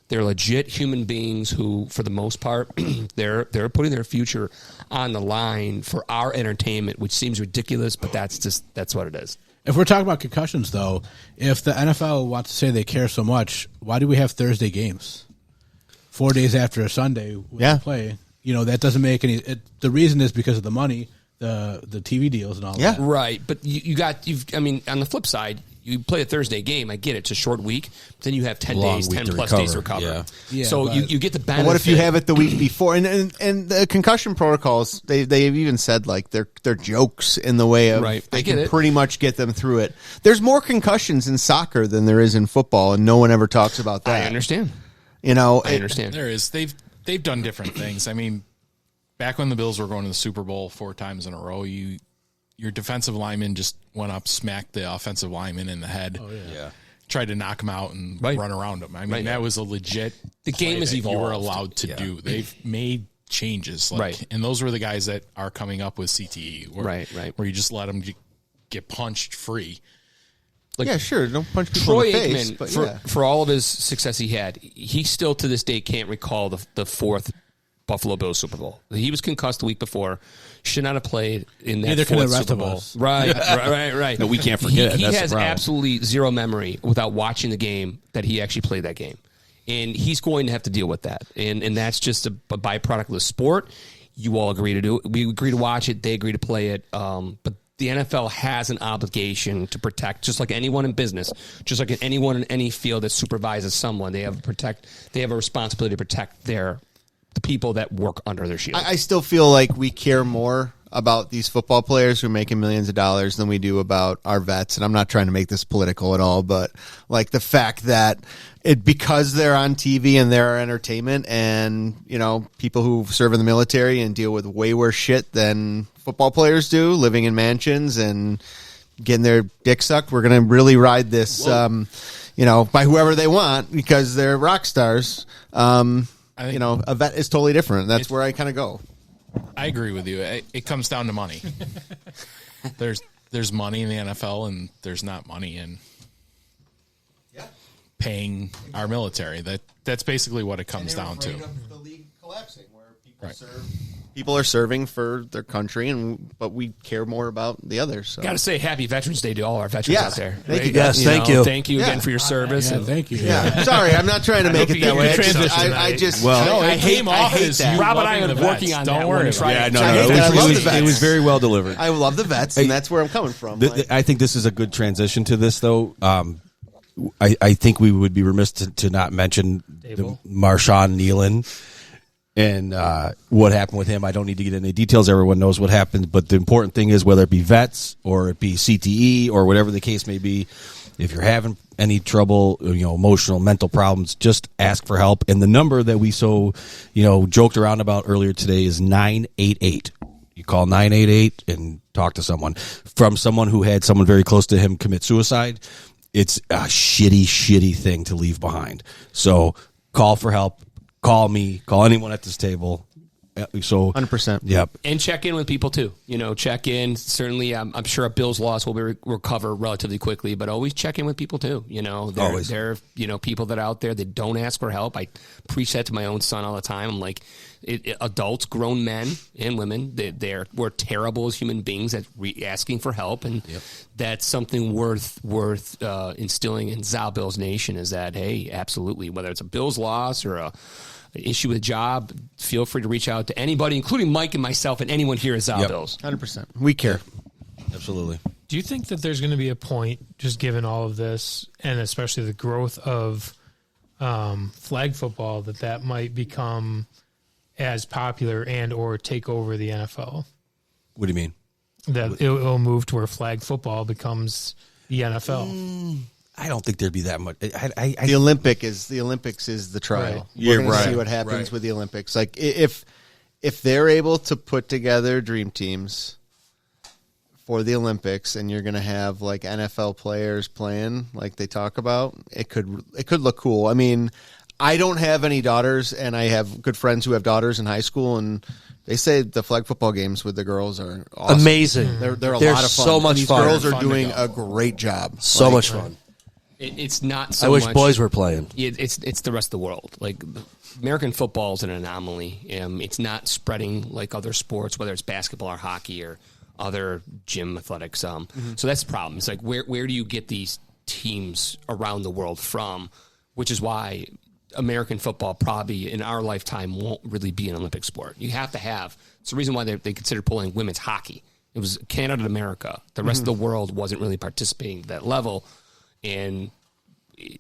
legit human beings who, for the most part, they're putting their future on the line for our entertainment, which seems ridiculous, but that's what it is. If we're talking about concussions, though, if the NFL wants to say they care so much, why do we have Thursday games? 4 days after a Sunday when we play. That doesn't make any. The reason is because of the money. the TV deals and all Yeah. that. Right, but I mean, on the flip side, you play a Thursday game. I get it; it's a short week. But then you have 10 Long days, week 10 to plus recover. days to recover. Yeah. Yeah, so but- you get the benefit. But what if you have it the week before? And the concussion protocols, they've even said like they're jokes in the way of Right. they I get can it. pretty much get them through it. There's more concussions in soccer than there is in football, and no one ever talks about that. I understand. You know, I understand. There is. They've done different things. I mean, back when the Bills were going to the Super Bowl 4 times in a row, your defensive lineman just went up, smacked the offensive lineman in the head. Oh, yeah. Tried to knock him out and Right. run around him. I mean, Right. that was a legit. The game play has that evolved. You were allowed to do. They've made changes, Right. And those were the guys that are coming up with CTE, Right. where you just let them get punched free. Like, yeah, sure, don't punch people Troy in the face, Aikman, but for, yeah. for all of his success he had, he still to this day can't recall the fourth Buffalo Bills Super Bowl. He was concussed the week before. Should not have played in that Neither can the fourth rest Super of Bowl. us. Right. No, we can't forget it. He That's the has problem. absolutely zero memory without watching the game that he actually played that game. And he's going to have to deal with that. And that's just a byproduct of the sport. You all agree to do it. We agree to watch it. They agree to play it. But the NFL has an obligation to protect, just like anyone in business, just like anyone in any field that supervises someone. They have a responsibility to protect the people that work under their shield. I still feel like we care more about these football players who are making millions of dollars than we do about our vets. And I'm not trying to make this political at all, but like the fact that because they're on TV and they're entertainment, and you know, people who serve in the military and deal with way worse shit than football players do, living in mansions and getting their dick sucked, we're going to really ride this, by whoever they want because they're rock stars. A vet is totally different. That's where I kind of go. I agree with you. It comes down to money. There's money in the NFL, and there's not money in paying our military. That's basically what it comes down to. The league collapsing, where people are serving for their country, but we care more about the others. So. Got to say Happy Veterans Day to all our veterans out there. Thank you. Yes, thank you. Thank you again for your service. Yeah, and thank you. Yeah, sorry, I'm not trying to make it that way. I hate that. Rob and I are working on that. Don't worry. Yeah, no, I hate that. I love the vets. It was very well delivered. I love the vets, and that's where I'm coming from. I think this is a good transition to this, though. I think we would be remiss to not mention the Marshawn Nealon and what happened with him. I don't need to get into details. Everyone knows what happened. But the important thing is, whether it be vets or it be CTE or whatever the case may be, if you're having any trouble, emotional, mental problems, just ask for help. And the number that we joked around about earlier today is 988. You call 988 and talk to someone. From someone who had someone very close to him commit suicide, it's a shitty thing to leave behind. So call for help. Call me. Call anyone at this table. So 100%. Yep. And check in with people too. Check in. Certainly, I'm sure a Bills loss will be recover relatively quickly, but always check in with people too. Always. There are people that are out there that don't ask for help. I preach that to my own son all the time. I'm like, adults, grown men and women, we're terrible as human beings at asking for help, and that's something worth instilling in ZaBills Nation. Is that, hey, absolutely, whether it's a Bills loss or a issue with a job, feel free to reach out to anybody, including Mike and myself and anyone here at ZaBills. 100%. We care. Absolutely. Do you think that there's going to be a point, just given all of this, and especially the growth of flag football, that might become as popular and or take over the NFL? What do you mean? That it'll move to where flag football becomes the NFL? I don't think there'd be that much. The Olympics is the trial. Right. We're going to right, see what happens right. with the Olympics. Like if they're able to put together dream teams for the Olympics, and you're going to have like NFL players playing like they talk about, it could look cool. I mean, I don't have any daughters, and I have good friends who have daughters in high school, and they say the flag football games with the girls are awesome. Amazing. They're a They're lot of fun. so much and these fun. girls They're are fun to doing go. a great job. So much fun. It's not so I wish much, boys were playing. It's the rest of the world. Like, American football is an anomaly. It's not spreading like other sports, whether it's basketball or hockey or other gym athletics. So that's the problem. It's like, where do you get these teams around the world from? Which is why American football probably in our lifetime won't really be an Olympic sport. You have to have. It's the reason why they consider pulling women's hockey It was Canada and America. The rest of the world wasn't really participating at that level. And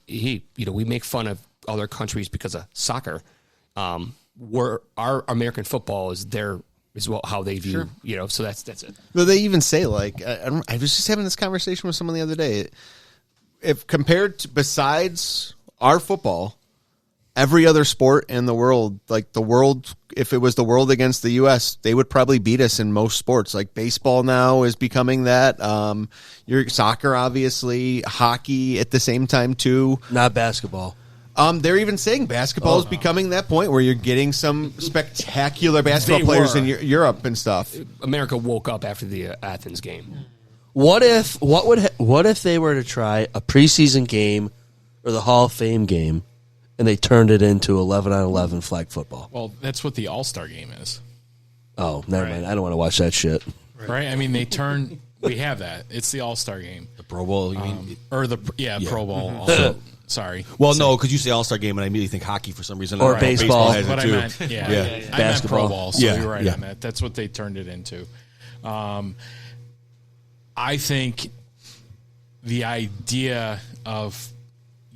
we make fun of other countries because of soccer. Our American football is how they view, so that's it. Well, they even say, like, I was just having this conversation with someone the other day. If compared to, besides our football, every other sport in the world, like the world, if it was the world against the U.S., they would probably beat us in most sports. Like baseball now is becoming that. Your soccer, obviously, hockey at the same time too. Not basketball. They're even saying basketball is becoming that point where you're getting some spectacular basketball players in Europe and stuff. America woke up after the Athens game. What if they were to try a preseason game or the Hall of Fame game, and they turned it into 11-on-11 flag football? Well, that's what the All-Star game is. Oh, never mind. I don't want to watch that shit. Right? I mean, we have that. It's the All-Star game. The Pro Bowl, you mean? Or Pro Bowl also. Sorry. Well, no, because you say All-Star game, and I immediately think hockey for some reason. Or baseball. has it But too. I meant, I meant Basketball. Pro Bowl, so Yeah, you're right yeah. on that. That's what they turned it into. I think the idea of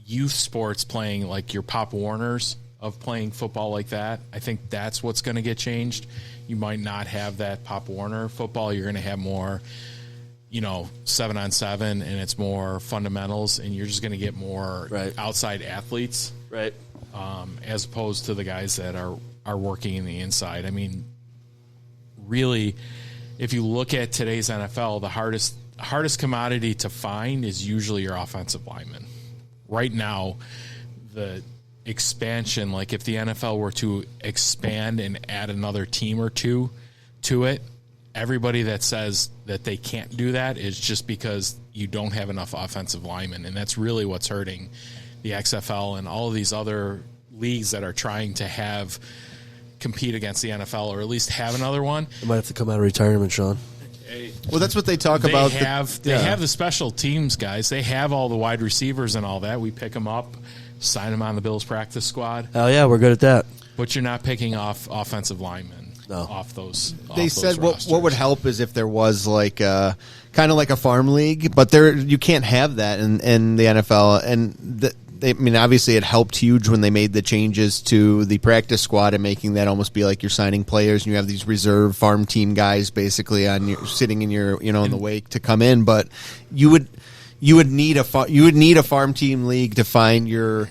youth sports playing like your Pop Warners of playing football like that, I think that's what's going to get changed. You might not have that Pop Warner football. You're going to have more, 7-on-7, and it's more fundamentals, and you're just going to get more outside athletes, right? As opposed to the guys that are working in the inside. I mean, really, if you look at today's NFL, the hardest commodity to find is usually your offensive lineman. Right now, the expansion, like if the NFL were to expand and add another team or two to it, everybody that says that they can't do that is just because you don't have enough offensive linemen, and that's really what's hurting the XFL and all of these other leagues that are trying to compete against the NFL, or at least have another one. I might have to come out of retirement, Sean. Well, that's what they talk about. They have the special teams guys. They have all the wide receivers and all that. We pick them up, sign them on the Bills practice squad. Hell yeah, we're good at that. But you're not picking off offensive linemen off those. They off said those what would help is if there was like kind of like a farm league, but you can't have that in the NFL. And obviously it helped huge when they made the changes to the practice squad and making that almost be like you're signing players and you have these reserve farm team guys basically sitting in your in the wake to come in. But you would need a farm team league to find your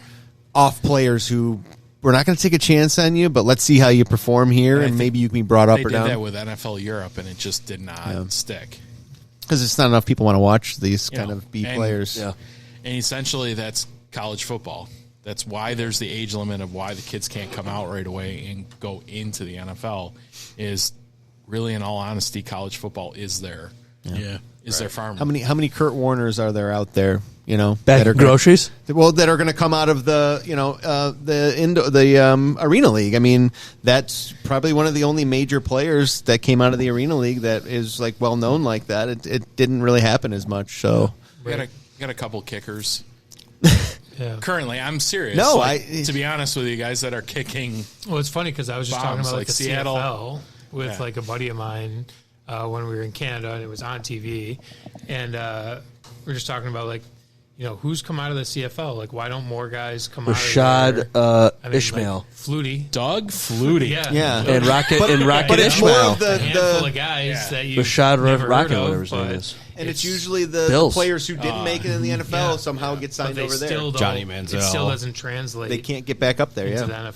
off players who. We're not going to take a chance on you, but let's see how you perform here, and maybe you can be brought up or down. They did that with NFL Europe, and it just did not stick. Because it's not enough people want to watch these kind of B players. Yeah. And essentially, that's college football. That's why there's the age limit of why the kids can't come out right away and go into the NFL is really, in all honesty, college football is their their farm. How many Kurt Warners are there out there? That are groceries. That are going to come out of the Arena League. I mean, that's probably one of the only major players that came out of the Arena League that is like well known like that. It didn't really happen as much. So we got a couple kickers. Yeah. Currently, I'm serious. No, to be honest with you, guys that are kicking. Well, it's funny because I was just talking bombs about like the Seattle. CFL with like a buddy of mine when we were in Canada and it was on TV, and we're just talking about who's come out of the CFL? Like, why don't more guys come out of there? Ishmael. Flutie. Doug Flutie. Yeah. And Rocket but it's Ishmael. more of a handful of guys that you Rashad never Rocket, heard of, whatever his name but is. And it's usually the Bills. players who didn't make it in the NFL somehow get signed over there. Johnny Manziel. It still doesn't translate. They can't get back up there. into Yeah. the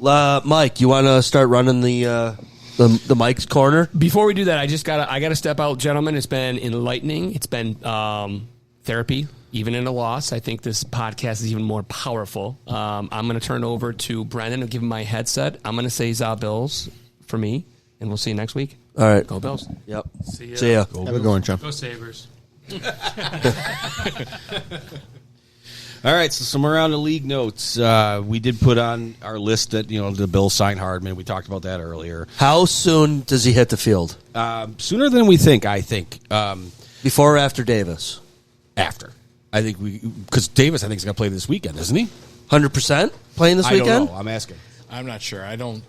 NFL. Mike, you want to start running the Mike's corner? Before we do that, I gotta step out, gentlemen. It's been enlightening. It's been therapy, even in a loss. I think this podcast is even more powerful. I'm going to turn it over to Brendan and give him my headset. I'm going to say ZaBills for me, and we'll see you next week. All right. Go Bills. Yep. See ya. See ya. Have a good one, Chuck. Go Sabres. All right, so some around the league notes. We did put on our list that, the Bills sign Hardman. We talked about that earlier. How soon does he hit the field? Sooner than we think, I think. Before or after Davis? After. I think because Davis, I think, is going to play this weekend, isn't he? 100% playing this weekend? I don't know. I'm asking. I'm not sure. I don't.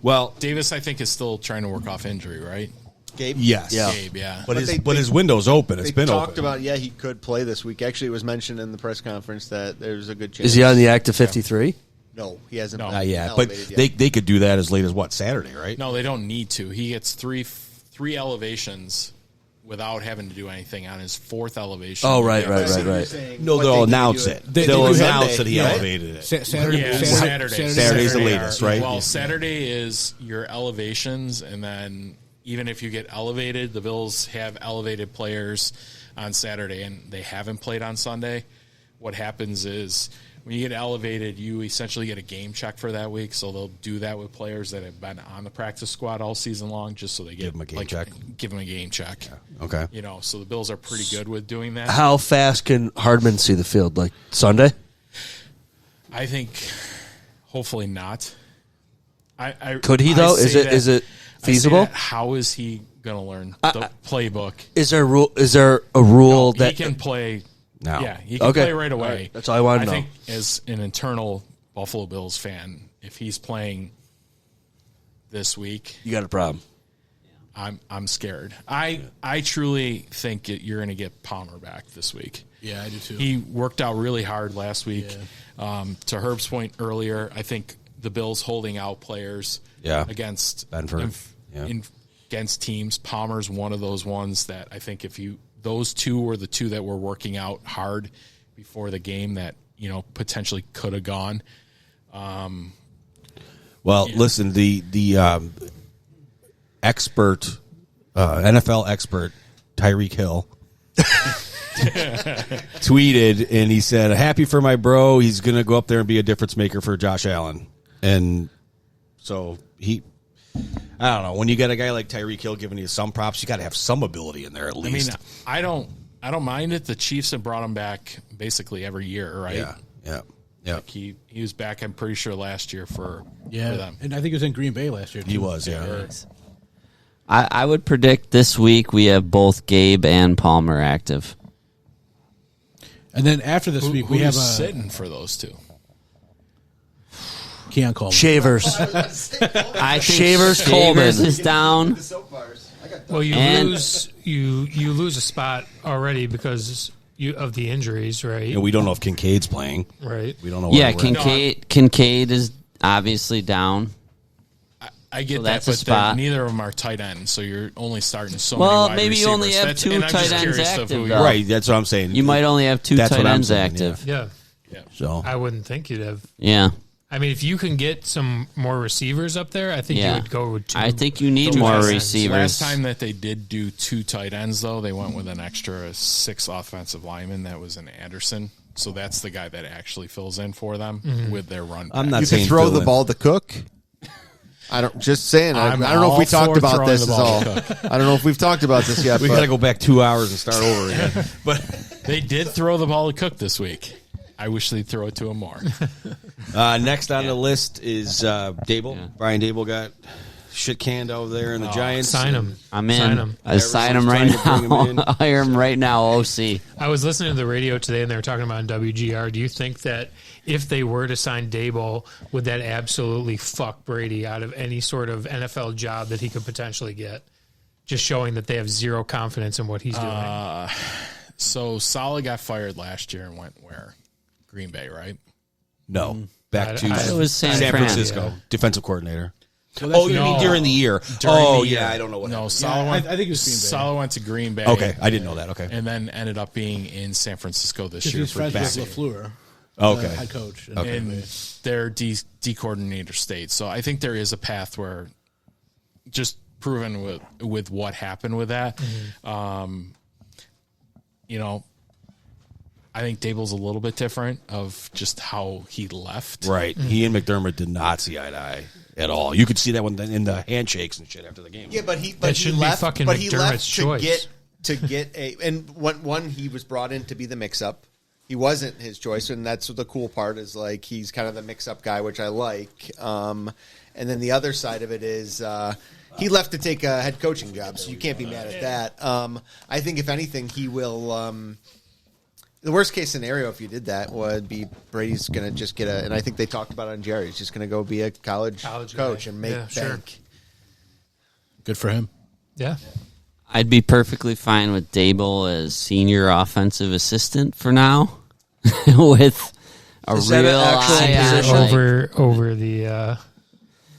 Well, Davis, I think, is still trying to work off injury, right? Gabe? Yes. Yeah. Gabe, yeah. But his window's open. It's been talked open. about, he could play this week. Actually, it was mentioned in the press conference that there's a good chance. Is he on the active 53? No, he hasn't. Not yet. But elevated yet. they could do that as late as Saturday, right? No, they don't need to. He gets three elevations without having to do anything on his fourth elevation. Oh, right. No, they'll announce it. They'll announce that he elevated it. Saturday's the latest, right? Well, Saturday is your elevations, and then even if you get elevated, the Bills have elevated players on Saturday, and they haven't played on Sunday. What happens is when you get elevated, you essentially get a game check for that week. So they'll do that with players that have been on the practice squad all season long, just so they give them a game check. Give them a game check. Yeah. Okay. So the Bills are pretty good with doing that. How fast can Hardman see the field? Like Sunday? I think hopefully not. Could he though? Is it feasible? How is he going to learn the playbook? Is there a rule that he can play? No. Yeah, he can play right away. Right. That's all I want to know. I think as an internal Buffalo Bills fan, if he's playing this week, you got a problem. I'm scared. I truly think you're going to get Palmer back this week. Yeah, I do too. He worked out really hard last week. Yeah. To Herb's point earlier, I think the Bills holding out players against Benford. Against teams. Palmer's one of those ones that I think those two were the two that were working out hard before the game that potentially could have gone. Listen, the expert, NFL expert, Tyreek Hill, tweeted and he said, "Happy for my bro. He's going to go up there and be a difference maker for Josh Allen." And so I don't know. When you got a guy like Tyreek Hill giving you some props, you got to have some ability in there at least. I don't mind it. The Chiefs have brought him back basically every year, right? Yeah. Like he was back, I'm pretty sure, last year for them. And I think he was in Green Bay last year, too. He was, yeah. I would predict this week we have both Gabe and Palmer active. And then after this week, we have sitting for those two. Keon Coleman. Shavers. I think Shavers Coleman is down. Well, you lose a spot already because of the injuries, right? We don't know if Kincaid's playing. Right. We don't know. Yeah, Kincaid is obviously down. I get So that, that's a but spot. neither of them are tight ends, so you're only starting so Well, many wide maybe you only receivers. have two and I'm just tight ends curious of active, who though. you're- Right, that's what I'm saying. You might only have two That's tight what I'm ends saying, active. Yeah. So I wouldn't think you'd have. Yeah. I mean, if you can get some more receivers up there, I think you would go with two. I think you need Two more tight ends. receivers. Last time that they did do two tight ends, though, they went with an extra 6 offensive linemen. That was an Anderson. So that's the guy that actually fills in for them with their run back. I'm not You saying can throw fill the in. ball to Cook. I don't. Just saying. I I'm don't know if all we talked for about throwing this. the Is ball all. to I don't know if we've talked about this yet. We but got to go back 2 hours and start over again. But They did throw the ball to Cook this week. I wish they'd throw it to him more. next on the list is Dable. Yeah. Brian Dable got shit canned over there in the Giants. Sign him. I'm in. Sign him. I sign him right now. Hire him right now, OC. I was listening to the radio today, and they were talking about in WGR. Do you think that if they were to sign Dable, would that absolutely fuck Brady out of any sort of NFL job that he could potentially get? Just showing that they have zero confidence in what he's doing. So Saleh got fired last year and went where? Green Bay, right? No, back to It was San Francisco, Yeah. defensive coordinator. Well, you mean during the year? During the year. I don't know what. No, happened. Saleh went. I think it was Green Bay. Saleh went to Green Bay. Okay, I didn't know that. Okay, and then ended up being in San Francisco this year He's for friends with back. LaFleur. Okay. Head coach. In their D coordinator state. So I think there is a path where, just proven with what happened with that, I think Dable's a little bit different of just how he left. Right. He and McDermott did not see eye to eye at all. You could see that in the handshakes and shit after the game. Yeah, but he That shouldn't be fucking McDermott's choice. to get a and one he was brought in to be the mix up. He wasn't his choice, and that's the cool part is like he's kind of the mix up guy, which I like. And then the other side of it is he left to take a head coaching job, so you can't be mad at that. I think if anything, he will. The worst case scenario, if you did that, would be Brady's going to just get and I think they talked about it on Jerry. He's just going to go be a college coach and make bank. Sure. Good for him. Yeah. I'd be perfectly fine with Dable as senior offensive assistant for now, with a Is that real an actual eye position? on, Over the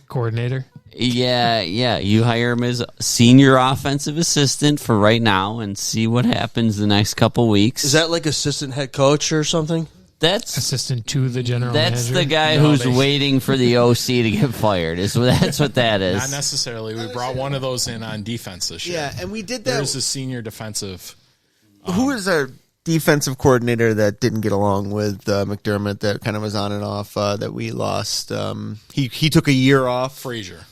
coordinator. Yeah. You hire him as senior offensive assistant for right now and see what happens the next couple weeks. Is that like assistant head coach or something? That's assistant to the general That's manager. the guy who's waiting for the OC to get fired. That's what that is. Not necessarily. We brought one of those in on defense this year. Yeah, and we did that. There's a senior defensive. Who was our defensive coordinator that didn't get along with McDermott that kind of was on and off that we lost? He took a year off. Frazier.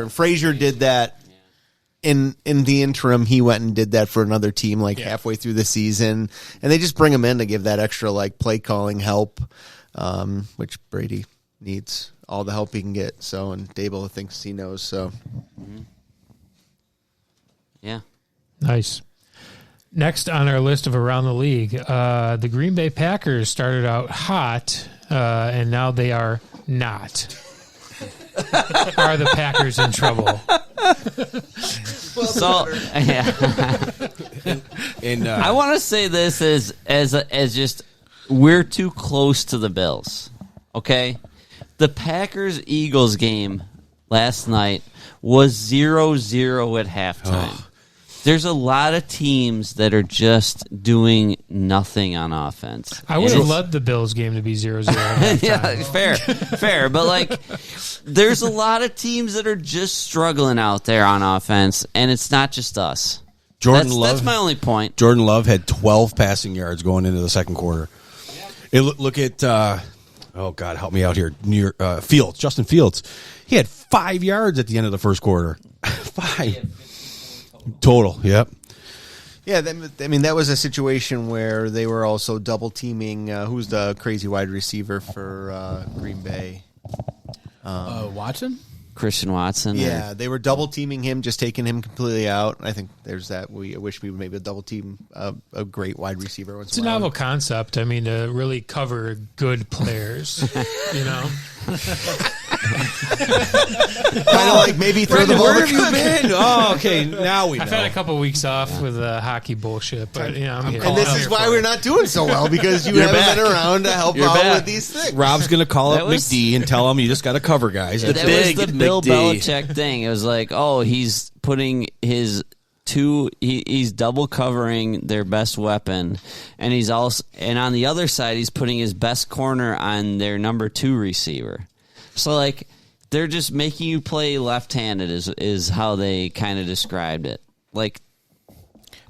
And Frazier did that. In the interim, he went and did that for another team halfway through the season, and they just bring him in to give that extra play calling help, which Brady needs all the help he can get. So, and Dable thinks he knows. So, yeah, nice. Next on our list of around the league, the Green Bay Packers started out hot, and now they are not. Are the Packers in trouble? So, I want to say this as just we're too close to the Bills. Okay, the Packers-Eagles game last night was 0-0 at halftime. There's a lot of teams that are just doing nothing on offense. I would have loved the Bills game to be 0-0. Yeah, fair. But there's a lot of teams that are just struggling out there on offense, and it's not just us. That's my only point. Jordan Love had 12 passing yards going into the second quarter. Look at, oh God, help me out here. Fields, Justin Fields. He had 5 yards at the end of the first quarter. 5. Total, yep. yeah, that was a situation where they were also double teaming. Who's the crazy wide receiver for Green Bay? Watson? Christian Watson. Yeah, they were double teaming him, just taking him completely out. I think there's that. I wish we would maybe double team a great wide receiver. It's a novel concept. I mean, to really cover good players, you know. Kind of maybe throw the ball. Where have you been? Oh, okay. Now we know. I've had a couple weeks off with hockey bullshit, but I'm here. And this is why we're not doing so well, because you haven't been around to help out with these things. Rob's going to call up McD and tell him you just got to cover guys. That was the Bill Belichick thing. It was he's putting his he's double covering their best weapon, and he's also, and on the other side he's putting his best corner on their number 2 receiver. So they're just making you play left-handed is how they kind of described it. But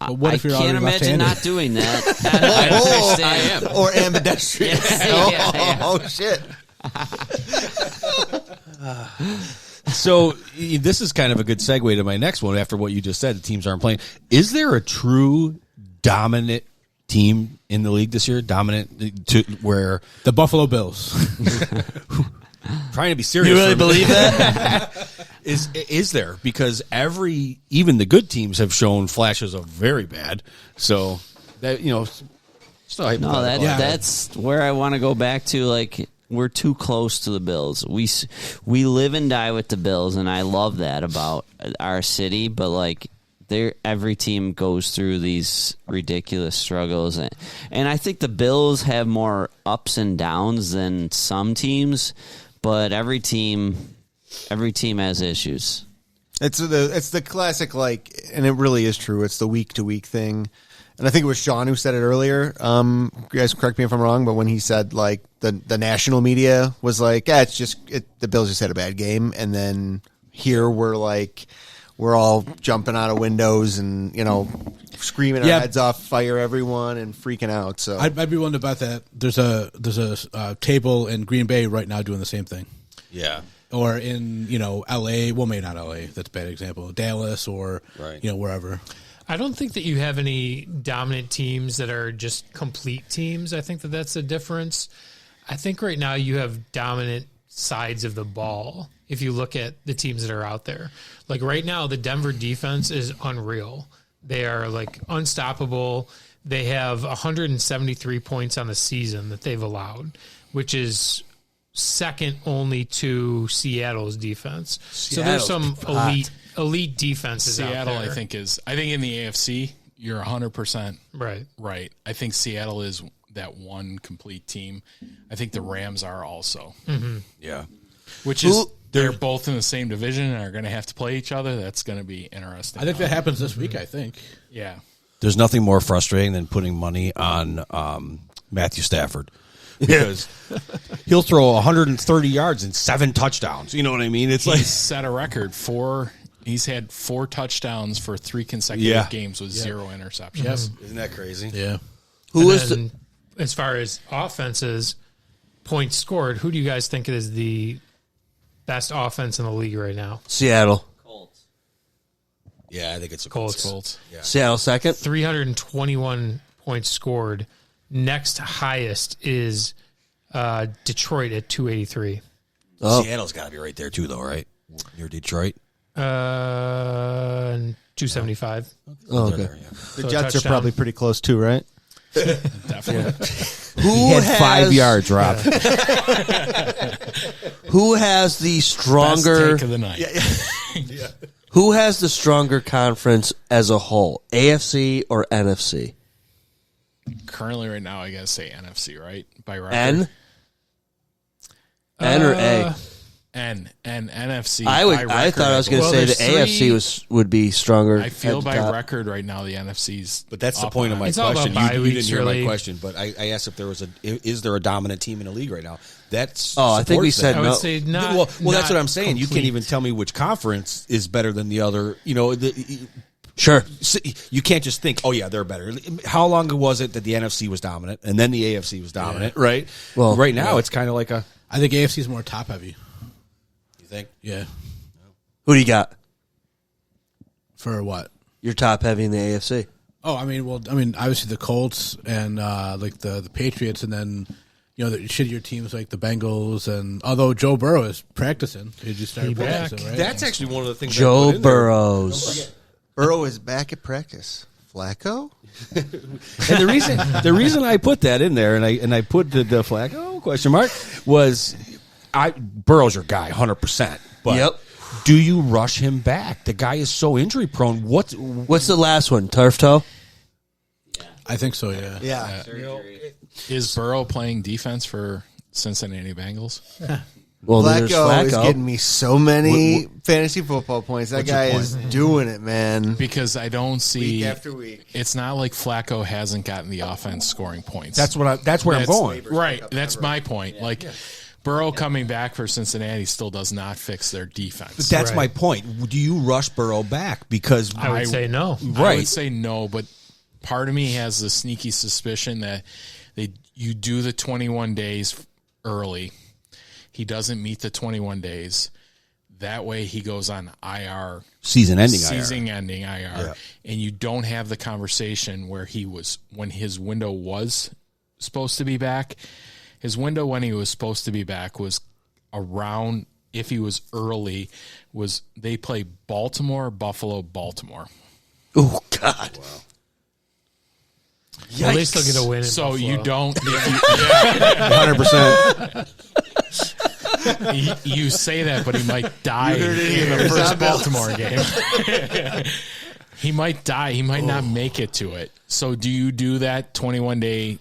what if you're I can't already imagine left-handed? not doing that. I understand. Or ambidextrous. Yeah. Oh shit. So this is kind of a good segue to my next one. After what you just said, the teams aren't playing. Is there a true dominant team in the league this year? Dominant to where the Buffalo Bills? Trying to be serious. You really believe that? Is there? Because even the good teams have shown flashes of very bad. So that still No, that's where I want to go back to. We're too close to the Bills. We live and die with the Bills, and I love that about our city. But every team goes through these ridiculous struggles, and I think the Bills have more ups and downs than some teams. But every team has issues. It's the classic and it really is true. It's the week to week thing. And I think it was Sean who said it earlier. You guys correct me if I'm wrong, but when he said the national media was it's just the Bills just had a bad game, and then here we're all jumping out of windows and screaming our heads off, fire everyone, and freaking out. So I'd be willing to bet that there's a table in Green Bay right now doing the same thing. Yeah. Or in L.A. Well, maybe not L.A. That's a bad example. Dallas or wherever. I don't think that you have any dominant teams that are just complete teams. I think that's the difference. I think right now you have dominant sides of the ball if you look at the teams that are out there. Right now, the Denver defense is unreal. They are unstoppable. they have 173 points on the season that they've allowed, which is second only to Seattle's defense. So there's some elite defenses Seattle, out there. I think in the AFC, you're 100% right. I think Seattle is that one complete team. I think the Rams are also. Mm-hmm. Yeah. Which is, they're both in the same division and are going to have to play each other. That's going to be interesting. I think that happens this week, I think. Yeah. There's nothing more frustrating than putting money on Matthew Stafford. Because he'll throw 130 yards and 7 touchdowns. You know what I mean? It's He's set a record he's had 4 touchdowns for 3 consecutive games with 0 interceptions. Yes. Isn't that crazy? Yeah. As far as offenses, points scored, who do you guys think is the best offense in the league right now? Seattle. Yeah, I think it's the Colts. Yeah. Seattle second. 321 points scored. Next highest is Detroit at 283. Oh. Seattle's got to be right there too, though, right? Near Detroit. 275. Oh, okay. The Jets are probably pretty close too, right? Definitely. Who had 5 yards, Rob? Who has the stronger Best take of the night. Who has the stronger conference as a whole, AFC or NFC? Currently, right now, I gotta say NFC, right? By record. N or A? N NFC. I thought I was going to say the AFC would be stronger. I feel at the by top. record right now the NFC's. But that's the point of my It's all question. about bye You weeks, didn't hear really. my question, but I asked if there was is there a dominant team in the league right now? That's I think we said I no. would say not. well, that's not what I'm saying. You complete. can't even tell me which conference is better than the other. You know, Sure. you can't just think, oh yeah, they're better. How long was it that the NFC was dominant and then the AFC was dominant? Right. Well, right now it's kind of like a. I think AFC is more top heavy. You think? Yeah. Who do you got? For what? You're top heavy in the AFC. Oh, I mean, obviously the Colts and like the Patriots, and then the shittier teams like the Bengals. And although Joe Burrow is practicing, he just started practicing, right? That's actually one of the things. Joe Burrows. Burrow is back at practice. Flacco? And the reason I put that in there and I put the Flacco question mark was Burrow's your guy 100%. But Yep. do you rush him back? The guy is so injury prone. What's the last one? Turf toe? I think so. Yeah. Yeah. Is Burrow playing defense for Cincinnati Bengals? Well, there's Flacco is Flacco. getting me so many fantasy football points. That guy is doing it, man. Because I don't see Week after week. It's not like Flacco hasn't gotten the offense scoring points. That's where I'm going. Right. That's my point. Burrow coming back for Cincinnati still does not fix their defense. But that's my point. Do you rush Burrow back? Because I would say no. I would say no, but part of me has the sneaky suspicion that you do the 21 days early. He doesn't meet the 21 days. That way he goes on IR. Season-ending IR. And you don't have the conversation where when his window was supposed to be back. His window when he was supposed to be back was around, if he was early, they play Baltimore, Buffalo, Baltimore. Oh, God. Wow. Well, they still get a win. So Buffalo. you don't. 100%. You say that, but he might die in the first Baltimore game. He might die. He might not make it to it. So do you do that 21-day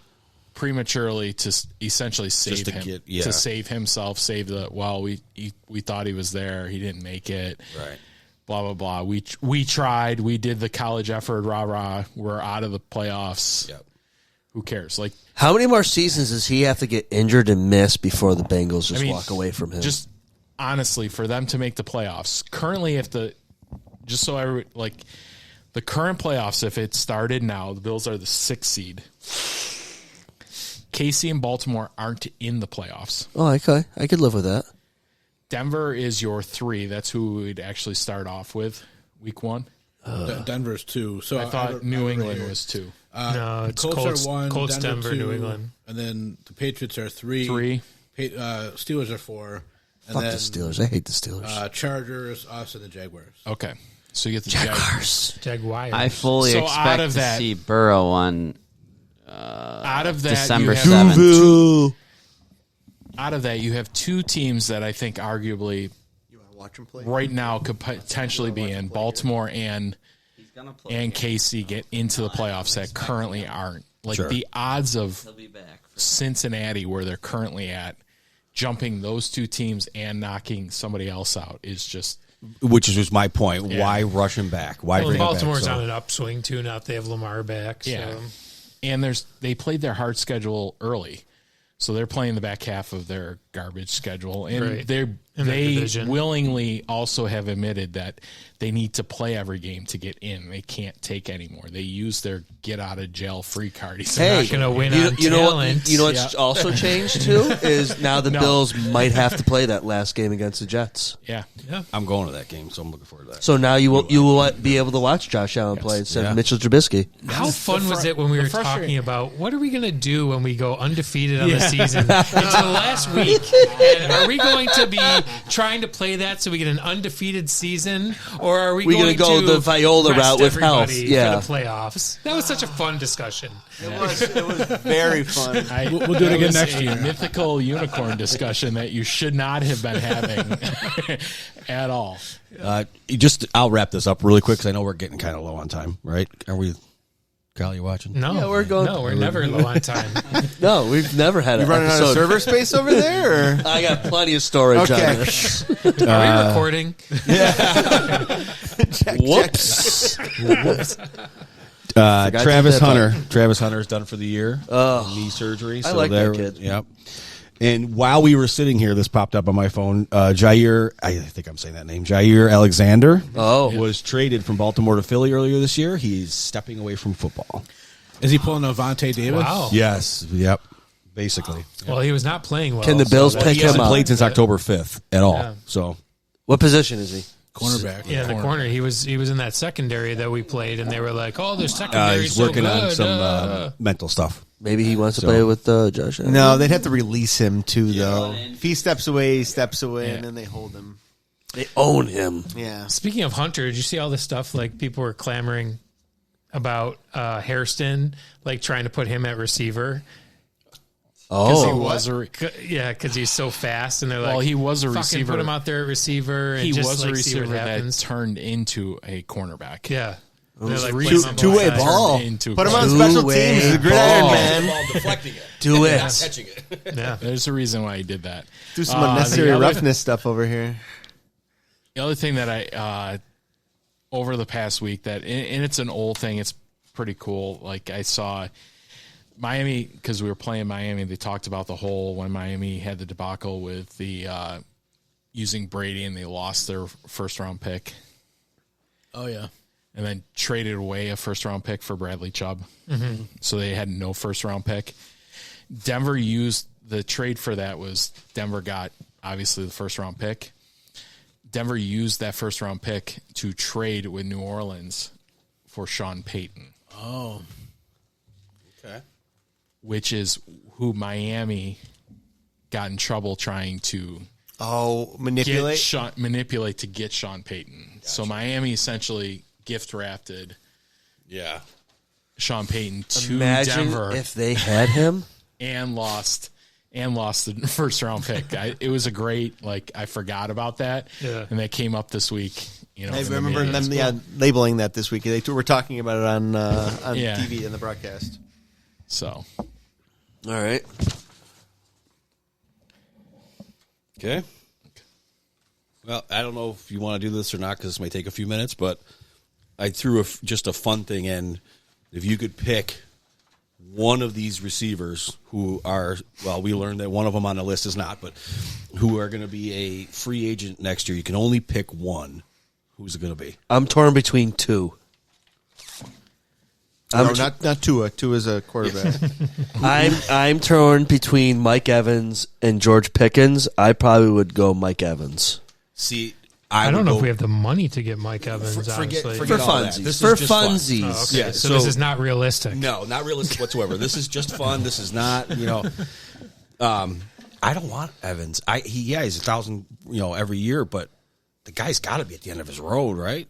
prematurely to essentially save him? To save himself, we thought he was there. He didn't make it. Right. Blah, blah, blah. We tried. We did the college effort. Rah-rah. We're out of the playoffs. Yep. Who cares? How many more seasons does he have to get injured and miss before the Bengals just walk away from him? Just honestly, for them to make the playoffs, currently, the current playoffs, if it started now, the Bills are the 6th seed. KC and Baltimore aren't in the playoffs. Oh, okay. I could live with that. Denver is your 3. That's who we'd actually start off with week 1. Denver's 2. So I thought New England was 2. No, it's Colts are 1, Colts, Denver, 2, New England. And then the Patriots are 3. 3. Steelers are 4. And Fuck then, the Steelers. I hate the Steelers. Chargers, us, and the Jaguars. Okay. So you get the Jaguars. Jaguars. I fully So out expect of to that- see Burrow on Out of that, December you have 7th. Out of that, you have two teams that I think arguably Watch him play. right now could potentially be in Baltimore and KC get into the playoffs that currently aren't. Like Sure. the odds of Cincinnati, where they're currently at, jumping those two teams and knocking somebody else out is just. Which is just my point. Yeah. Why rush him back? Why Well, bring him back? Baltimore's So- on an upswing too. Now that they have Lamar back. Yeah. So. And they played their hard schedule early. So they're playing the back half of their garbage schedule. And Right. they In that division. willingly also have admitted that they need to play every game to get in. They can't take anymore. They use their get out of jail free card. He said, Hey, not gonna win on you know what? talent. You know what's Yeah. also changed too is now the No. Bills might have to play that last game against the Jets. Yeah. I'm going to that game, so I'm looking forward to that. So now you will be able to watch Josh Allen play instead Yeah. of Mitchell Trubisky. How fun was it when we were talking frustrating- about what are we going to do when we go undefeated on the season until last week? And are we going to be trying to play that so we get an undefeated season, or are we We're going gonna go to the Viola rest route with health? everybody Yeah. for the playoffs? That was such a fun discussion. It was very fun. We'll do it again was next a year. mythical unicorn discussion that you should not have been having at all. I'll wrap this up really quick because I know we're getting kind of low on time, right? Are we? Kyle, you watching? No, Yeah, we're going- No, we're never low on time. No, we've never had You an running out of episode. server space over there? Or? I got plenty of storage Okay. on this. Are we recording? Whoops. Forgot to Travis hit that Hunter. button. Travis Hunter is done for the year. Oh. Knee surgery. I So like that there, kid. Yep. And while we were sitting here, this popped up on my phone. Jair, I think I'm saying that name. Jair Alexander was traded from Baltimore to Philly earlier this year. He's stepping away from football. Is he pulling a Vontae Davis? Wow. Yes. Yep. Basically. Well, he was not playing well. Can the Bills so pick He him hasn't up? played since October 5th at all. Yeah. So What position is he? Cornerback. Yeah, in the corner. He was in that secondary that we played, and they were like, "Oh, their secondary he's is so working good." on some mental stuff. Maybe he wants to So- play with Josh Allen. No, they'd have to release him too, though. If he steps away, and then they hold him. They own him. Yeah. Speaking of Hunter, did you see all this stuff? Like people were clamoring about Hairston, like trying to put him at receiver. Because he Oh, was because he's so fast, and they're like, well, he was a "Fucking receiver. put him out there at receiver." And He just, was a like, see what receiver that happens. turned into a cornerback. Yeah, They're like, Two- put him on two-way both sides. ball. Into a Put him on cornerback. special teams. He's a gridiron man. deflecting it. do it. Catching it. Yeah, There's a reason why he did that. Do some unnecessary the other- roughness stuff over here. The other thing that I over the past week that and it's an old thing, it's pretty cool. Like I saw Miami, because we were playing Miami, they talked about the whole when Miami had the debacle with the using Brady and they lost their first round pick. Oh, yeah. And then traded away a first round pick for Bradley Chubb. Mm-hmm. So they had no first round pick. Denver used the trade for that was Denver got obviously the first round pick. Denver used that first round pick to trade with New Orleans for Sean Payton. Oh. Okay. Which is who Miami got in trouble trying to Manipulate? manipulate to get Sean Payton. Gotcha. So Miami essentially gift wrapted Sean Payton to Imagine Denver if they had him. and lost the first round pick. It was a great, I forgot about that. Yeah. And that came up this week. I remember them labeling that this week. They were talking about it on Yeah. TV in the broadcast. So, All right. Okay. Well, I don't know if you want to do this or not because this may take a few minutes, but I threw just a fun thing in. If you could pick one of these receivers who are, well, we learned that one of them on the list is not, but who are going to be a free agent next year, you can only pick one. Who's it going to be? I'm torn between two. Not Tua. Tua's a quarterback. I'm torn between Mike Evans and George Pickens. I probably would go Mike Evans. See, I don't know if we have the money to get Mike Evans. honestly, For funsies. For funsies. Oh, okay. Yeah, so this is not realistic. No, not realistic whatsoever. This is just fun. This is not, I don't want Evans. He's 1,000, every year, but the guy's got to be at the end of his road, right?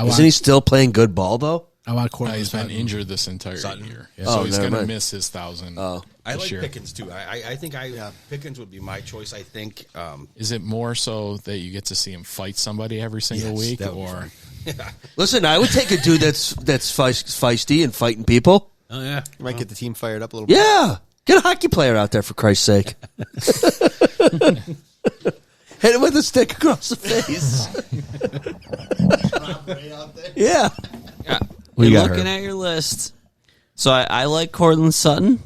Isn't he still playing good ball though? I want Cortland He's been Sutton. injured this entire Sutton. year, Yeah. so Oh, he's never going to mind. miss his 1,000. Oh. I this like year. Pickens too. I think Pickens would be my choice. I think. Is it more so that you get to see him fight somebody every single Yes, week, that would be or Listen, I would take a dude that's feisty and fighting people. Oh yeah, You might get the team fired up a little bit. Yeah. Get a hockey player out there, for Christ's sake. Hit him with a stick across the face. Yeah. You're you got, looking Herb? at your list. So I like Cortland Sutton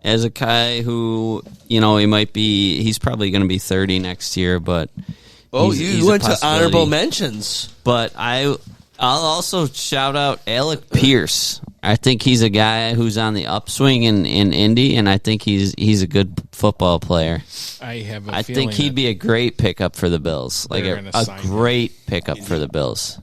as a guy who, he might be, he's probably going to be 30 next year, but Oh, he's you a went to possibility. honorable mentions. But I'll also shout out Alec Pierce. I think he's a guy who's on the upswing in Indy, and I think he's a good football player. I have a I feeling think he'd that be a great pickup for the Bills. Like they're a gonna sign him. great pickup for the Bills.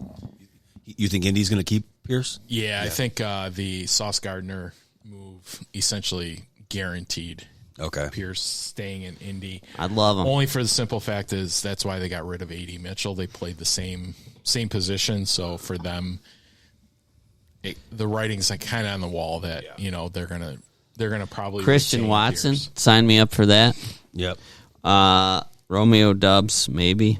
you think Indy's going to keep Pierce? Yeah, I think the Sauce Gardner move essentially guaranteed Okay. Pierce staying in Indy. I'd love him. Only for the simple fact is that's why they got rid of A.D. Mitchell. They played the same position, so for them, the writing's like kind of on the wall that they're gonna probably Christian retain Watson, Pierce. sign me up for that. Yep. Romeo Dubs, maybe.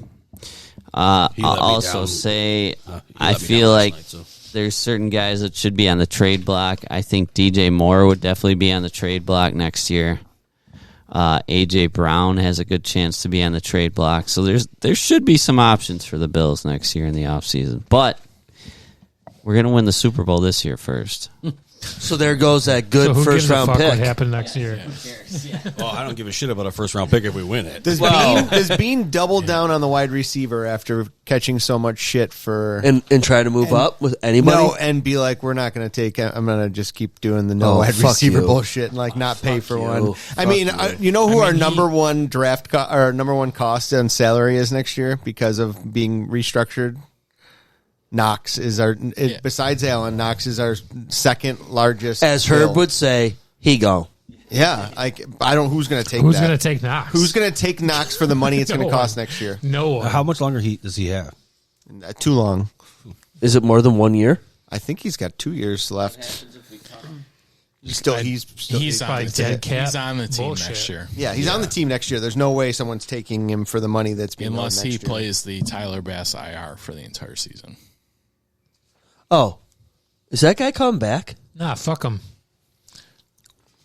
I'll He let me also down. say He I let me feel down like last night, so. there's certain guys that should be on the trade block. I think DJ Moore would definitely be on the trade block next year. AJ Brown has a good chance to be on the trade block. So there should be some options for the Bills next year in the offseason. But we're going to win the Super Bowl this year first. So there goes that good So who first gives a round fuck what pick. happened next year? Well, I don't give a shit about a first round pick if we win it. Does Bean double down on the wide receiver after catching so much shit for And try to move up with anybody? No, and be like, we're not going to take. I'm going to just keep doing the no Oh, wide fuck receiver you. bullshit and like not pay for you. one. I Fuck mean, you. you know who our number one draft or number one cost on salary is next year because of being restructured. Knox is besides Allen. Knox is our second largest. As bill. Herb would say, he go. Yeah, I don't. Who's going to take? Who's that? going to take Knox? Who's going to take Knox for the money it's No going to cost one. next year? No one. How much longer does he have? Too long. Is it more than 1 year? I think he's got 2 years left. He's on probably the dead team. cap He's on the team bullshit. next year. Yeah, he's on the team next year. There's no way someone's taking him for the money that's being Unless owed he next year. plays the Tyler Bass IR for the entire season. Oh. Is that guy coming back? Nah, fuck him.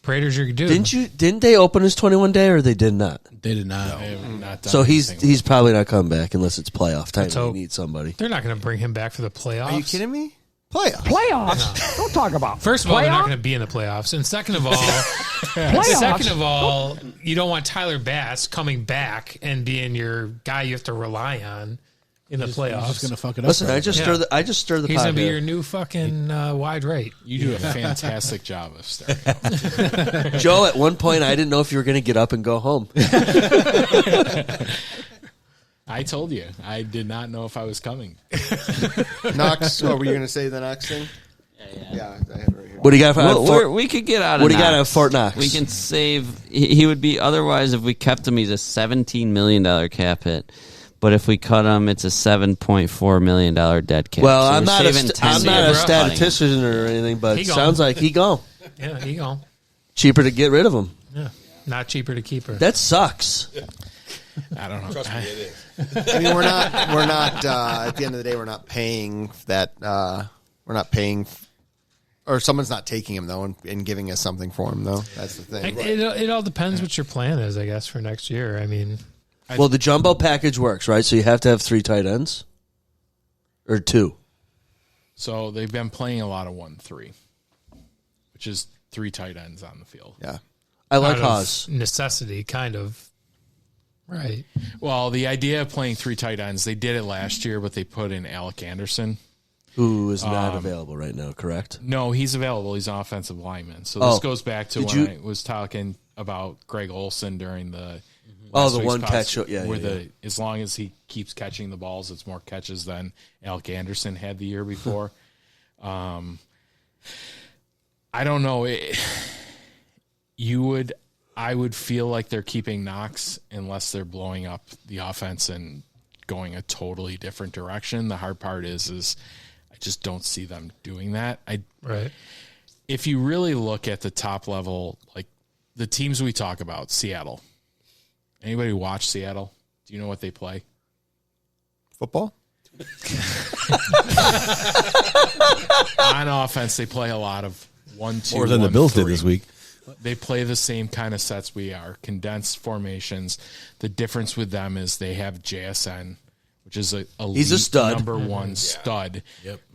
Prater's your dude. Didn't they open his 21 day or they did not? They did not. They have not done So anything. he's probably not coming back unless it's playoff time. Let's We hope. need somebody. They're not going to bring him back for the playoffs. Are you kidding me? Playoffs. Playoffs? Don't talk about First of all, they're not playoffs? going to be in the playoffs, and second of all, Playoffs? you don't want Tyler Bass coming back and being your guy you have to rely on in the playoffs. He's just going to fuck it up. Listen, for I just everybody. stir the He's pot going to be here. your new fucking wide right. You do a fantastic job of starting. Joe, at one point, I didn't know if you were going to get up and go home. I told you. I did not know if I was coming. Knox. Oh, were you going to say the Knox thing? Yeah, I have it right here. What do you got for We could get out of What do you got Knox. at Fort Knox? We can save. He would be otherwise if we kept him. He's a $17 million cap hit, but if we cut him, it's a $7.4 million dead cap. Well, So I'm we're not saving I'm $10 not a million. statistician or anything, but He it gone. sounds like he gone. Yeah, he gone. Cheaper to get rid of him. Yeah, not cheaper to keep her. That sucks. I don't know. Trust me, it is. I mean, we're not. At the end of the day, we're not paying that. We're not paying, or someone's not taking him though and giving us something for him though. That's the thing. It all depends what your plan is, I guess, for next year. I mean, Well, the jumbo package works, right? So you have to have 3 tight ends or 2. So they've been playing a lot of 1-3, which is 3 tight ends on the field. Yeah. I like out of Haas. necessity, kind of. Right. Well, the idea of playing 3 tight ends, they did it last year, but they put in Alec Anderson. Who is not available right now, correct? No, he's available. He's an offensive lineman. So this goes back to Did when you- I was talking about Greg Olson during the Oh, last the week's one catch, yeah, where yeah, as long as he keeps catching the balls, it's more catches than Alec Anderson had the year before. I don't know. I would feel like they're keeping Knox unless they're blowing up the offense and going a totally different direction. The hard part is I just don't see them doing that. Right. If you really look at the top level, like the teams we talk about, Seattle. Anybody watch Seattle? Do you know what they play? Football? On offense, they play a lot of 1-2. More than the 1, Bills 3. did this week. They play the same kind of sets we are, condensed formations. The difference with them is they have JSN, which is he's a stud. number one stud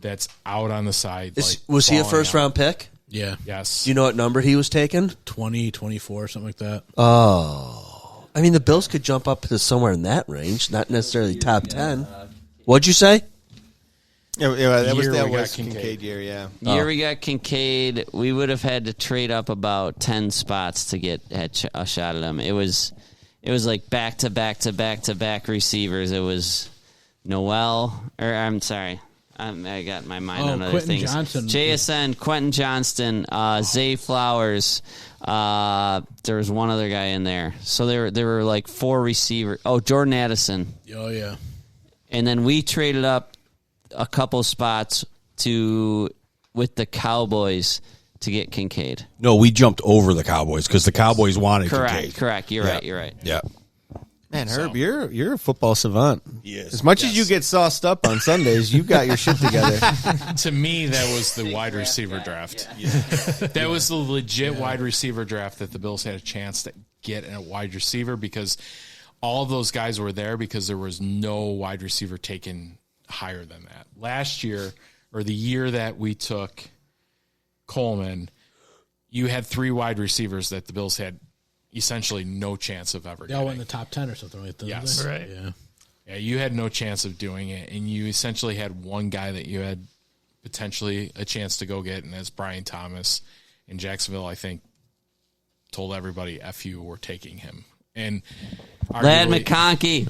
that's out on the side. Was he a first-round pick? Yeah. Yes. Do you know what number he was taken? 20, 24, something like that. Oh. I mean, the Bills could jump up to somewhere in that range, not necessarily top 10. What'd you say? Yeah, that Year was we got Kincaid year, yeah. Year we got Kincaid, we would have had to trade up about 10 spots to get a shot at him. It was like back-to-back-to-back-to-back receivers. It was Noel, or I'm sorry. I got my mind on other Quentin things. Johnson. JSN, Quentin Johnston, Zay Flowers. There was one other guy in there. So there were like 4 receivers. Oh, Jordan Addison. Oh, yeah. And then we traded up a couple spots with the Cowboys to get Kincaid. No, we jumped over the Cowboys because the Cowboys wanted Kincaid. Correct. You're right. Yeah. Man, Herb, you're a football savant. Yes. As much as you get sauced up on Sundays, you got your shit together. To me, that was the wide receiver draft. That was the legit wide receiver draft that the Bills had a chance to get a wide receiver because all of those guys were there because there was no wide receiver taken higher than that. Last year, or the year that we took Coleman, you had 3 wide receivers that the Bills had essentially no chance of ever They all getting. went in the top 10 or something like that. Yes. Right. Yeah. Yeah, you had no chance of doing it, and you essentially had one guy that you had potentially a chance to go get, and that's Brian Thomas. In Jacksonville, I think, told everybody, F you, we're taking him. And Lad McConkey.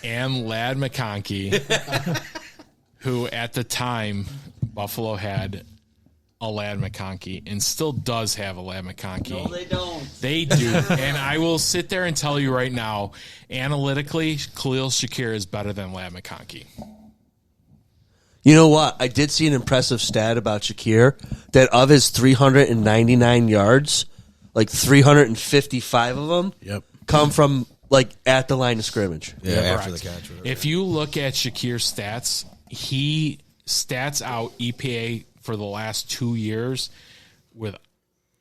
And Lad McConkey, who at the time Buffalo had a Lad McConkey and still does have a Lad McConkey. No, they don't. They do. And I will sit there and tell you right now, analytically, Khalil Shakir is better than Lad McConkey. You know what? I did see an impressive stat about Shakir that of his 399 yards, like 355 of them come from like at the line of scrimmage. Yeah, after the catch. If you look at Shakir's stats, he stats out EPA for the last 2 years with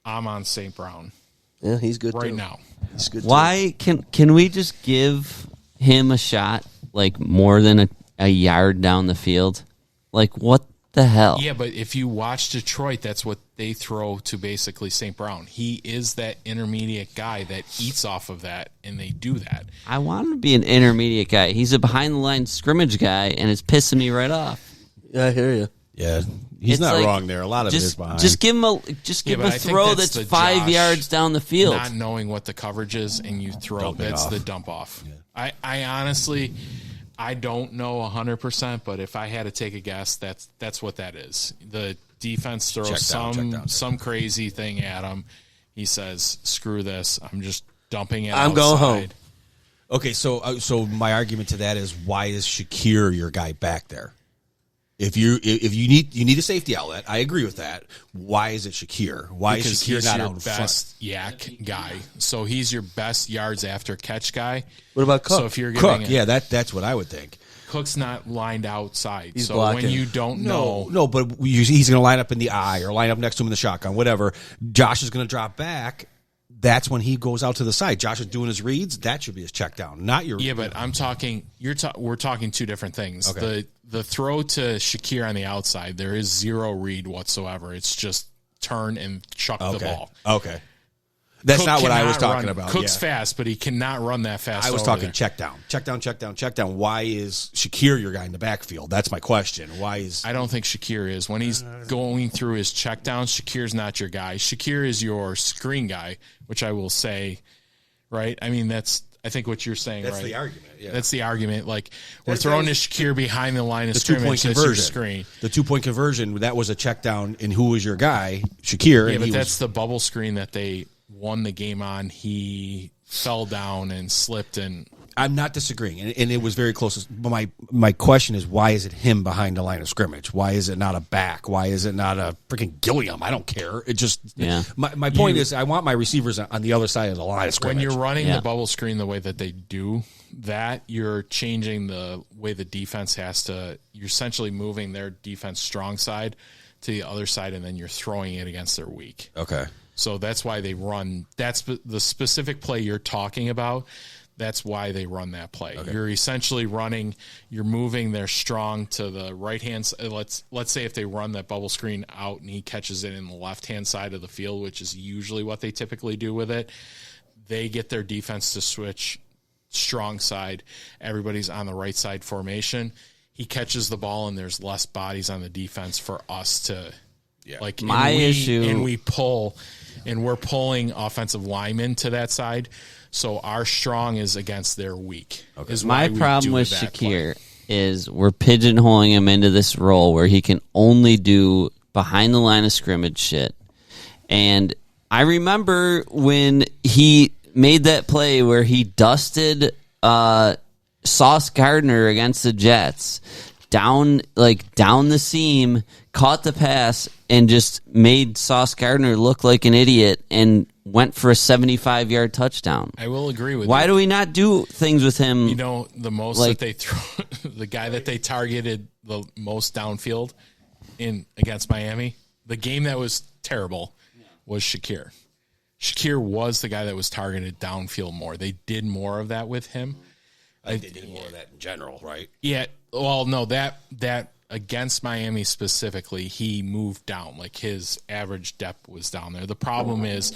Amon St. Brown. Yeah, he's good right too. now. He's good. Why can we just give him a shot like more than a yard down the field? Like, what the hell? Yeah, but if you watch Detroit, that's what they throw to basically St. Brown. He is that intermediate guy that eats off of that, and they do that. I want him to be an intermediate guy. He's a behind-the-line scrimmage guy, and it's pissing me right off. Yeah, I hear you. Yeah, he's It's not like, wrong there. A lot of it is behind. Just give him a Yeah, give him but a I think throw that's that's the 5 Josh yards down the field. Not knowing what the coverage is, and you throw. Dump it That's off. the dump off. Yeah. I honestly, I don't know 100%, but if I had to take a guess, that's what that is. The defense throws some crazy thing at him. He says, "Screw this! I'm just dumping it. I'm going home." Okay, so my argument to that is, why is Shakir your guy back there? If you need a safety outlet, I agree with that. Why is it Shakir? Why Because is Shakir he's not your out in front? best yak guy. So he's your best yards after catch guy. What about Cook? So if you're giving Cook, yeah, that's what I would think. Cook's not lined outside. He's so blocking. when you don't know, No, but he's going to line up in the eye or line up next to him in the shotgun, whatever. Josh is going to drop back. That's when he goes out to the side. Josh is doing his reads. That should be his check down, not your. yeah, but I'm talking. We're talking two different things. Okay. The throw to Shakir on the outside, there is zero read whatsoever. It's just turn and chuck the ball. Okay. That's Cook not what I was cannot talking run. about. Cook's yeah. fast, but he cannot run that fast. I was over talking there. check down. Why is Shakir your guy in the backfield? That's my question. Why is I don't think Shakir is. When he's going through his checkdowns, Shakir's not your guy. Shakir is your screen guy, which I will say, right? I mean, that's I think what you're saying, That's right? the argument, yeah. That's the argument. Like, we're That throwing to was- Shakir behind the line of the scrimmage. 2-point That's your conversion? screen. The 2-point conversion, that was a check down, and who was your guy? Shakir. Yeah, and but he that's was, the bubble screen that they won the game on, he fell down and slipped and. I'm not disagreeing, and it was very close. But my question is, why is it him behind the line of scrimmage? Why is it not a back? Why is it not a freaking Gilliam? I don't care. It just my point is, I want my receivers on the other side of the line of scrimmage. When you're running the bubble screen the way that they do that, you're changing the way the defense has to. You're essentially moving their defense strong side to the other side, and then you're throwing it against their weak. Okay. So that's why they run. That's the specific play you're talking about. That's why they run that play. Okay. You're essentially you're moving their strong to the right-hand side. Let's say if they run that bubble screen out and he catches it in the left-hand side of the field, which is usually what they typically do with it, they get their defense to switch strong side. Everybody's on the right side formation. He catches the ball and there's less bodies on the defense for us to issue. And we pull, and we're pulling offensive linemen to that side. So our strong is against their weak. Okay. My problem with Shakir is we're pigeonholing him into this role where he can only do behind the line of scrimmage shit. And I remember when he made that play where he dusted Sauce Gardner against the Jets down the seam, caught the pass, and just made Sauce Gardner look like an idiot and went for a 75-yard touchdown. I will agree with you. Why do we not do things with him? You know, the most that they throw, the guy that they targeted the most downfield against Miami, the game that was terrible was Shakir. Shakir was the guy that was targeted downfield more. They did more of that with him. They did more of that in general, right? Yeah. Well, no, that against Miami specifically, he moved down. Like his average depth was down there. The problem is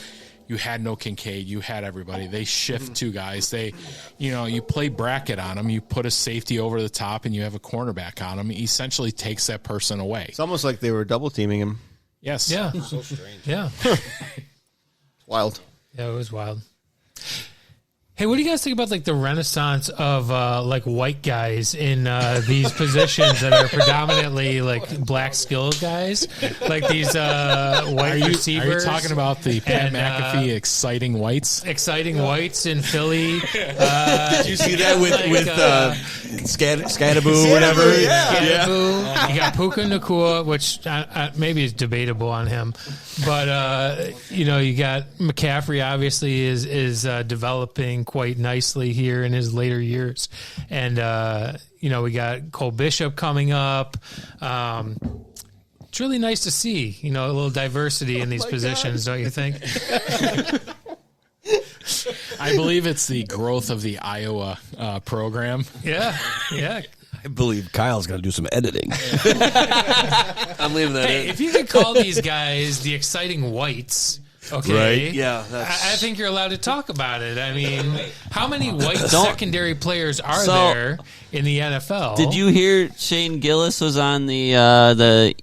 you had no Kincaid. You had everybody. They shift two guys. You play bracket on them. You put a safety over the top and you have a cornerback on him. He essentially takes that person away. It's almost like they were double teaming him. Yes. Yeah. So strange. Yeah. Wild. Yeah, it was wild. Hey, what do you guys think about the renaissance of white guys in these positions that are predominantly black skilled guys, like these white receivers? Are you talking about the Pat McAfee exciting whites? Exciting whites in Philly. Did you see that with Scadaboo, whatever? Yeah. You got Puka Nacua, which maybe is debatable on him, but you got McCaffrey. Obviously, is developing quite nicely here in his later years, and we got Cole Bishop coming up. It's really nice to see a little diversity in these positions, don't you think? I believe it's the growth of the Iowa program. Yeah. I believe Kyle's going to do some editing. I'm leaving that in. If you could call these guys the exciting whites. Okay. Right? Yeah. I think you're allowed to talk about it. I mean, how many white secondary players are there in the NFL? Did you hear Shane Gillis was on the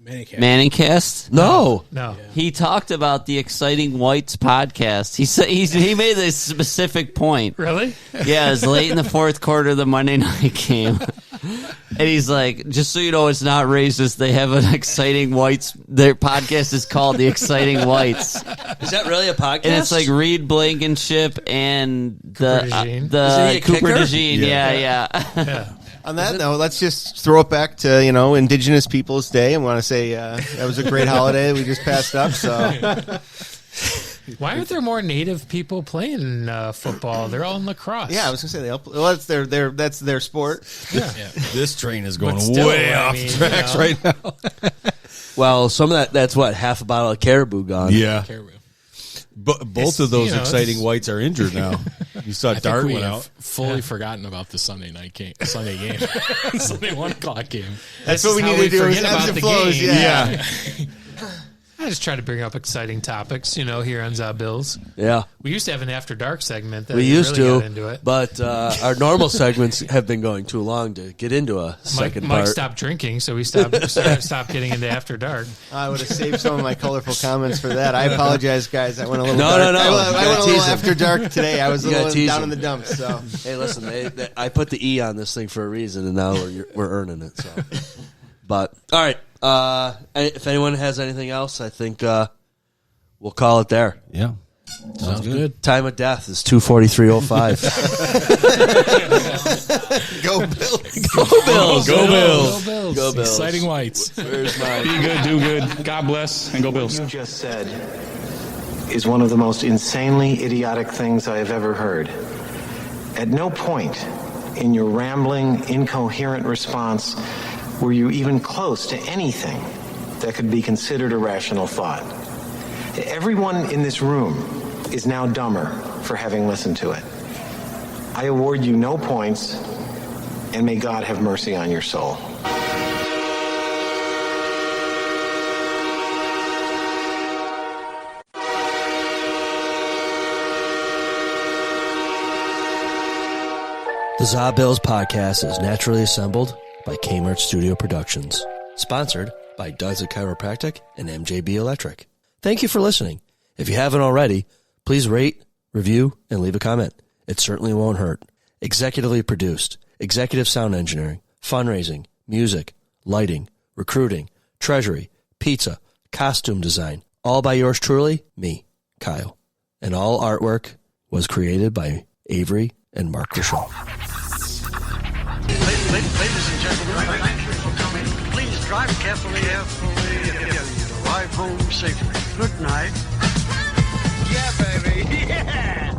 Manningcast? No. He talked about the Exciting Whites podcast. He said he made a specific point. Really? Yeah, it was late in the fourth quarter of the Monday night game. And he's like, just so you know, it's not racist. They have an Exciting Whites. Their podcast is called The Exciting Whites. Is that really a podcast? And it's like Reed Blankenship and Cooper Cooper kicker? DeJean. Yeah. On that note, let's just throw it back to Indigenous Peoples Day, and want to say that was a great holiday we just passed up. So, why aren't there more Native people playing football? They're all in lacrosse. yeah, I was gonna say that's their sport. Yeah. This train is going Still, way off tracks right now. Well, some of that's what, half a bottle of caribou gone. Yeah. Caribou. Both of those exciting whites are injured now. You saw Dart went out. Fully forgotten about the Sunday game, Sunday 1:00 game. That's what we how need we to do. forget Ebbs about and the flows. game. Yeah. I just try to bring up exciting topics, here on ZaBills. Yeah. We used to have an After Dark segment that We used really to, got into it. but our normal segments have been going too long to get into a second Mike part. stopped drinking, so we stopped getting into After Dark. I would have saved some of my colorful comments for that. I apologize, guys. I went a little No. I went a little Tease 'em. after dark today. I was a You gotta little tease down 'em. in the dumps. So, Hey, listen, I put the E on this thing for a reason, and now we're earning it. So, but all right. If anyone has anything else, I think We'll call it there. Yeah. Sounds good. Time of death is 2:43:05. Go Bills. Go Bills. Go Bills. Go Bills. Go Bills. Exciting whites. Where's my... Be good, do good. God bless, and go Bills. What you just said is one of the most insanely idiotic things I have ever heard. At no point in your rambling, incoherent response were you even close to anything that could be considered a rational thought. Everyone in this room is now dumber for having listened to it. I award you no points, and may God have mercy on your soul. The ZaBills Podcast is naturally assembled by Kmart Studio Productions. Sponsored by Doug's Chiropractic and MJB Electric. Thank you for listening. If you haven't already, please rate, review, and leave a comment. It certainly won't hurt. Executively produced, executive sound engineering, fundraising, music, lighting, recruiting, treasury, pizza, costume design, all by yours truly, me, Kyle. And all artwork was created by Avery and Mark Grisham. Ladies and gentlemen, thank you for coming. Please drive carefully and arrive home safely. Good night. Yeah, baby. Yeah.